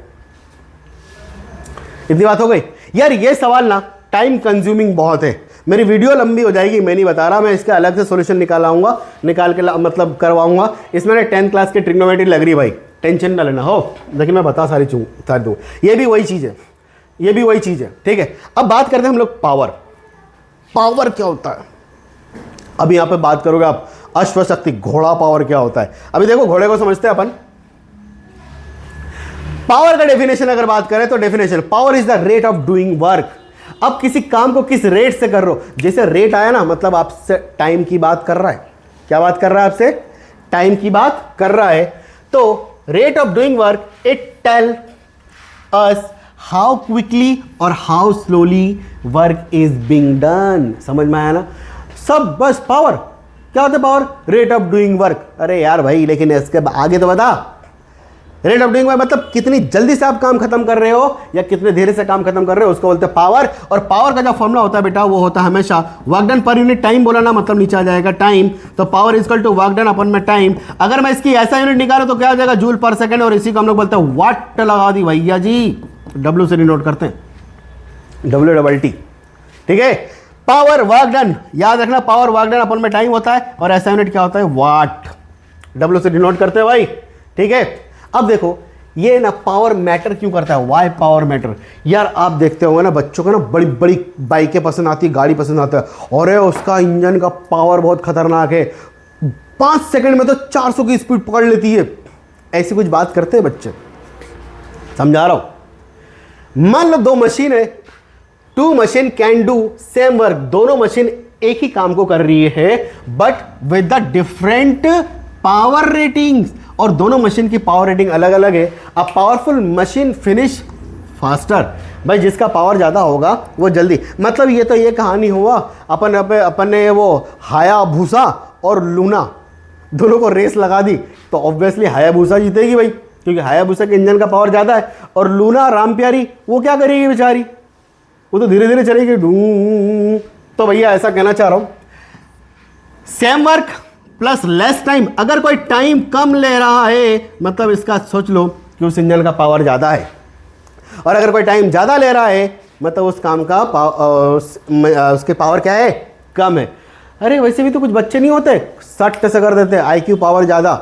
इतनी बात हो गई यार। ये सवाल ना टाइम कंज्यूमिंग बहुत है, मेरी वीडियो लंबी हो जाएगी, मैं नहीं बता रहा, मैं इसका अलग से सॉल्यूशन निकाल के मतलब करवाऊंगा। इसमें 10th क्लास की ट्रिग्नोमेट्री लग रही भाई, टेंशन ना लेना हो, लेकिन मैं बता सारी दूँ। ये भी वही चीज़ है, ये भी वही चीज़ है, ठीक है। अब बात करते हैं हम लोग पावर। पावर क्या होता है, अब यहाँ पे बात करोगे आप अश्वशक्ति, घोड़ा पावर क्या होता है। अभी देखो घोड़े को समझते हैं अपन। पावर का डेफिनेशन अगर बात करें तो definition, power is the rate of doing work. अब किसी काम को किस रेट से कर रहे हो, जैसे रेट आया ना, मतलब आपसे टाइम की बात कर रहा है। क्या बात कर रहा है आपसे, टाइम की बात कर रहा है। तो rate of doing work it tell us how quickly और how slowly work is being done. समझ में आया ना सब, बस पावर क्या होता है, power rate of doing work. अरे यार भाई, लेकिन इसके आगे तो बता, रेट ऑफ डूइंग वर्क मतलब कितनी जल्दी से आप काम खत्म कर रहे हो या कितने देर से काम खत्म कर रहे हो, उसको बोलते हैं पावर। और पावर का जो फॉर्मूला होता है बेटा, वो होता है हमेशा work done per unit time. बोला ना, मतलब नीचे आ जाएगा टाइम, तो power equal to work done अपन में टाइम। अगर मैं इसकी ऐसा यूनिट निकालूं तो क्या हो जाएगा, जूल पर सेकंड, और इसी को हम लोग बोलते हैं वाट लगा दी भैया जी, डब्ल्यू से डिनोट करते हैं, WT, ठीक है। पावर वर्क डन, याद रखना, पावर वर्क डन अपन में टाइम होता है, और ऐसा यूनिट क्या होता है, वाट, W से डिनोट करते हैं भाई, ठीक है। अब देखो ये ना पावर मैटर क्यों करता है, वाई पावर मैटर। यार आप देखते होंगे ना, बच्चों को ना बड़ी बड़ी बाइकें पसंद आती है, गाड़ी पसंद आता है, और उसका इंजन का पावर बहुत खतरनाक है, 5 सेकंड में तो 400 की स्पीड पकड़ लेती है। ऐसी कुछ बात करते हैं बच्चे, समझा रहा हूं। मान लो 2 मशीन है, 2 machine can do same work, दोनों मशीन एक ही काम को कर रही है, but with the different power ratings, और दोनों मशीन की पावर रेटिंग अलग अलग है। A powerful machine finish faster, भाई जिसका पावर ज़्यादा होगा वो जल्दी। मतलब ये तो ये कहानी हुआ, अपन ने वो हायाबुसा और लूना दोनों को रेस लगा दी, तो ऑब्वियसली हायाबुसा जीतेगी भाई, क्योंकि हायाबुसा के इंजन का पावर ज़्यादा है। और लूना राम प्यारी वो क्या करेगी बेचारी, वो तो धीरे धीरे चलेगी, तो भैया ऐसा कहना चाह रहा हूं, same work plus less time. अगर कोई टाइम कम ले रहा है मतलब इसका सोच लो कि उस इंजन का पावर ज़्यादा है, और अगर कोई टाइम ज़्यादा ले रहा है मतलब उस काम का उसके पावर क्या है, कम है। अरे वैसे भी तो कुछ बच्चे नहीं होते सट से कर देते, IQ पावर ज़्यादा,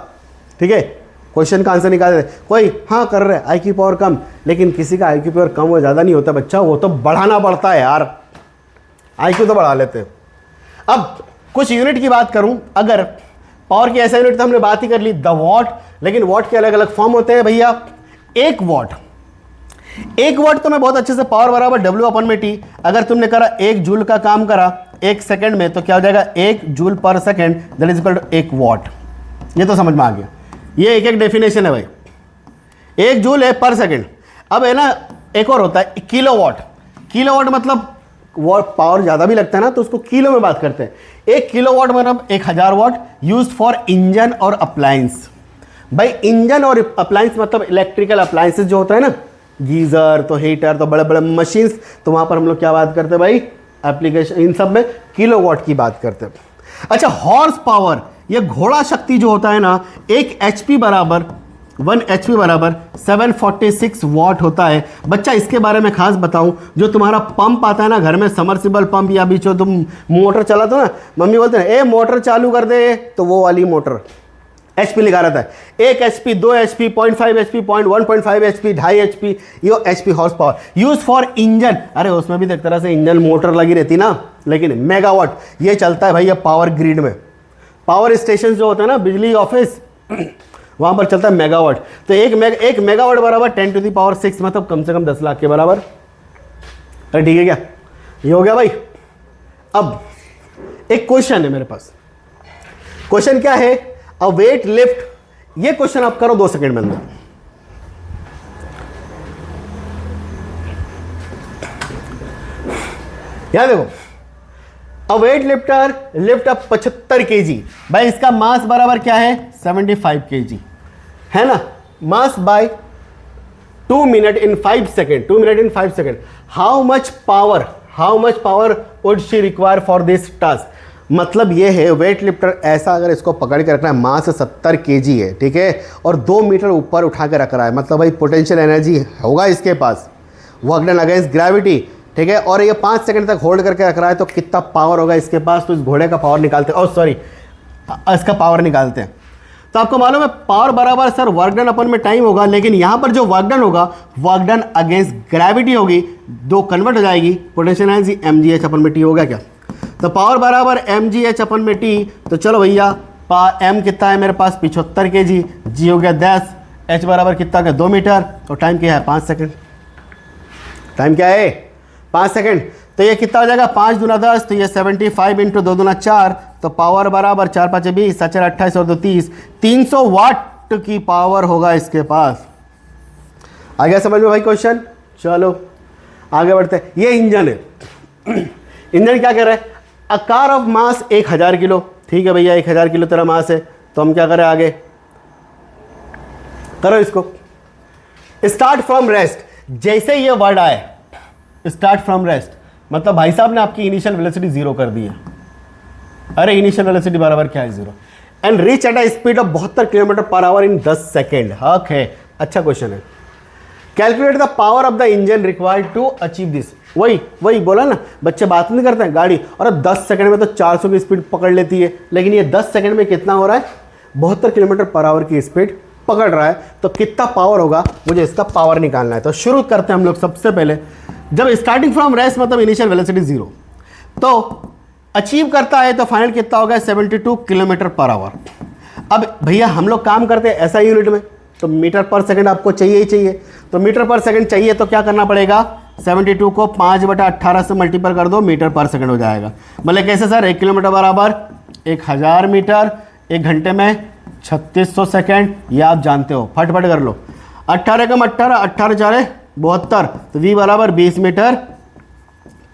ठीक है, क्वेश्चन का आंसर निकाल देते। कोई हाँ कर रहे हैं IQ पावर कम, लेकिन किसी का IQ पावर कम और ज़्यादा नहीं होता बच्चा, वो तो बढ़ाना पड़ता है यार, IQ तो बढ़ा लेते हैं। अब कुछ यूनिट की बात करूं, अगर पावर की ऐसा यूनिट तो हमने बात ही कर ली द वॉट, लेकिन वॉट के अलग अलग फॉर्म होते हैं भैया। एक वॉट तो मैं बहुत अच्छे से पावर बराबर W/T। अगर तुमने करा 1 जूल का काम करा 1 सेकंड में तो क्या हो जाएगा 1 joule per second that is equal to 1 watt. ये तो समझ में आ गया, ये एक डेफिनेशन है भाई, 1 जूल है पर सेकंड। अब है ना एक और होता है किलोवाट। किलोवाट मतलब वॉट पावर ज़्यादा भी लगता है ना तो उसको किलो में बात करते हैं। 1 किलोवाट मतलब 1000 वाट यूज फॉर इंजन और अप्लायंस। भाई इंजन और अप्लायंस मतलब इलेक्ट्रिकल अप्लायंसेस जो होता है ना, गीज़र तो हीटर तो बड़े बड़े मशीन्स, तो वहाँ पर हम लोग क्या बात करते हैं भाई, एप्लीकेशन, इन सब में किलोवाट की बात करते हैं। अच्छा हॉर्स पावर, ये घोड़ा शक्ति जो होता है ना, 1 HP बराबर 1 HP बराबर 746 वॉट होता है। बच्चा इसके बारे में खास बताऊं, जो तुम्हारा पंप आता है ना घर में, समरसिबल पंप, या बीच में तुम मोटर चलाते हो ना, मम्मी बोलते हैं ए मोटर चालू कर दे, तो वो वाली मोटर HP लिखा रहता है, 1 HP 2 HP 0.5 HP 1.5 HP 2.5 HP, ये HP horse power use for engine. अरे उसमें भी एक तरह से इंजन मोटर लगी रहती ना, लेकिन मेगावाट ये चलता है भाई ये पावर ग्रिड में। पावर स्टेशन जो होता है ना, बिजली ऑफिस, वहां पर चलता है मेगावाट। तो एक मेगावाट बराबर 10⁶ मतलब कम से कम 10 लाख के बराबर। अरे ठीक है क्या, ये हो गया भाई। अब एक क्वेश्चन है मेरे पास, क्वेश्चन क्या है, अ वेट लिफ्ट। ये क्वेश्चन आप करो 2 सेकंड में अंदर। याद देखो, a weight lifter lift up 75 kg। भाई इसका मास बराबर क्या है 75 kg है ना, mass by 2 minute in 5 second, 2 minute in 5 second. How much power would she require for this task. मतलब ये है वेट लिफ्टर ऐसा अगर इसको पकड़ के रखना है, मास 70 kg है, ठीक है, और 2 मीटर ऊपर उठा के रख रहा है, मतलब भाई पोटेंशियल एनर्जी होगा इसके पास, वर्क डन अगेंस्ट ग्रेविटी, ठीक है, और ये 5 सेकंड तक होल्ड करके रख रहा है, तो कितना पावर होगा इसके पास। तो इस घोड़े का पावर निकालते हैं, सॉरी इसका पावर निकालते हैं। तो आपको मालूम है पावर बराबर सर वर्क डन अपन में टाइम होगा, लेकिन यहां पर जो वर्क डन होगा वर्क डन अगेंस्ट ग्रेविटी होगी, 2 कन्वर्ट हो जाएगी, पोटेंशियल एनर्जी mgh अपन में t हो गया क्या। तो पावर बराबर mgh अपन में t। तो चलो भैया m कितना है मेरे पास 75 kg, g हो गया 10, h बराबर कितना का 2 मीटर, और टाइम क्या है 5 सेकंड। टाइम क्या है 5 सेकंड। तो ये कितना हो जाएगा 5 दूना 10, तो ये 75 इंटू 2 दूना 4, तो पावर बराबर 4 5 20, 7 28 और 2 30, 300 वाट की पावर होगा इसके पास। आ गया समझ में भाई क्वेश्चन। चलो आगे बढ़ते हैं। ये इंजन है, इंजन क्या कह रहा है, a car of mass 1000 kilo. ठीक है भैया 1000 किलो तेरा मास है, तो हम क्या करें आगे, करो इसको स्टार्ट फ्रॉम रेस्ट। जैसे ये वर्ड आए स्टार्ट फ्रॉम रेस्ट, मतलब भाई साहब ने आपकी इनिशियल वेलोसिटी 0 कर दी है। अरे इनिशियल वेलोसिटी बराबर क्या है 0, and reach at a speed of 72 kilometre per hour in 10 second. हक है, अच्छा क्वेश्चन है। Calculate the power of the engine required to achieve this. वही बोला ना, बच्चे बात नहीं करते हैं गाड़ी, और 10 सेकंड में तो 400 की स्पीड पकड़ लेती है, लेकिन ये 10 सेकंड में कितना हो रहा है 72 किलोमीटर पर आवर की स्पीड पकड़ रहा है। तो कितना पावर होगा, मुझे इसका पावर निकालना है। तो शुरू करते हैं हम लोग सबसे पहले, जब स्टार्टिंग फ्रॉम रेस्ट मतलब इनिशियल वेलोसिटी 0, तो अचीव करता है तो फाइनल कितना होगा 72 किलोमीटर पर आवर। अब भैया हम लोग काम करते हैं ऐसा यूनिट में, तो मीटर पर सेकंड आपको चाहिए ही चाहिए। तो मीटर पर सेकंड चाहिए तो क्या करना पड़ेगा, 72 को 5/18 से मल्टीपल कर दो, मीटर पर सेकंड हो जाएगा। मतलब कैसे सर, 1 किलोमीटर बराबर 1000 मीटर, 1 घंटे में 3600 सेकेंड, ये आप जानते हो, फटफट कर लो। 18 कम 18, 18 4 72, तो v बराबर 20 मीटर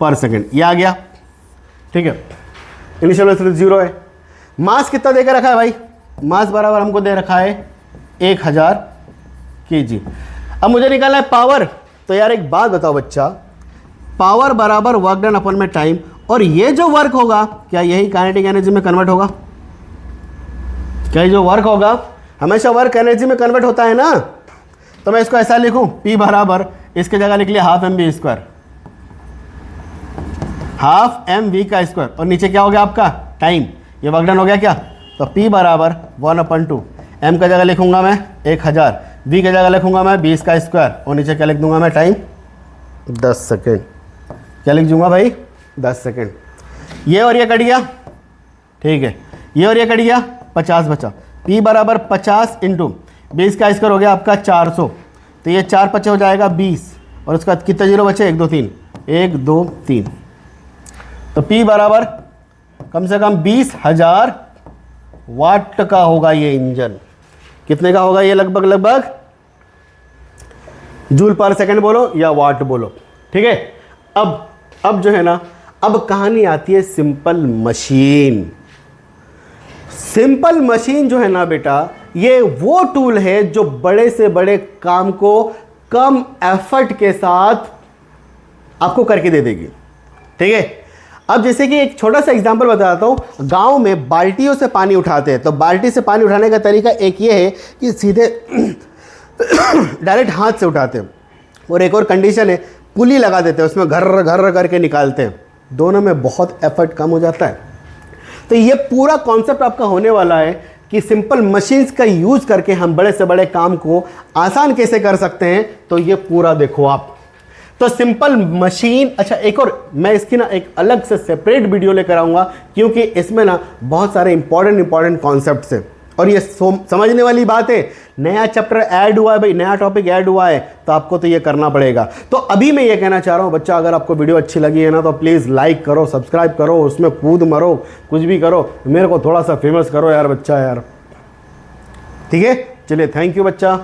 पर सेकंड, ये आ गया। ठीक है, इनिशियल वेलोसिटी 0 है। मास कितना देकर रखा है भाई, मास बराबर हमको दे रखा है 1000 kg। अब मुझे निकालना है पावर। तो यार एक बात बताओ बच्चा, पावर बराबर वर्क डन अपन में टाइम, और ये जो वर्क होगा क्या यही काइनेटिक एनर्जी में कन्वर्ट होगा? क्या ये जो वर्क होगा हमेशा वर्क एनर्जी में कन्वर्ट होता है ना? तो मैं इसको ऐसा लिखूं, P बराबर इसके जगह लिख लिया half mv square, half mv का स्क्वायर, और नीचे क्या हो गया आपका टाइम, ये वर्क डन हो गया क्या? तो P बराबर 1/2, m का जगह लिखूंगा मैं 1000, v की जगह लिखूंगा मैं 20 का स्क्वायर, और नीचे क्या लिख दूंगा मैं टाइम 10 सेकेंड। क्या लिख दूंगा भाई 10 सेकेंड। ये और ये कट गया, ठीक है, ये और ये कट गया, 50 बचा। P बराबर 50 इंटू 20 का स्क्वायर हो गया आपका 400, तो ये 4 5 हो जाएगा 20, और उसका कितने जीरो बचे? 1 2 3, 1 2 3। तो P बराबर कम से कम 20,000 वाट का होगा ये इंजन। कितने का होगा ये? लगभग जूल पर सेकंड बोलो या वाट बोलो, ठीक है। अब जो है ना, अब कहानी आती है सिंपल मशीन। सिंपल मशीन जो है ना बेटा, ये वो टूल है जो बड़े से बड़े काम को कम एफर्ट के साथ आपको करके दे देगी, ठीक है। अब जैसे कि एक छोटा सा एग्जांपल बताता हूं। गांव में बाल्टियों से पानी उठाते हैं, तो बाल्टी से पानी उठाने का तरीका एक ये है कि सीधे डायरेक्ट हाथ से उठाते हैं, और एक और कंडीशन है पुली लगा देते हैं, उसमें घर घर करके निकालते हैं। दोनों में बहुत एफर्ट कम हो जाता है। तो ये पूरा कॉन्सेप्ट आपका होने वाला है कि सिंपल मशीन्स का यूज करके हम बड़े से बड़े काम को आसान कैसे कर सकते हैं। तो ये पूरा देखो आप, तो सिंपल मशीन। अच्छा, एक और मैं इसकी ना एक अलग से सेपरेट वीडियो लेकर आऊंगा, क्योंकि इसमें ना बहुत सारे इंपॉर्टेंट कॉन्सेप्ट्स हैं, और ये समझने वाली बात है। नया चैप्टर ऐड हुआ है भाई, नया टॉपिक ऐड हुआ है, तो आपको तो ये करना पड़ेगा। तो अभी मैं ये कहना चाह रहा हूँ बच्चा, अगर आपको वीडियो अच्छी लगी है ना, तो प्लीज़ लाइक करो, सब्सक्राइब करो, उसमें कूद मरो, कुछ भी करो, मेरे को थोड़ा सा फेमस करो यार बच्चा यार, ठीक है। चलिए, थैंक यू बच्चा।